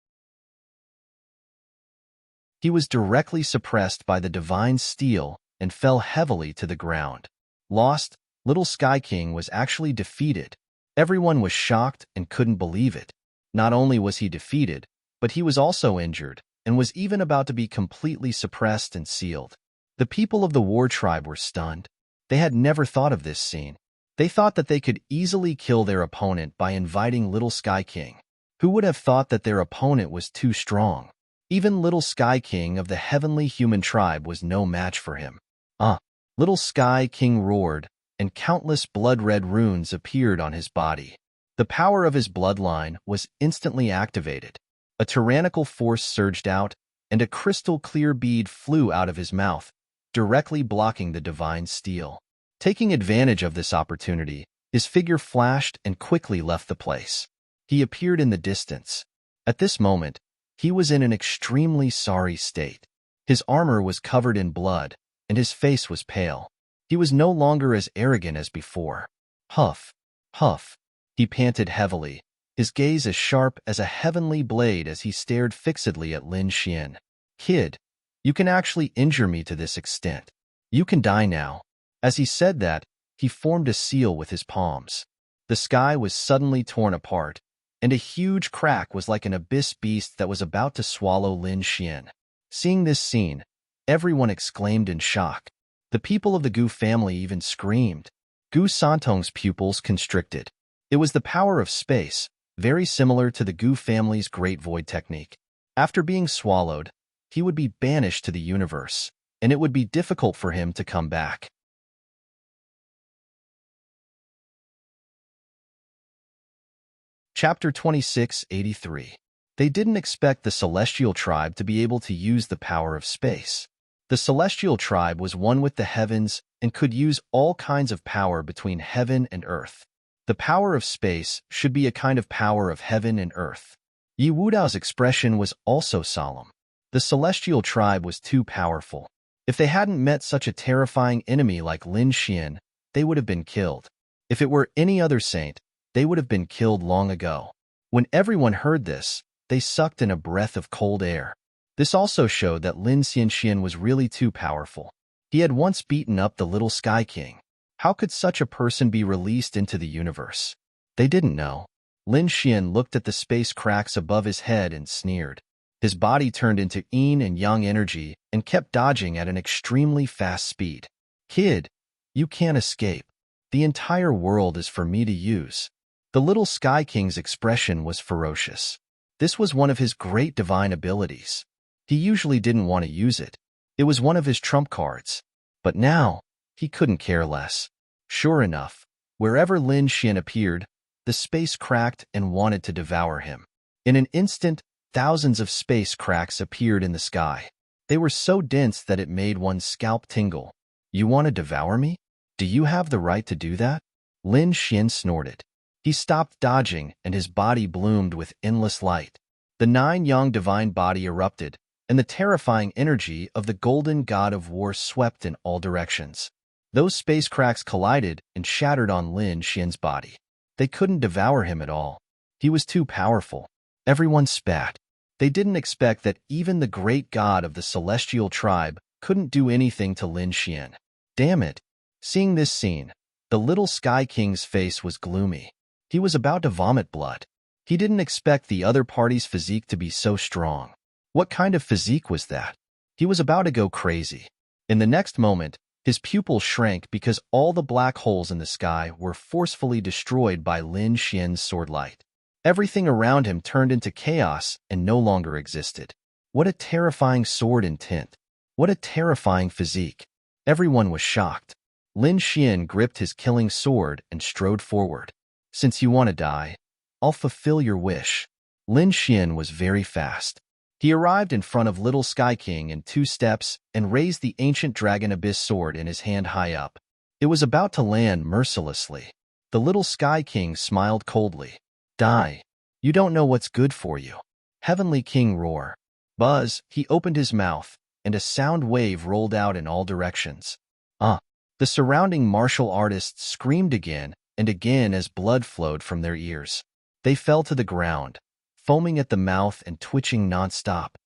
He was directly suppressed by the divine steel and fell heavily to the ground. Lost, Little Sky King was actually defeated. Everyone was shocked and couldn't believe it. Not only was he defeated, but he was also injured and was even about to be completely suppressed and sealed. The people of the war tribe were stunned. They had never thought of this scene. They thought that they could easily kill their opponent by inviting Little Sky King. Who would have thought that their opponent was too strong? Even Little Sky King of the heavenly human tribe was no match for him. Little Sky King roared, and countless blood-red runes appeared on his body. The power of his bloodline was instantly activated. A tyrannical force surged out, and a crystal-clear bead flew out of his mouth, directly blocking the divine steel. Taking advantage of this opportunity, his figure flashed and quickly left the place. He appeared in the distance. At this moment, he was in an extremely sorry state. His armor was covered in blood, and his face was pale. He was no longer as arrogant as before. Huff, huff. He panted heavily, his gaze as sharp as a heavenly blade as he stared fixedly at Lin Xian. Kid, you can actually injure me to this extent. You can die now. As he said that, he formed a seal with his palms. The sky was suddenly torn apart, and a huge crack was like an abyss beast that was about to swallow Lin Xian. Seeing this scene, everyone exclaimed in shock. The people of the Gu family even screamed. Gu Santong's pupils constricted. It was the power of space, very similar to the Gu family's Great Void technique. After being swallowed, he would be banished to the universe, and it would be difficult for him to come back. Chapter 2683. They didn't expect the Celestial Tribe to be able to use the power of space. The Celestial Tribe was one with the heavens and could use all kinds of power between heaven and earth. The power of space should be a kind of power of heaven and earth. Yi Wudao's expression was also solemn. The Celestial Tribe was too powerful. If they hadn't met such a terrifying enemy like Lin Xian, they would have been killed. If it were any other saint, they would have been killed long ago. When everyone heard this, they sucked in a breath of cold air. This also showed that Lin Xianxian was really too powerful. He had once beaten up the little Sky King. How could such a person be released into the universe? They didn't know. Lin Xian looked at the space cracks above his head and sneered. His body turned into yin and yang energy and kept dodging at an extremely fast speed. Kid, you can't escape. The entire world is for me to use. The little Sky King's expression was ferocious. This was one of his great divine abilities. He usually didn't want to use it. It was one of his trump cards. But now, he couldn't care less. Sure enough, wherever Lin Xian appeared, the space cracked and wanted to devour him. In an instant, thousands of space cracks appeared in the sky. They were so dense that it made one's scalp tingle. You want to devour me? Do you have the right to do that? Lin Xian snorted. He stopped dodging, and his body bloomed with endless light. The nine-yang divine body erupted, and the terrifying energy of the golden god of war swept in all directions. Those space cracks collided and shattered on Lin Xian's body. They couldn't devour him at all. He was too powerful. Everyone spat. They didn't expect that even the great god of the Celestial Tribe couldn't do anything to Lin Xian. Damn it. Seeing this scene, the little Sky King's face was gloomy. He was about to vomit blood. He didn't expect the other party's physique to be so strong. What kind of physique was that? He was about to go crazy. In the next moment, his pupils shrank because all the black holes in the sky were forcefully destroyed by Lin Xian's sword light. Everything around him turned into chaos and no longer existed. What a terrifying sword intent. What a terrifying physique. Everyone was shocked. Lin Xian gripped his killing sword and strode forward. Since you want to die, I'll fulfill your wish. Lin Xian was very fast. He arrived in front of little Sky King in 2 steps and raised the ancient dragon abyss sword in his hand high up. It was about to land mercilessly. The little Sky King smiled coldly. Die. You don't know what's good for you. Heavenly King roar. Buzz, he opened his mouth, and a sound wave rolled out in all directions. The surrounding martial artists screamed again and again as blood flowed from their ears. They fell to the ground, foaming at the mouth and twitching non-stop.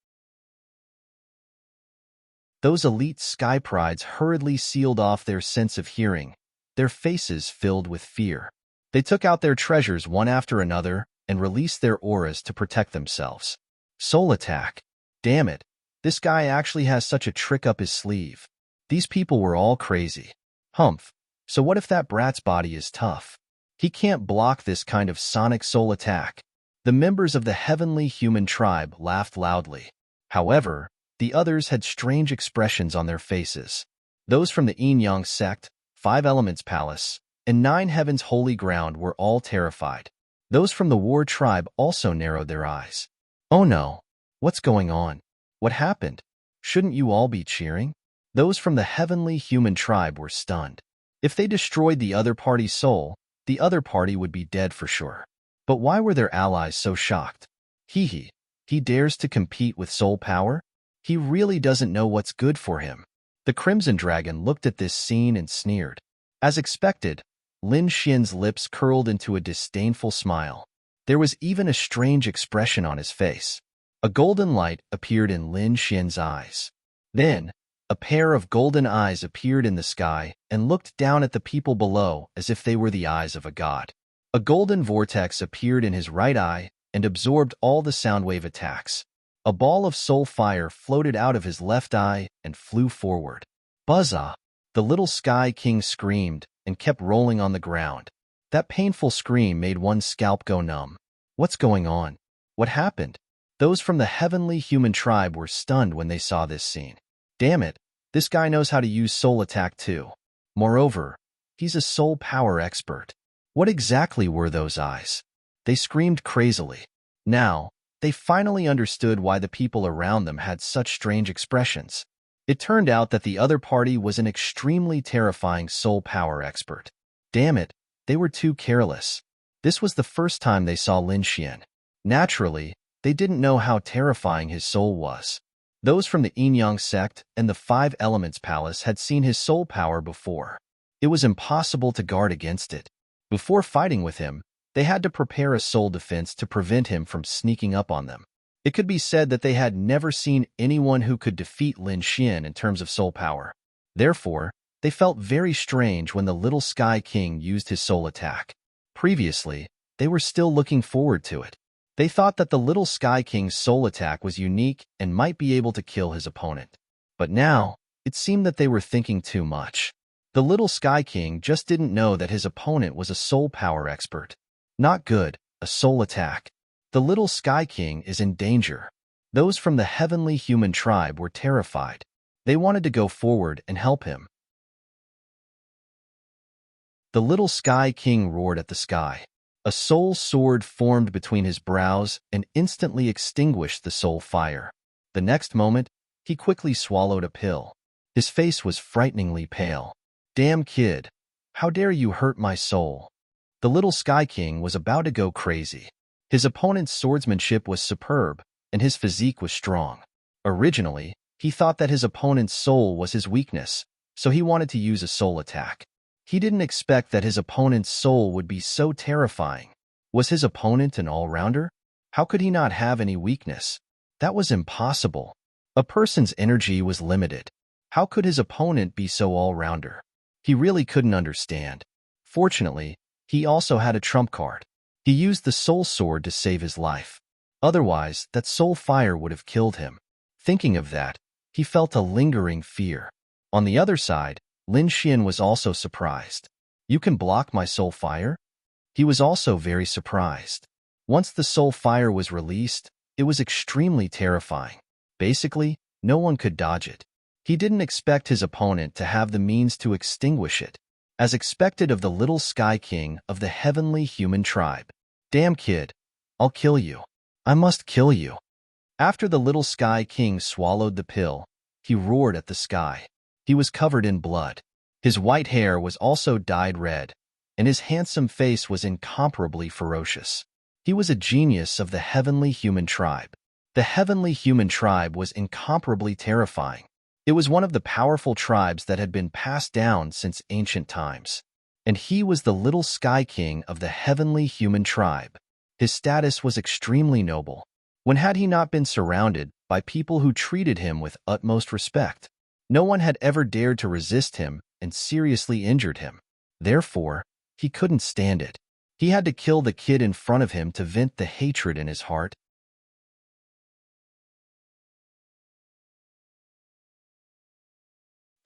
Those elite sky prides hurriedly sealed off their sense of hearing, their faces filled with fear. They took out their treasures one after another and released their auras to protect themselves. Soul attack. Damn it, this guy actually has such a trick up his sleeve. These people were all crazy. Humph. So what if that brat's body is tough? He can't block this kind of sonic soul attack. The members of the heavenly human tribe laughed loudly. However, the others had strange expressions on their faces. Those from the Yin-Yang sect, 5 Elements Palace, and 9 Heavens Holy Ground were all terrified. Those from the War tribe also narrowed their eyes. Oh no, what's going on? What happened? Shouldn't you all be cheering? Those from the heavenly human tribe were stunned. If they destroyed the other party's soul, the other party would be dead for sure. But why were their allies so shocked? He dares to compete with soul power? He really doesn't know what's good for him. The Crimson Dragon looked at this scene and sneered. As expected, Lin Xian's lips curled into a disdainful smile. There was even a strange expression on his face. A golden light appeared in Lin Xian's eyes. Then, a pair of golden eyes appeared in the sky and looked down at the people below as if they were the eyes of a god. A golden vortex appeared in his right eye and absorbed all the soundwave attacks. A ball of soul fire floated out of his left eye and flew forward. Buzza! The little Sky King screamed and kept rolling on the ground. That painful scream made one's scalp go numb. What's going on? What happened? Those from the heavenly human tribe were stunned when they saw this scene. Damn it, this guy knows how to use soul attack too. Moreover, he's a soul power expert. What exactly were those eyes? They screamed crazily. Now, they finally understood why the people around them had such strange expressions. It turned out that the other party was an extremely terrifying soul power expert. Damn it, they were too careless. This was the first time they saw Lin Xian. Naturally, they didn't know how terrifying his soul was. Those from the Yin-Yang sect and the Five Elements Palace had seen his soul power before. It was impossible to guard against it. Before fighting with him, they had to prepare a soul defense to prevent him from sneaking up on them. It could be said that they had never seen anyone who could defeat Lin Xian in terms of soul power. Therefore, they felt very strange when the little Sky King used his soul attack. Previously, they were still looking forward to it. They thought that the little Sky King's soul attack was unique and might be able to kill his opponent. But now, it seemed that they were thinking too much. The little Sky King just didn't know that his opponent was a soul power expert. Not good, a soul attack. The little Sky King is in danger. Those from the heavenly human tribe were terrified. They wanted to go forward and help him. The little Sky King roared at the sky. A soul sword formed between his brows and instantly extinguished the soul fire. The next moment, he quickly swallowed a pill. His face was frighteningly pale. Damn kid, how dare you hurt my soul? The little Sky King was about to go crazy. His opponent's swordsmanship was superb, and his physique was strong. Originally, he thought that his opponent's soul was his weakness, so he wanted to use a soul attack. He didn't expect that his opponent's soul would be so terrifying. Was his opponent an all-rounder? How could he not have any weakness? That was impossible. A person's energy was limited. How could his opponent be so all-rounder? He really couldn't understand. Fortunately, he also had a trump card. He used the soul sword to save his life. Otherwise, that soul fire would have killed him. Thinking of that, he felt a lingering fear. On the other side, Lin Xian was also surprised. You can block my soul fire? He was also very surprised. Once the soul fire was released, it was extremely terrifying. Basically, no one could dodge it. He didn't expect his opponent to have the means to extinguish it, as expected of the little Sky King of the heavenly human tribe. Damn kid, I'll kill you. I must kill you. After the little Sky King swallowed the pill, he roared at the sky. He was covered in blood. His white hair was also dyed red, and his handsome face was incomparably ferocious. He was a genius of the heavenly human tribe. The heavenly human tribe was incomparably terrifying. It was one of the powerful tribes that had been passed down since ancient times. And he was the little Sky King of the heavenly human tribe. His status was extremely noble. When had he not been surrounded by people who treated him with utmost respect? No one had ever dared to resist him and seriously injured him. Therefore, he couldn't stand it. He had to kill the kid in front of him to vent the hatred in his heart.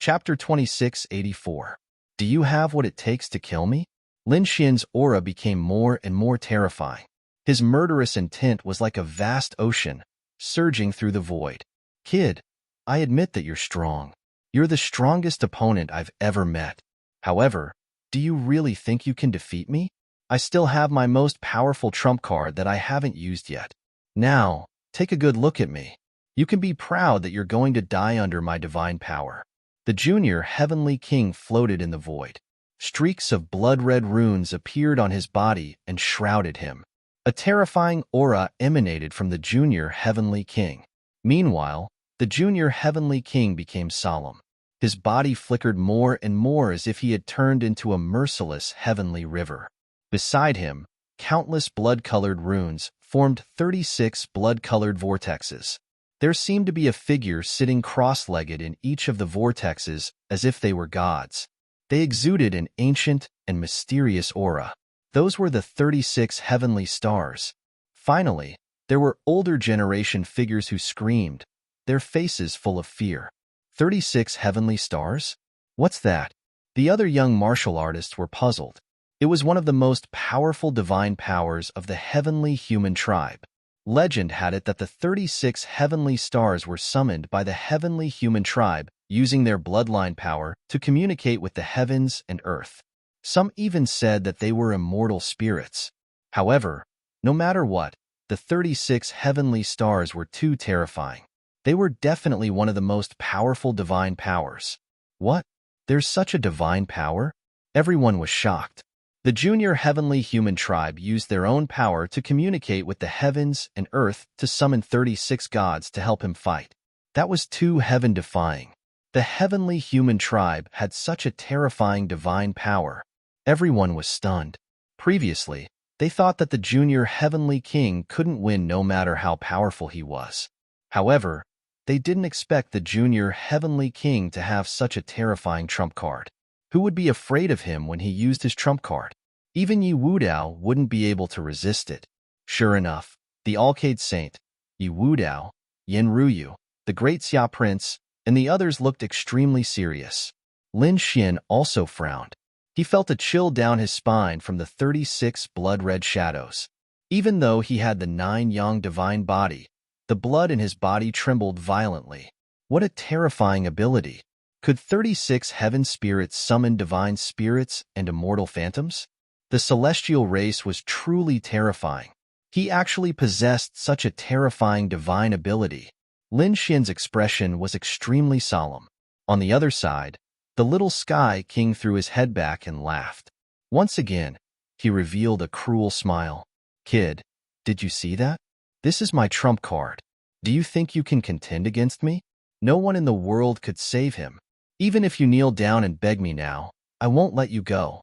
Chapter 2684. Do you have what it takes to kill me? Lin Xian's aura became more and more terrifying. His murderous intent was like a vast ocean, surging through the void. Kid, I admit that you're strong. You're the strongest opponent I've ever met. However, do you really think you can defeat me? I still have my most powerful trump card that I haven't used yet. Now, take a good look at me. You can be proud that you're going to die under my divine power. The junior heavenly king floated in the void. Streaks of blood-red runes appeared on his body and shrouded him. A terrifying aura emanated from the junior heavenly king. Meanwhile, the junior heavenly king became solemn. His body flickered more and more as if he had turned into a merciless heavenly river. Beside him, countless blood-colored runes formed 36 blood-colored vortexes. There seemed to be a figure sitting cross-legged in each of the vortexes as if they were gods. They exuded an ancient and mysterious aura. Those were the 36 heavenly stars. Finally, there were older generation figures who screamed, their faces full of fear. 36 heavenly stars? What's that? The other young martial artists were puzzled. It was one of the most powerful divine powers of the heavenly human tribe. Legend had it that the 36 heavenly stars were summoned by the heavenly human tribe using their bloodline power to communicate with the heavens and earth. Some even said that they were immortal spirits. However, no matter what, the 36 heavenly stars were too terrifying. They were definitely one of the most powerful divine powers. What? There's such a divine power? Everyone was shocked. The junior heavenly human tribe used their own power to communicate with the heavens and earth to summon 36 gods to help him fight. That was too heaven-defying. The heavenly human tribe had such a terrifying divine power. Everyone was stunned. Previously, they thought that the junior heavenly king couldn't win no matter how powerful he was. However, they didn't expect the junior heavenly king to have such a terrifying trump card. Who would be afraid of him when he used his trump card? Even Yi Wudao wouldn't be able to resist it. Sure enough, the Alcade Saint, Yi Wudao, Yin Ruyu, the Great Xia Prince, and the others looked extremely serious. Lin Xian also frowned. He felt a chill down his spine from the 36 blood-red shadows. Even though he had the 9 yang divine body, the blood in his body trembled violently. What a terrifying ability! Could 36 heaven spirits summon divine spirits and immortal phantoms? The celestial race was truly terrifying. He actually possessed such a terrifying divine ability. Lin Xian's expression was extremely solemn. On the other side, the little Sky King threw his head back and laughed. Once again, he revealed a cruel smile. Kid, did you see that? This is my trump card. Do you think you can contend against me? No one in the world could save him. Even if you kneel down and beg me now, I won't let you go.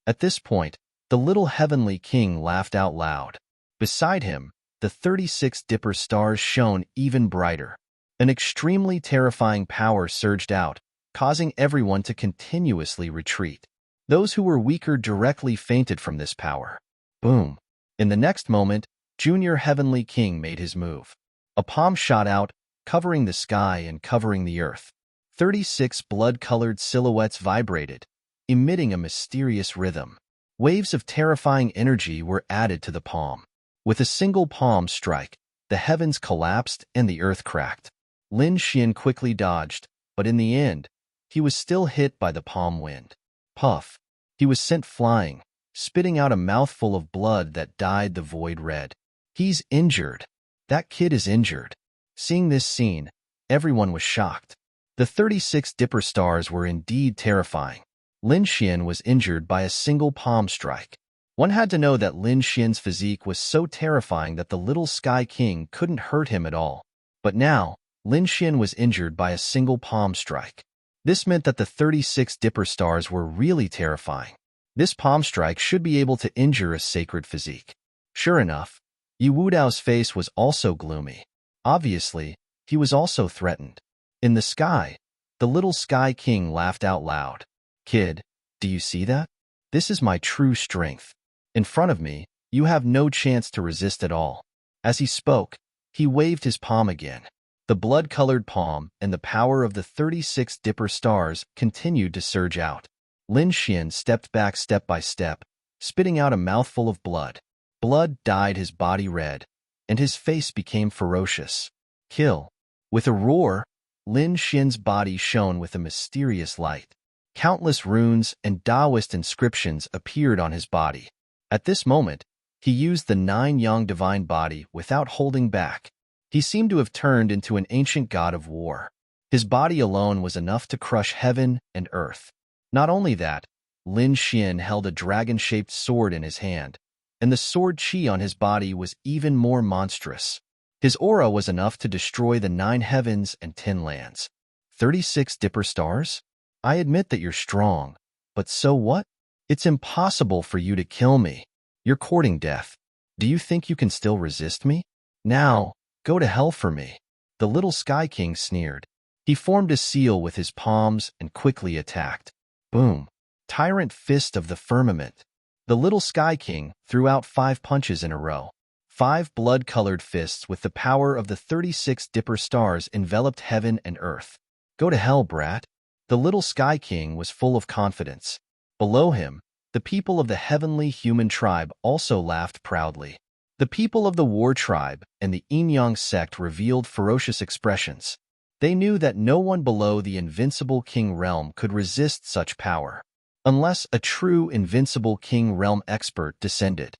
At this point, the little heavenly king laughed out loud. Beside him, the 36 dipper stars shone even brighter. An extremely terrifying power surged out, causing everyone to continuously retreat. Those who were weaker directly fainted from this power. Boom! In the next moment, Junior Heavenly King made his move. A palm shot out, covering the sky and covering the earth. 36 blood-colored silhouettes vibrated, emitting a mysterious rhythm. Waves of terrifying energy were added to the palm. With a single palm strike, the heavens collapsed and the earth cracked. Lin Xian quickly dodged, but in the end, he was still hit by the palm wind. Puff! He was sent flying, spitting out a mouthful of blood that dyed the void red. He's injured. That kid is injured. Seeing this scene, everyone was shocked. The 36 dipper stars were indeed terrifying. Lin Xian was injured by a single palm strike. One had to know that Lin Xian's physique was so terrifying that the little Sky King couldn't hurt him at all. But now, Lin Xian was injured by a single palm strike. This meant that the 36 dipper stars were really terrifying. This palm strike should be able to injure a sacred physique. Sure enough, Yi Wudao's face was also gloomy. Obviously, he was also threatened. In the sky, the little Sky King laughed out loud. Kid, do you see that? This is my true strength. In front of me, you have no chance to resist at all. As he spoke, he waved his palm again. The blood-colored palm and the power of the 36 dipper stars continued to surge out. Lin Xian stepped back step by step, spitting out a mouthful of blood. Blood dyed his body red, and his face became ferocious. Kill! With a roar, Lin Xian's body shone with a mysterious light. Countless runes and Taoist inscriptions appeared on his body. At this moment, he used the 9 yang divine body without holding back. He seemed to have turned into an ancient god of war. His body alone was enough to crush heaven and earth. Not only that, Lin Xian held a dragon-shaped sword in his hand, and the sword chi on his body was even more monstrous. His aura was enough to destroy the 9 heavens and 10 lands. 36 dipper stars? I admit that you're strong, but so what? It's impossible for you to kill me. You're courting death. Do you think you can still resist me? Now, go to hell for me. The little Sky King sneered. He formed a seal with his palms and quickly attacked. Boom! Tyrant fist of the firmament. The little Sky King threw out 5 punches in a row. 5 blood-colored fists with the power of the 36 Dipper stars enveloped heaven and earth. Go to hell, brat. The little Sky King was full of confidence. Below him, the people of the heavenly human tribe also laughed proudly. The people of the war tribe and the Yin-Yang sect revealed ferocious expressions. They knew that no one below the invincible king realm could resist such power, unless a true invincible king realm expert descended.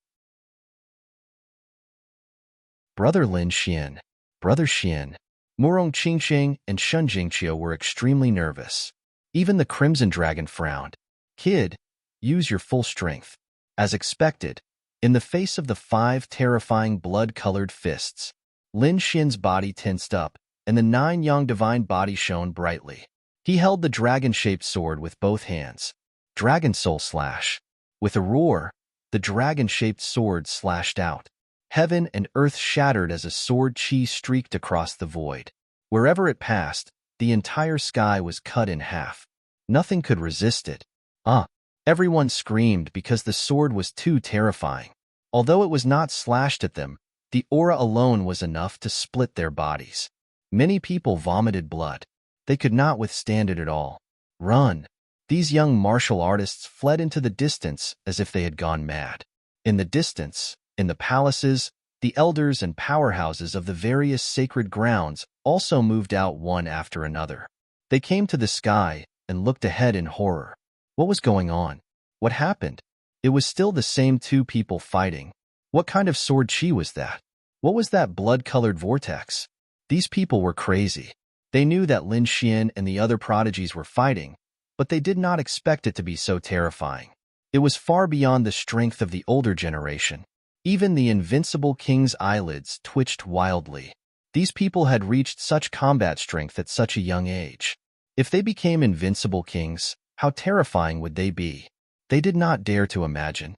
Brother Lin Xian, Brother Xian, Murong Qingsheng and Shun Jingqiu were extremely nervous. Even the Crimson Dragon frowned. Kid, use your full strength. As expected, in the face of the 5 terrifying blood-colored fists, Lin Xian's body tensed up, and the 9 Yang divine body shone brightly. He held the dragon-shaped sword with both hands. Dragon Soul Slash. With a roar, the dragon-shaped sword slashed out. Heaven and earth shattered as a sword chi streaked across the void. Wherever it passed, the entire sky was cut in half. Nothing could resist it. Everyone screamed because the sword was too terrifying. Although it was not slashed at them, the aura alone was enough to split their bodies. Many people vomited blood. They could not withstand it at all. Run! These young martial artists fled into the distance as if they had gone mad. In the distance, in the palaces, the elders and powerhouses of the various sacred grounds also moved out one after another. They came to the sky and looked ahead in horror. What was going on? What happened? It was still the same 2 people fighting. What kind of sword chi was that? What was that blood-colored vortex? These people were crazy. They knew that Lin Xian and the other prodigies were fighting, but they did not expect it to be so terrifying. It was far beyond the strength of the older generation. Even the invincible king's eyelids twitched wildly. These people had reached such combat strength at such a young age. If they became invincible kings, how terrifying would they be? They did not dare to imagine.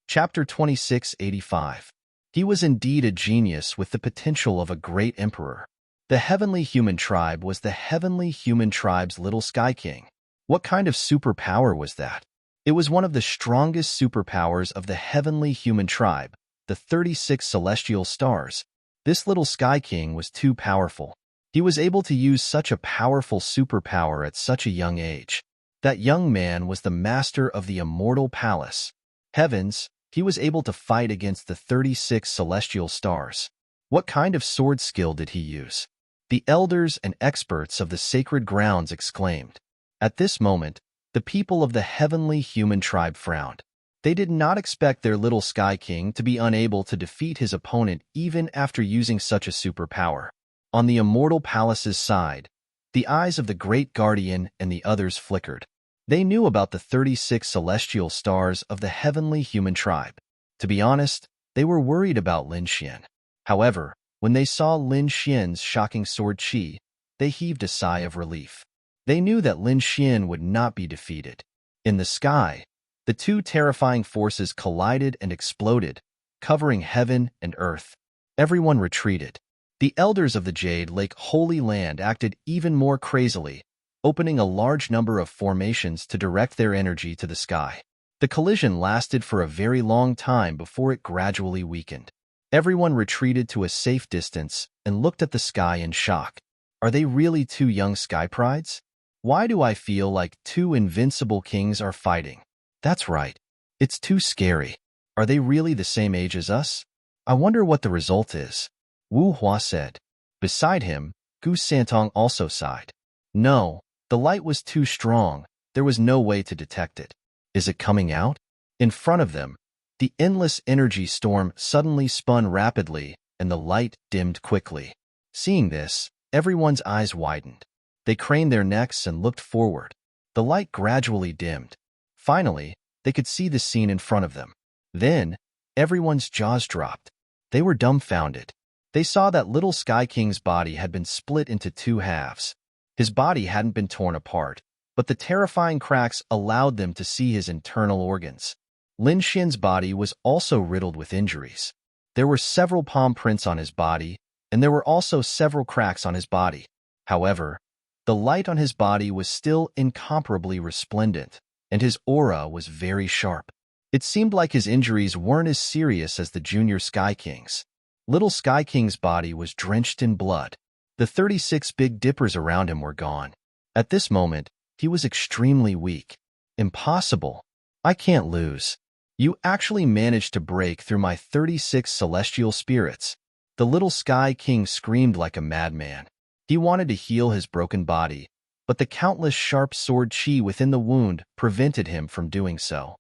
Chapter 2685. He was indeed a genius with the potential of a great emperor. The heavenly human tribe was the heavenly human tribe's little Sky King. What kind of superpower was that? It was one of the strongest superpowers of the heavenly human tribe, the 36 celestial stars. This little Sky King was too powerful. He was able to use such a powerful superpower at such a young age. That young man was the master of the immortal palace. Heavens, he was able to fight against the 36 celestial stars. What kind of sword skill did he use? The elders and experts of the sacred grounds exclaimed. At this moment, the people of the heavenly human tribe frowned. They did not expect their little Sky King to be unable to defeat his opponent even after using such a superpower. On the immortal palace's side, the eyes of the great guardian and the others flickered. They knew about the 36 celestial stars of the heavenly human tribe. To be honest, they were worried about Lin Xian. However, when they saw Lin Xian's shocking sword chi, they heaved a sigh of relief. They knew that Lin Xian would not be defeated. In the sky, the 2 terrifying forces collided and exploded, covering heaven and earth. Everyone retreated. The elders of the Jade Lake Holy Land acted even more crazily, opening a large number of formations to direct their energy to the sky. The collision lasted for a very long time before it gradually weakened. Everyone retreated to a safe distance and looked at the sky in shock. Are they really 2 young sky prides? Why do I feel like 2 invincible kings are fighting? That's right. It's too scary. Are they really the same age as us? I wonder what the result is. Wu Hua said. Beside him, Gu Santong also sighed. No, the light was too strong. There was no way to detect it. Is it coming out? In front of them, the endless energy storm suddenly spun rapidly and the light dimmed quickly. Seeing this, everyone's eyes widened. They craned their necks and looked forward. The light gradually dimmed. Finally, they could see the scene in front of them. Then, everyone's jaws dropped. They were dumbfounded. They saw that little Sky King's body had been split into 2 halves. His body hadn't been torn apart, but the terrifying cracks allowed them to see his internal organs. Lin Xian's body was also riddled with injuries. There were several palm prints on his body, and there were also several cracks on his body. However, the light on his body was still incomparably resplendent, and his aura was very sharp. It seemed like his injuries weren't as serious as the Junior Sky King's. Little Sky King's body was drenched in blood. The 36 Big Dippers around him were gone. At this moment, he was extremely weak. Impossible. I can't lose. You actually managed to break through my 36 celestial spirits. The little Sky King screamed like a madman. He wanted to heal his broken body, but the countless sharp sword chi within the wound prevented him from doing so.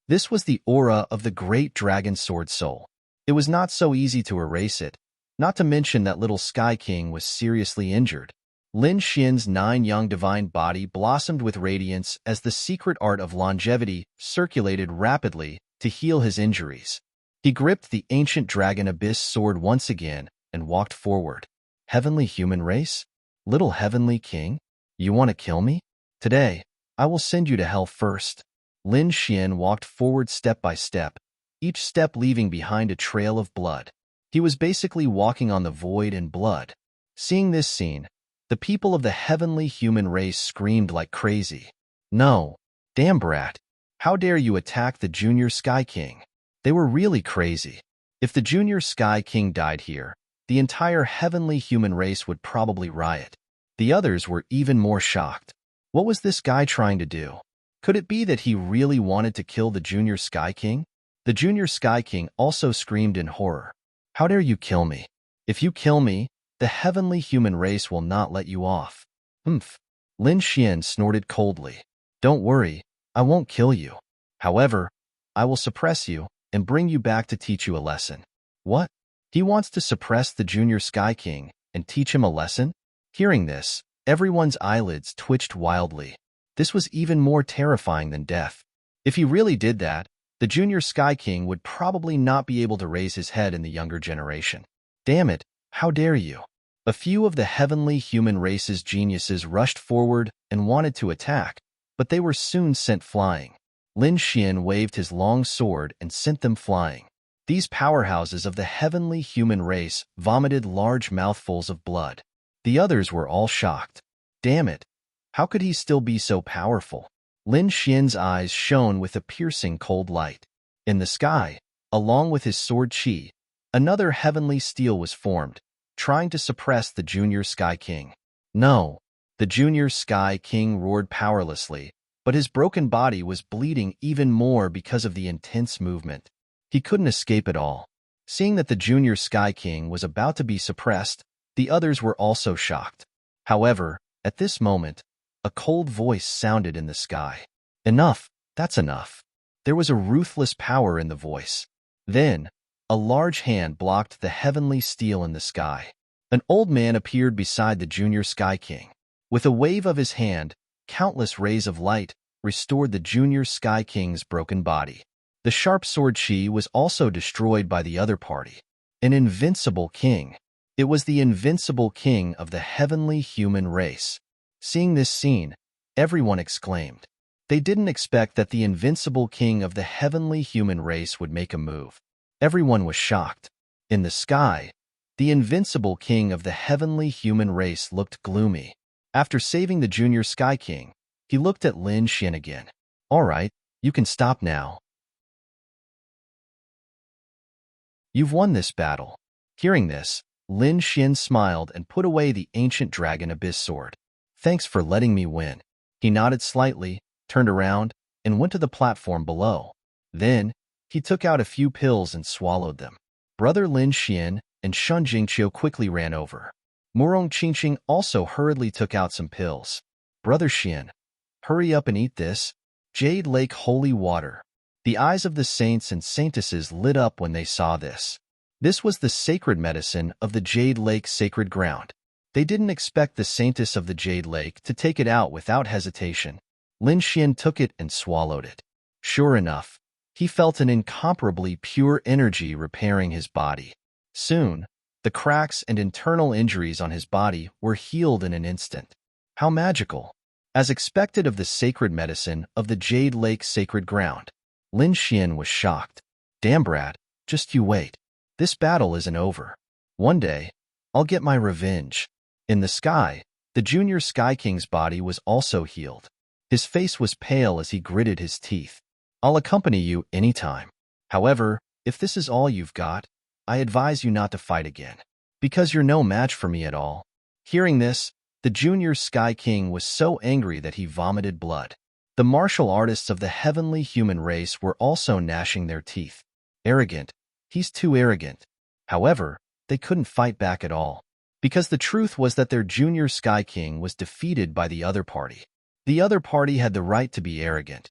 This was the aura of the great dragon sword soul. It was not so easy to erase it, not to mention that little Sky King was seriously injured. Lin Xian's 9 young divine body blossomed with radiance as the secret art of longevity circulated rapidly to heal his injuries. He gripped the ancient dragon abyss sword once again and walked forward. Heavenly human race? Little heavenly king? You want to kill me? Today, I will send you to hell first. Lin Xian walked forward step by step, each step leaving behind a trail of blood. He was basically walking on the void and blood. Seeing this scene, the people of the heavenly human race screamed like crazy. No, damn brat, how dare you attack the Junior Sky King? They were really crazy. If the Junior Sky King died here, the entire heavenly human race would probably riot. The others were even more shocked. What was this guy trying to do? Could it be that he really wanted to kill the Junior Sky King? The Junior Sky King also screamed in horror. How dare you kill me? If you kill me, the heavenly human race will not let you off. Humph. Lin Xian snorted coldly. Don't worry, I won't kill you. However, I will suppress you and bring you back to teach you a lesson. What? He wants to suppress the Junior Sky King and teach him a lesson? Hearing this, everyone's eyelids twitched wildly. This was even more terrifying than death. If he really did that, the Junior Sky King would probably not be able to raise his head in the younger generation. Damn it, how dare you? A few of the heavenly human race's geniuses rushed forward and wanted to attack, but they were soon sent flying. Lin Xian waved his long sword and sent them flying. These powerhouses of the heavenly human race vomited large mouthfuls of blood. The others were all shocked. Damn it, how could he still be so powerful? Lin Xian's eyes shone with a piercing cold light. In the sky, along with his sword chi, another heavenly steel was formed, trying to suppress the Junior Sky King. No, the Junior Sky King roared powerlessly, but his broken body was bleeding even more because of the intense movement. He couldn't escape it all. Seeing that the Junior Sky King was about to be suppressed, the others were also shocked. However, at this moment, a cold voice sounded in the sky. Enough, that's enough. There was a ruthless power in the voice. Then, a large hand blocked the heavenly steel in the sky. An old man appeared beside the Junior Sky King. With a wave of his hand, countless rays of light restored the Junior Sky King's broken body. The sharp sword chi was also destroyed by the other party. An invincible king. It was the invincible king of the heavenly human race. Seeing this scene, everyone exclaimed. They didn't expect that the invincible king of the heavenly human race would make a move. Everyone was shocked. In the sky, the invincible king of the heavenly human race looked gloomy. After saving the Junior Sky King, he looked at Lin Xian again. All right, you can stop now. You've won this battle. Hearing this, Lin Xian smiled and put away the ancient dragon abyss sword. Thanks for letting me win. He nodded slightly, turned around, and went to the platform below. Then, he took out a few pills and swallowed them. Brother Lin Xian and Shun Jingqiu quickly ran over. Murong Qingqing also hurriedly took out some pills. Brother Xian, hurry up and eat this. Jade Lake Holy Water. The eyes of the saints and saintesses lit up when they saw this. This was the sacred medicine of the Jade Lake sacred ground. They didn't expect the saintess of the Jade Lake to take it out without hesitation. Lin Xian took it and swallowed it. Sure enough, he felt an incomparably pure energy repairing his body. Soon, the cracks and internal injuries on his body were healed in an instant. How magical! As expected of the sacred medicine of the Jade Lake sacred ground, Lin Xian was shocked. Damn brat, just you wait. This battle isn't over. One day, I'll get my revenge. In the sky, the junior Sky King's body was also healed. His face was pale as he gritted his teeth. I'll accompany you anytime. However, if this is all you've got, I advise you not to fight again, because you're no match for me at all. Hearing this, the junior Sky King was so angry that he vomited blood. The martial artists of the heavenly human race were also gnashing their teeth. Arrogant. He's too arrogant. However, they couldn't fight back at all, because the truth was that their junior Sky King was defeated by the other party. The other party had the right to be arrogant.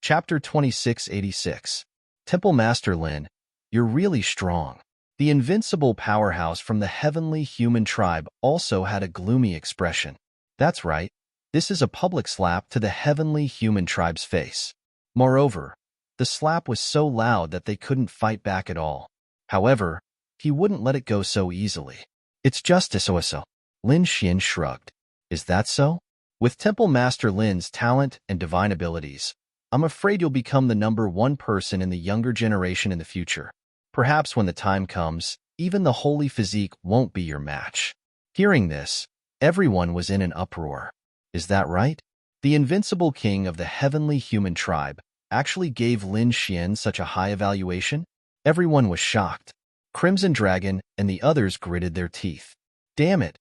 Chapter 2686. Temple Master Lin, you're really strong. The invincible powerhouse from the heavenly human tribe also had a gloomy expression. That's right, this is a public slap to the heavenly human tribe's face. Moreover, the slap was so loud that they couldn't fight back at all. However, he wouldn't let it go so easily. It's just so. Lin Xian shrugged. Is that so? With Temple Master Lin's talent and divine abilities, I'm afraid you'll become the #1 person in the younger generation in the future. Perhaps when the time comes, even the holy physique won't be your match. Hearing this, everyone was in an uproar. Is that right? The invincible king of the heavenly human tribe actually gave Lin Xian such a high evaluation? Everyone was shocked. Crimson Dragon and the others gritted their teeth. Damn it,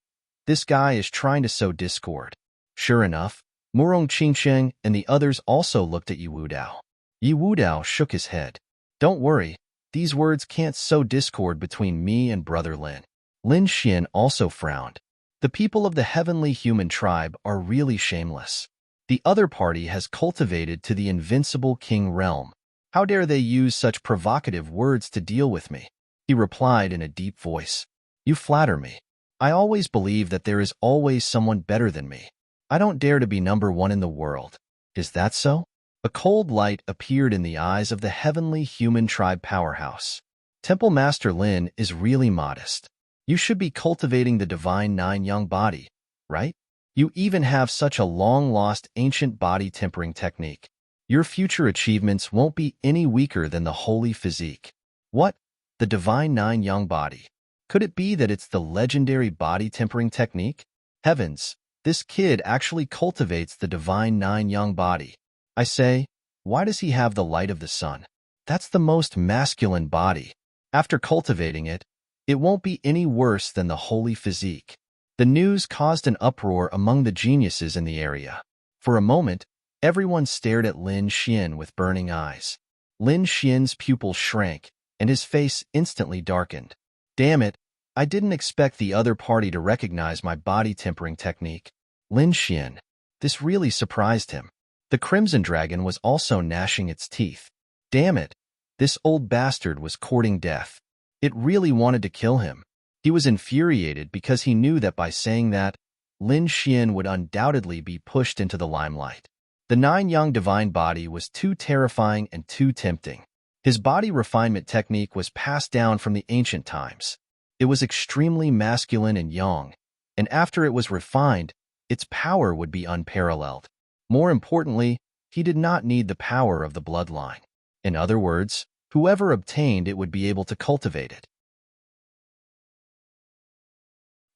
this guy is trying to sow discord. Sure enough, Murong Qingsheng and the others also looked at Yi Wudao. Yi Wudao shook his head. Don't worry, these words can't sow discord between me and Brother Lin. Lin Xian also frowned. The people of the heavenly human tribe are really shameless. The other party has cultivated to the invincible king realm. How dare they use such provocative words to deal with me? He replied in a deep voice. You flatter me. I always believe that there is always someone better than me. I don't dare to be #1 in the world. Is that so? A cold light appeared in the eyes of the heavenly human tribe powerhouse. Temple Master Lin is really modest. You should be cultivating the divine 9 young body, right? You even have such a long-lost ancient body tempering technique. Your future achievements won't be any weaker than the holy physique. What? The divine 9 young body. Could it be that it's the legendary body tempering technique? Heavens, this kid actually cultivates the divine 9 young body. I say, why does he have the light of the sun? That's the most masculine body. After cultivating it, it won't be any worse than the holy physique. The news caused an uproar among the geniuses in the area. For a moment, everyone stared at Lin Xian with burning eyes. Lin Xian's pupils shrank, and his face instantly darkened. Damn it, I didn't expect the other party to recognize my body tempering technique. Lin Xian. This really surprised him. The Crimson Dragon was also gnashing its teeth. Damn it, this old bastard was courting death. It really wanted to kill him. He was infuriated because he knew that by saying that, Lin Xian would undoubtedly be pushed into the limelight. The 9 young divine body was too terrifying and too tempting. His body refinement technique was passed down from the ancient times. It was extremely masculine and young, and after it was refined, its power would be unparalleled. More importantly, he did not need the power of the bloodline. In other words, whoever obtained it would be able to cultivate it.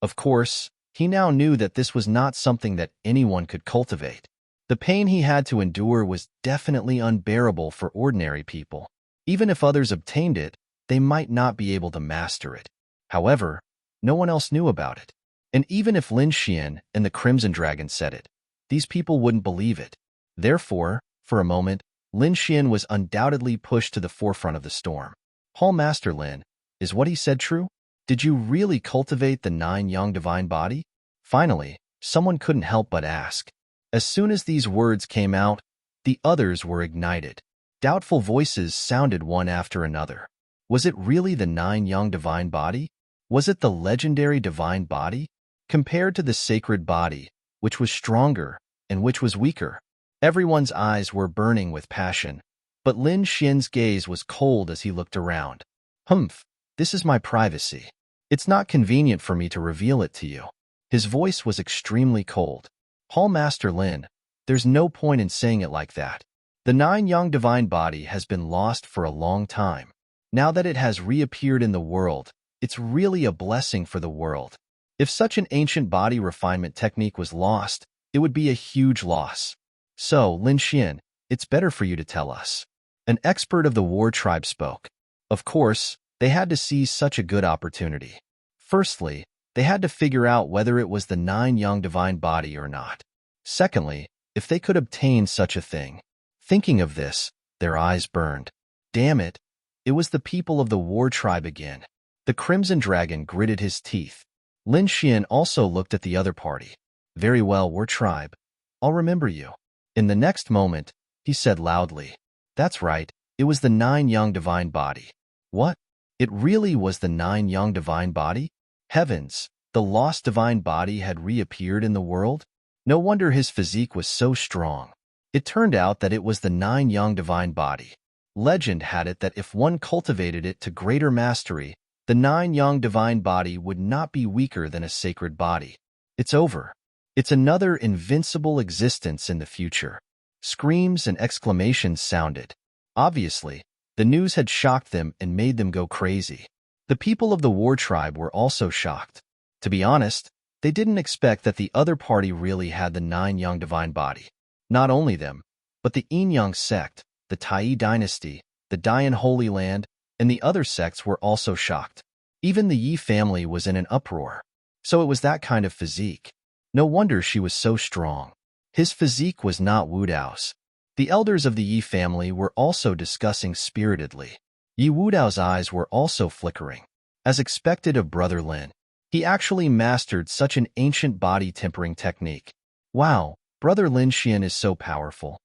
Of course, he now knew that this was not something that anyone could cultivate. The pain he had to endure was definitely unbearable for ordinary people. Even if others obtained it, they might not be able to master it. However, no one else knew about it. And even if Lin Xian and the Crimson Dragon said it, these people wouldn't believe it. Therefore, for a moment, Lin Xian was undoubtedly pushed to the forefront of the storm. Hall Master Lin, is what he said true? Did you really cultivate the 9 young divine body? Finally, someone couldn't help but ask. As soon as these words came out, the others were ignited. Doubtful voices sounded one after another. Was it really the 9 young divine body? Was it the legendary divine body? Compared to the sacred body, which was stronger and which was weaker? Everyone's eyes were burning with passion, but Lin Xian's gaze was cold as he looked around. Humph, this is my privacy. It's not convenient for me to reveal it to you. His voice was extremely cold. Hall Master Lin, There's no point in saying it like that. The nine young divine body has been lost for a long time. Now that it has reappeared in the world, it's really a blessing for the world. If such an ancient body refinement technique was lost, it would be a huge loss. So, Lin Xian, it's better for you to tell us. An expert of the war tribe spoke. Of course, they had to seize such a good opportunity. Firstly, they had to figure out whether it was the nine young divine body or not. Secondly, if they could obtain such a thing. Thinking of this, their eyes burned. Damn it, it was the people of the war tribe again. The Crimson Dragon gritted his teeth. Lin Xian also looked at the other party. Very well, war tribe. I'll remember you. In the next moment, he said loudly. That's right, it was the nine young divine body. What? It really was the nine young divine body? Heavens, the lost divine body had reappeared in the world? No wonder his physique was so strong. It turned out that it was the nine young divine body. Legend had it that if one cultivated it to greater mastery, the nine young divine body would not be weaker than a sacred body. It's over. It's another invincible existence in the future. Screams and exclamations sounded. Obviously, the news had shocked them and made them go crazy. The people of the war tribe were also shocked. To be honest, they didn't expect that the other party really had the nine young divine body. Not only them, but the Yin-Yang sect, the Tai dynasty, the Dian Holy Land, and the other sects were also shocked. Even the Yi family was in an uproar. So it was that kind of physique. No wonder she was so strong. His physique was not Wu Dao's. The elders of the Yi family were also discussing spiritedly. Yi Wudao's eyes were also flickering. As expected of Brother Lin, he actually mastered such an ancient body tempering technique. Wow, Brother Lin Xian is so powerful.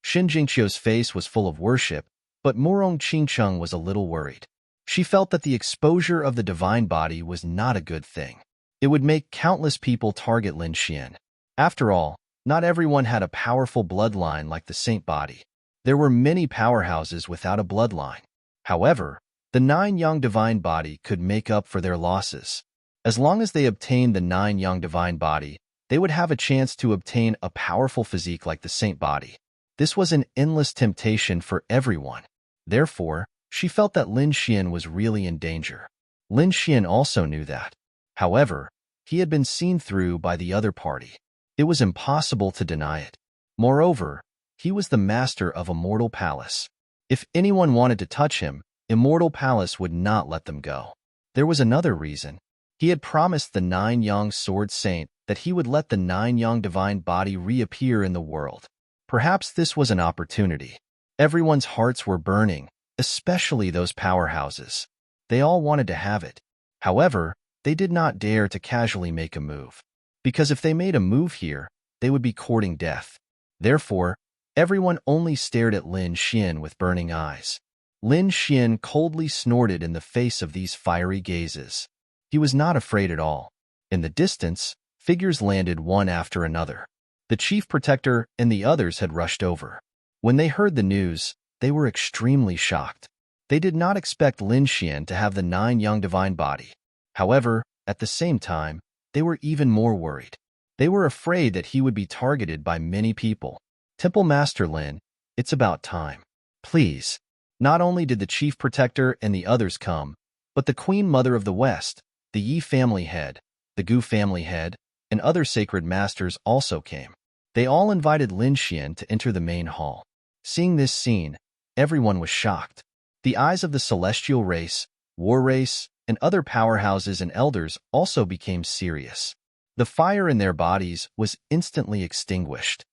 Xin Jingqiu's face was full of worship, but Murong Qingcheng was a little worried. She felt that the exposure of the divine body was not a good thing. It would make countless people target Lin Xian. After all, not everyone had a powerful bloodline like the saint body. There were many powerhouses without a bloodline. However, the nine young divine body could make up for their losses. As long as they obtained the nine young divine body, they would have a chance to obtain a powerful physique like the saint body. This was an endless temptation for everyone. Therefore, she felt that Lin Xian was really in danger. Lin Xian also knew that. However, he had been seen through by the other party. It was impossible to deny it. Moreover, he was the master of Immortal Palace. If anyone wanted to touch him, Immortal Palace would not let them go. There was another reason. He had promised the nine young sword saint that he would let the nine young divine body reappear in the world. Perhaps this was an opportunity. Everyone's hearts were burning, especially those powerhouses. They all wanted to have it. However, they did not dare to casually make a move. Because if they made a move here, they would be courting death. Therefore, everyone only stared at Lin Xian with burning eyes. Lin Xian coldly snorted in the face of these fiery gazes. He was not afraid at all. In the distance, figures landed one after another. The chief protector and the others had rushed over. When they heard the news, they were extremely shocked. They did not expect Lin Xian to have the nine young divine body. However, at the same time, they were even more worried. They were afraid that he would be targeted by many people. Temple Master Lin, it's about time. Please. Not only did the chief protector and the others come, but the Queen Mother of the West, the Yi family head, the Gu family head, and other sacred masters also came. They all invited Lin Xian to enter the main hall. Seeing this scene, everyone was shocked. The eyes of the celestial race, war race, and other powerhouses and elders also became serious. The fire in their bodies was instantly extinguished.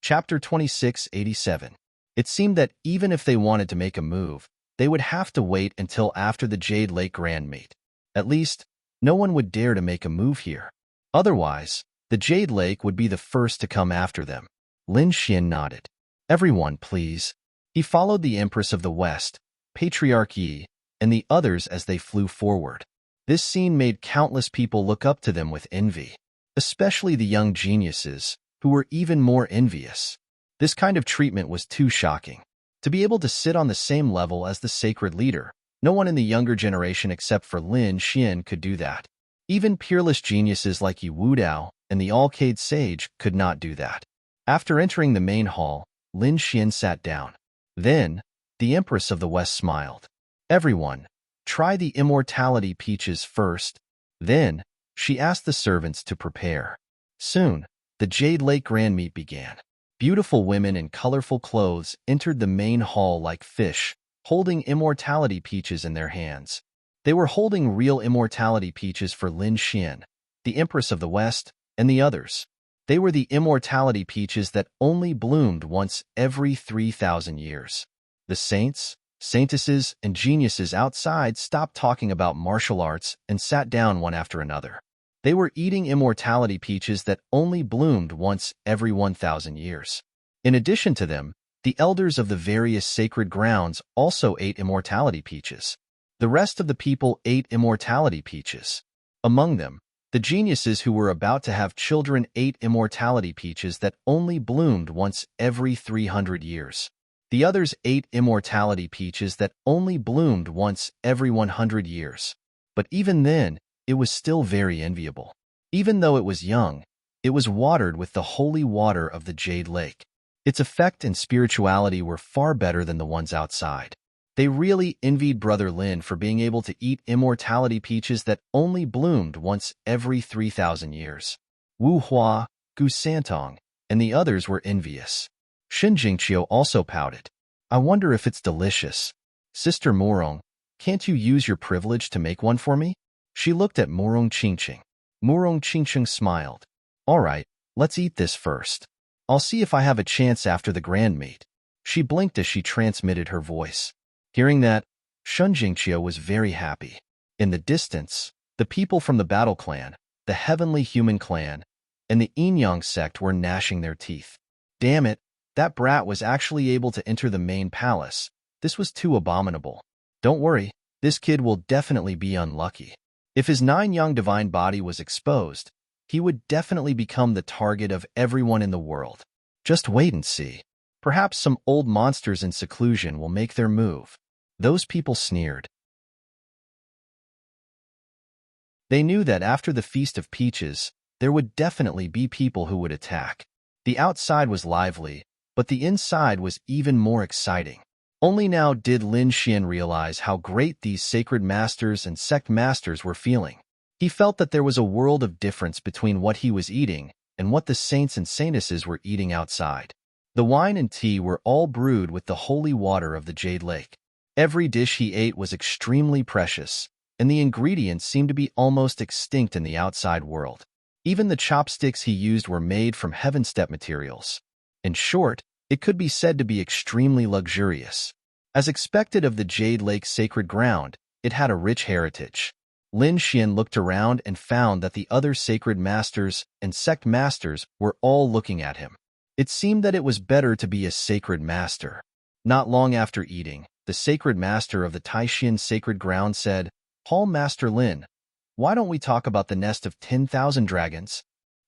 Chapter 2687. It seemed that even if they wanted to make a move, they would have to wait until after the Jade Lake Grand Meet. At least, no one would dare to make a move here. Otherwise, the Jade Lake would be the first to come after them. Lin Xian nodded. Everyone, please. He followed the Empress of the West, Patriarch Yi, and the others as they flew forward. This scene made countless people look up to them with envy, especially the young geniuses, who were even more envious. This kind of treatment was too shocking. To be able to sit on the same level as the sacred leader, No one in the younger generation except for Lin Xian could do that. Even peerless geniuses like Yi Wudao and the Alcade Sage could not do that. After entering the main hall, Lin Xian sat down. Then, the Empress of the West smiled. Everyone, try the immortality peaches first. Then, she asked the servants to prepare. Soon, the Jade Lake Grand Meet began. Beautiful women in colorful clothes entered the main hall like fish, holding immortality peaches in their hands. They were holding real immortality peaches for Lin Xian, the Empress of the West, and the others. They were the immortality peaches that only bloomed once every 3,000 years. The saints, saintesses, and geniuses outside stopped talking about martial arts and sat down one after another. They were eating immortality peaches that only bloomed once every 1,000 years. In addition to them, the elders of the various sacred grounds also ate immortality peaches. The rest of the people ate immortality peaches. Among them, the geniuses who were about to have children ate immortality peaches that only bloomed once every 300 years. The others ate immortality peaches that only bloomed once every 100 years. But even then, it was still very enviable. Even though it was young, it was watered with the holy water of the Jade Lake. Its effect and spirituality were far better than the ones outside. They really envied Brother Lin for being able to eat immortality peaches that only bloomed once every 3,000 years. Wu Hua, Gu Santong, and the others were envious. Shin Jingqiu also pouted. I wonder if it's delicious. Sister Murong, can't you use your privilege to make one for me? She looked at Murong Qingqing. Murong Qingqing smiled. All right, let's eat this first. I'll see if I have a chance after the grand meet. She blinked as she transmitted her voice. Hearing that, Shun Jingqiu was very happy. In the distance, the people from the Battle Clan, the Heavenly Human Clan, and the Yin-Yang sect were gnashing their teeth. Damn it, that brat was actually able to enter the main palace. This was too abominable. Don't worry, this kid will definitely be unlucky. If his 9-yang divine body was exposed, he would definitely become the target of everyone in the world. Just wait and see. Perhaps some old monsters in seclusion will make their move. Those people sneered. They knew that after the Feast of Peaches, there would definitely be people who would attack. The outside was lively, but the inside was even more exciting. Only now did Lin Xian realize how great these sacred masters and sect masters were feeling. He felt that there was a world of difference between what he was eating and what the saints and saintesses were eating outside. The wine and tea were all brewed with the holy water of the Jade Lake. Every dish he ate was extremely precious, and the ingredients seemed to be almost extinct in the outside world. Even the chopsticks he used were made from heaven-step materials. In short, it could be said to be extremely luxurious. As expected of the Jade Lake sacred ground, it had a rich heritage. Lin Xian looked around and found that the other sacred masters and sect masters were all looking at him. It seemed that it was better to be a sacred master. Not long after eating, the sacred master of the Taishan sacred ground said, Hall Master Lin, why don't we talk about the nest of 10,000 dragons?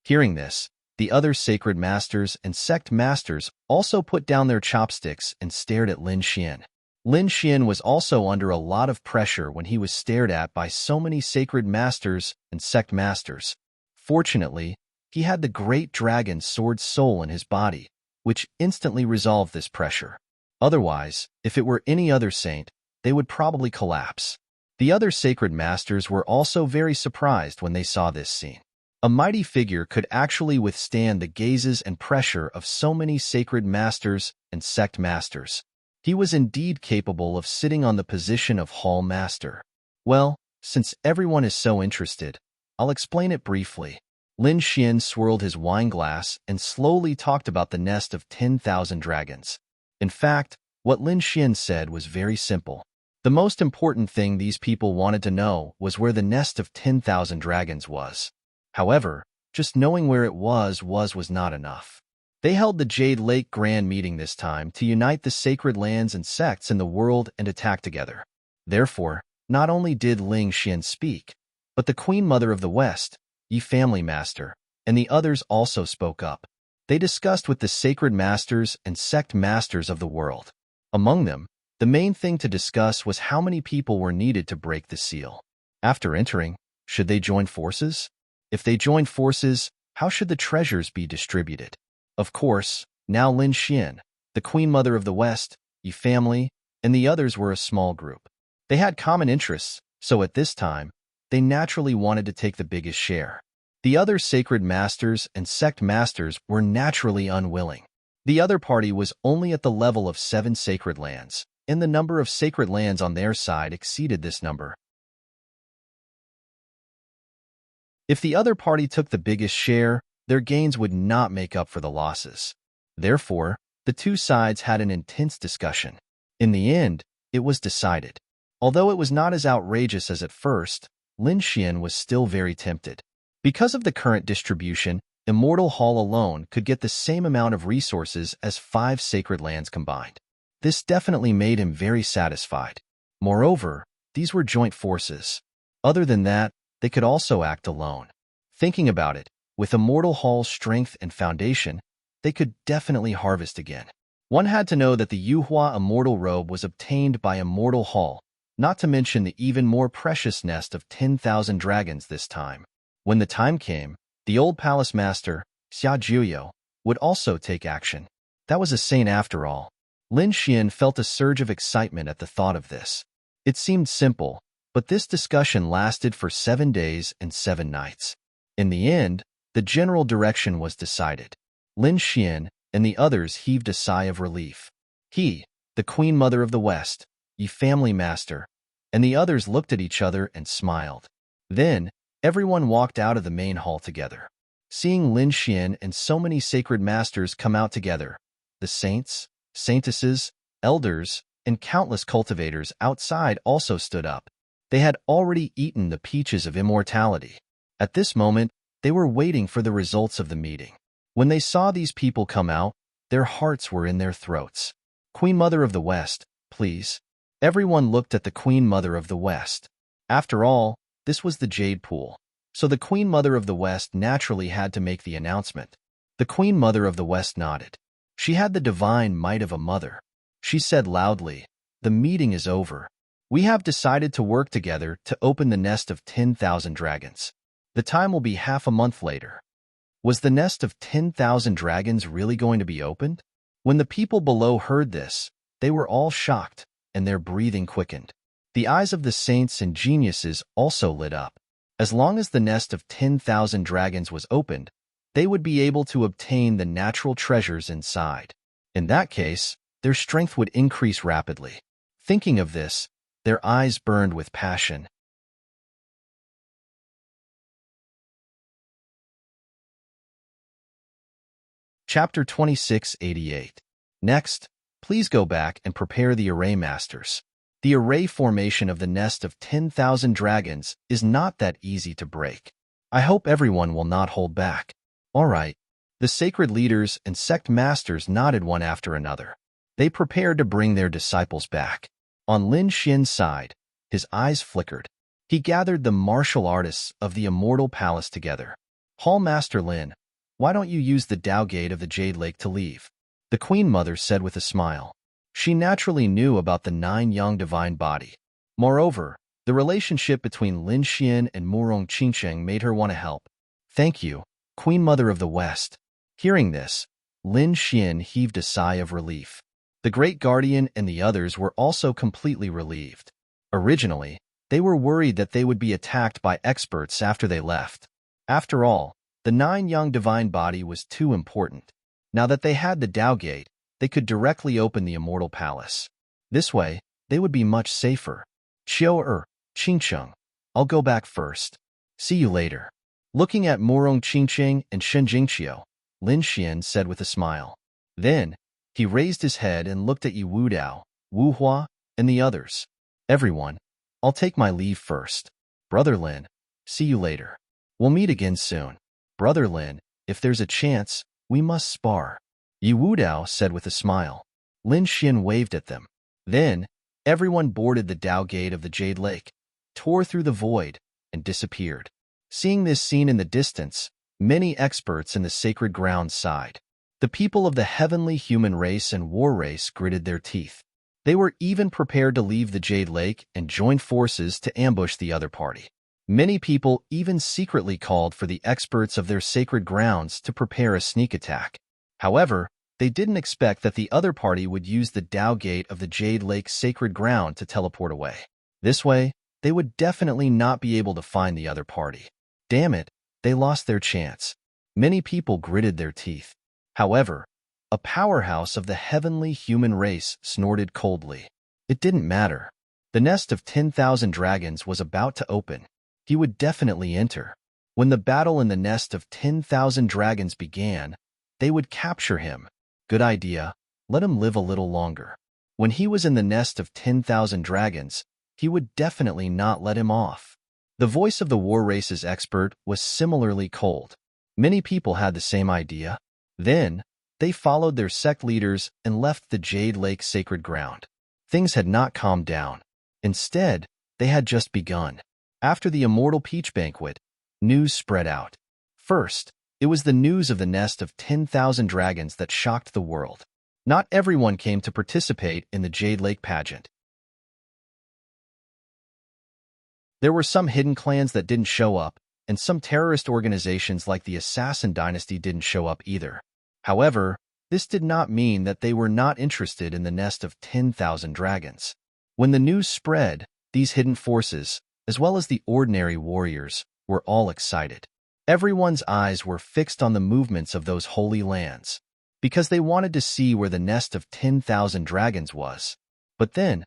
Hearing this, the other sacred masters and sect masters also put down their chopsticks and stared at Lin Xian. Lin Xian was also under a lot of pressure when he was stared at by so many sacred masters and sect masters. Fortunately, he had the great dragon sword soul in his body, which instantly resolved this pressure. Otherwise, if it were any other saint, they would probably collapse. The other sacred masters were also very surprised when they saw this scene. A mighty figure could actually withstand the gazes and pressure of so many sacred masters and sect masters. He was indeed capable of sitting on the position of Hall Master. Well, since everyone is so interested, I'll explain it briefly. Lin Xian swirled his wine glass and slowly talked about the nest of 10,000 dragons. In fact, what Lin Xian said was very simple. The most important thing these people wanted to know was where the nest of 10,000 dragons was. However, just knowing where it was not enough. They held the Jade Lake Grand Meeting this time to unite the sacred lands and sects in the world and attack together. Therefore, not only did Lin Xian speak, but the Queen Mother of the West, Yi Family Master, and the others also spoke up. They discussed with the sacred masters and sect masters of the world. Among them, The main thing to discuss was how many people were needed to break the seal. After entering, should they join forces? If they joined forces, how should the treasures be distributed? Of course, now Lin Xian, the Queen Mother of the West, Yi family, and the others were a small group. They had common interests, so at this time, they naturally wanted to take the biggest share. The other sacred masters and sect masters were naturally unwilling. The other party was only at the level of 7 sacred lands, and the number of sacred lands on their side exceeded this number. If the other party took the biggest share, their gains would not make up for the losses. Therefore, the two sides had an intense discussion. In the end, it was decided. Although it was not as outrageous as at first, Lin Xian was still very tempted. Because of the current distribution, Immortal Hall alone could get the same amount of resources as 5 sacred lands combined. This definitely made him very satisfied. Moreover, these were joint forces. Other than that, they could also act alone. Thinking about it, with Immortal Hall's strength and foundation, they could definitely harvest again. One had to know that the Yuhua Immortal Robe was obtained by Immortal Hall, not to mention the even more precious nest of 10,000 dragons this time. When the time came, the old palace master, Xia Jiuyo, would also take action. That was a saint after all. Lin Xian felt a surge of excitement at the thought of this. It seemed simple, but this discussion lasted for 7 days and 7 nights. In the end, the general direction was decided. Lin Xian and the others heaved a sigh of relief. He, the Queen Mother of the West, Yi family master, and the others looked at each other and smiled. Then, everyone walked out of the main hall together. Seeing Lin Xian and so many sacred masters come out together, the saints, saintesses, elders, and countless cultivators outside also stood up. They had already eaten the peaches of immortality. At this moment, they were waiting for the results of the meeting. When they saw these people come out, their hearts were in their throats. Queen Mother of the West, please. Everyone looked at the Queen Mother of the West. After all, this was the Jade Pool, so the Queen Mother of the West naturally had to make the announcement. The Queen Mother of the West nodded. She had the divine might of a mother. She said loudly, "The meeting is over. We have decided to work together to open the nest of 10,000 dragons. The time will be half a month later." Was the nest of 10,000 dragons really going to be opened? When the people below heard this, they were all shocked, and their breathing quickened. The eyes of the saints and geniuses also lit up. As long as the nest of 10,000 dragons was opened, they would be able to obtain the natural treasures inside. In that case, their strength would increase rapidly. Thinking of this, their eyes burned with passion. Chapter 2688. Next, please go back and prepare the array masters. The array formation of the nest of 10,000 dragons is not that easy to break. I hope everyone will not hold back. All right. The sacred leaders and sect masters nodded one after another. They prepared to bring their disciples back. On Lin Xian's side, his eyes flickered. He gathered the martial artists of the Immortal Palace together. Hall Master Lin, why don't you use the Tao Gate of the Jade Lake to leave? The Queen Mother said with a smile. She naturally knew about the 9 young divine body. Moreover, the relationship between Lin Xian and Murong Qingsheng made her want to help. Thank you, Queen Mother of the West. Hearing this, Lin Xian heaved a sigh of relief. The Great Guardian and the others were also completely relieved. Originally, they were worried that they would be attacked by experts after they left. After all, the 9 young divine body was too important. Now that they had the Tao Gate, they could directly open the Immortal Palace. This way, they would be much safer. Qingsheng, I'll go back first. See you later. Looking at Murong Qingsheng and Shen Jingqiu, Lin Xian said with a smile. Then, he raised his head and looked at Yi Wudao, Wu Hua, and the others. Everyone, I'll take my leave first. Brother Lin, see you later. We'll meet again soon. Brother Lin, if there's a chance, we must spar. Yi Wudao said with a smile. Lin Xian waved at them. Then, everyone boarded the Tao Gate of the Jade Lake, tore through the void, and disappeared. Seeing this scene in the distance, many experts in the sacred grounds sighed. The people of the heavenly human race and war race gritted their teeth. They were even prepared to leave the Jade Lake and join forces to ambush the other party. Many people even secretly called for the experts of their sacred grounds to prepare a sneak attack. However, they didn't expect that the other party would use the Tao Gate of the Jade Lake's sacred ground to teleport away. This way, they would definitely not be able to find the other party. Damn it, they lost their chance. Many people gritted their teeth. However, a powerhouse of the heavenly human race snorted coldly. It didn't matter. The nest of 10,000 dragons was about to open. He would definitely enter. When the battle in the nest of 10,000 dragons began, they would capture him. Good idea. Let him live a little longer. When he was in the nest of 10,000 dragons, he would definitely not let him off. The voice of the war race's expert was similarly cold. Many people had the same idea. Then, they followed their sect leaders and left the Jade Lake sacred ground. Things had not calmed down. Instead, they had just begun. After the Immortal Peach Banquet, news spread out. First, it was the news of the nest of 10,000 dragons that shocked the world. Not everyone came to participate in the Jade Lake pageant. There were some hidden clans that didn't show up, and some terrorist organizations like the Assassin Dynasty didn't show up either. However, this did not mean that they were not interested in the nest of 10,000 dragons. When the news spread, these hidden forces, as well as the ordinary warriors, were all excited. Everyone's eyes were fixed on the movements of those holy lands, because they wanted to see where the nest of 10,000 dragons was. But then,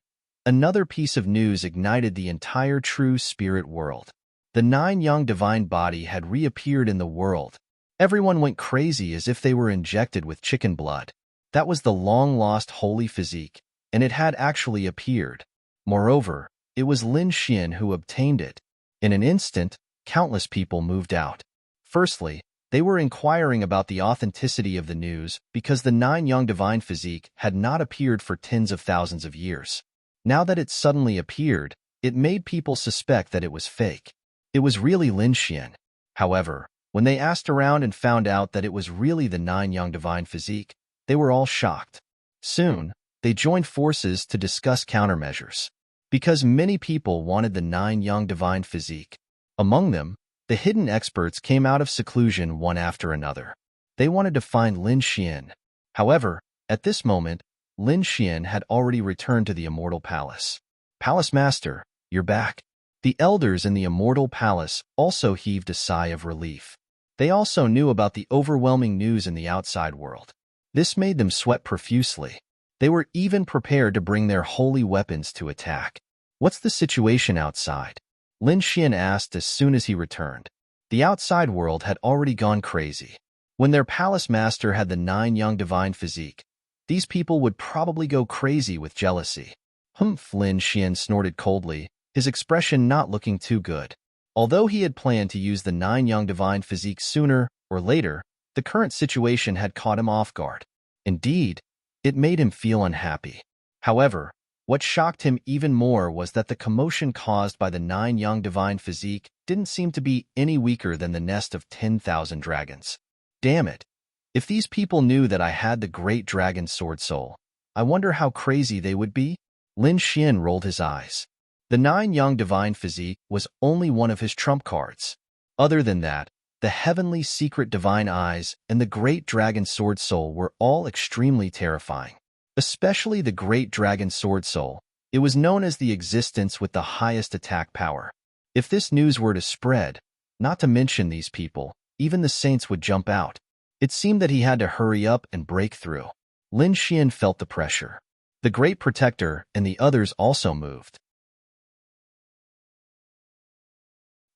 another piece of news ignited the entire true spirit world. The 9 young divine body had reappeared in the world. Everyone went crazy as if they were injected with chicken blood. That was the long-lost holy physique, and it had actually appeared. Moreover, it was Lin Xian who obtained it. In an instant, countless people moved out. Firstly, they were inquiring about the authenticity of the news because the 9 young divine physique had not appeared for tens of thousands of years. Now that it suddenly appeared, it made people suspect that it was fake. It was really Lin Xian. However, when they asked around and found out that it was really the 9 young divine physique, they were all shocked. Soon, they joined forces to discuss countermeasures. Because many people wanted the 9 young divine physique. Among them, the hidden experts came out of seclusion one after another. They wanted to find Lin Xian. However, at this moment, Lin Xian had already returned to the Immortal Palace. Palace Master, you're back. The elders in the Immortal Palace also heaved a sigh of relief. They also knew about the overwhelming news in the outside world. This made them sweat profusely. They were even prepared to bring their holy weapons to attack. What's the situation outside? Lin Xian asked as soon as he returned. The outside world had already gone crazy. When their palace master had the 9 young divine physique, these people would probably go crazy with jealousy. Humph, Lin Xian snorted coldly, his expression not looking too good. Although he had planned to use the 9 young divine physique sooner or later, the current situation had caught him off guard. Indeed, it made him feel unhappy. However, what shocked him even more was that the commotion caused by the 9 young divine physique didn't seem to be any weaker than the nest of 10,000 dragons. Damn it! If these people knew that I had the great dragon sword soul, I wonder how crazy they would be? Lin Xian rolled his eyes. The 9 young divine physique was only one of his trump cards. Other than that, the heavenly secret divine eyes and the great dragon sword soul were all extremely terrifying. Especially the great dragon sword soul. It was known as the existence with the highest attack power. If this news were to spread, not to mention these people, even the saints would jump out. It seemed that he had to hurry up and break through. Lin Xian felt the pressure. The great protector and the others also moved.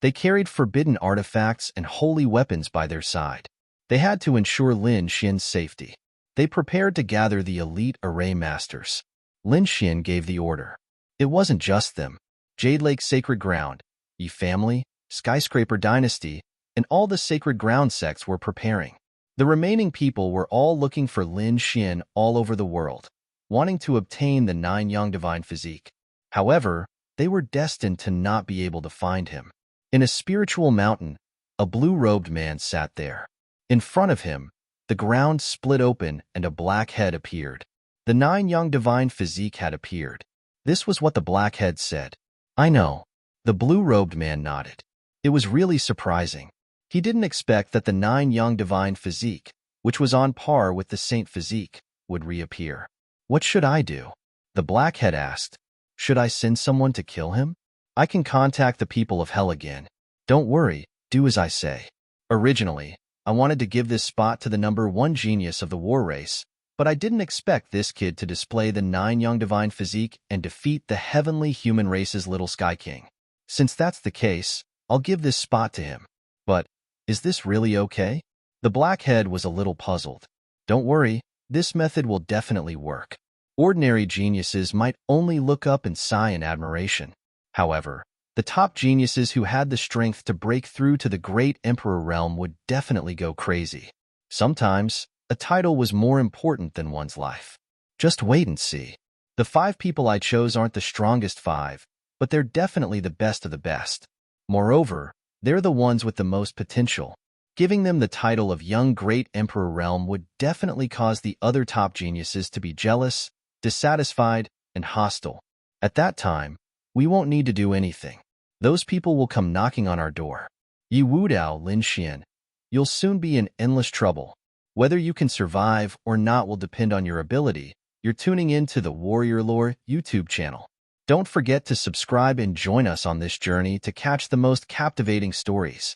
They carried forbidden artifacts and holy weapons by their side. They had to ensure Lin Xian's safety. They prepared to gather the elite array masters. Lin Xian gave the order. It wasn't just them. Jade Lake Sacred Ground, Yi Family, Skyscraper Dynasty, and all the Sacred Ground sects were preparing. The remaining people were all looking for Lin Xian all over the world, wanting to obtain the 9 young divine physique. However, they were destined to not be able to find him. In a spiritual mountain, a blue-robed man sat there. In front of him, the ground split open and a black head appeared. The 9 young divine physique had appeared. This was what the blackhead said. I know. The blue-robed man nodded. It was really surprising. He didn't expect that the 9 young divine physique, which was on par with the saint physique, would reappear. What should I do? The blackhead asked. Should I send someone to kill him? I can contact the people of hell again. Don't worry, do as I say. Originally, I wanted to give this spot to the number 1 genius of the war race, but I didn't expect this kid to display the 9 young divine physique and defeat the heavenly human race's little Sky King. Since that's the case, I'll give this spot to him. But, is this really okay? The blackhead was a little puzzled. Don't worry, this method will definitely work. Ordinary geniuses might only look up and sigh in admiration. However, the top geniuses who had the strength to break through to the great emperor realm would definitely go crazy. Sometimes, a title was more important than one's life. Just wait and see. The 5 people I chose aren't the strongest 5, but they're definitely the best of the best. Moreover, they're the ones with the most potential. Giving them the title of Young Great Emperor Realm would definitely cause the other top geniuses to be jealous, dissatisfied, and hostile. At that time, we won't need to do anything. Those people will come knocking on our door. Yi Wudao, Lin Xian, you'll soon be in endless trouble. Whether you can survive or not will depend on your ability. You're tuning in to the Warrior Lore YouTube channel. Don't forget to subscribe and join us on this journey to catch the most captivating stories.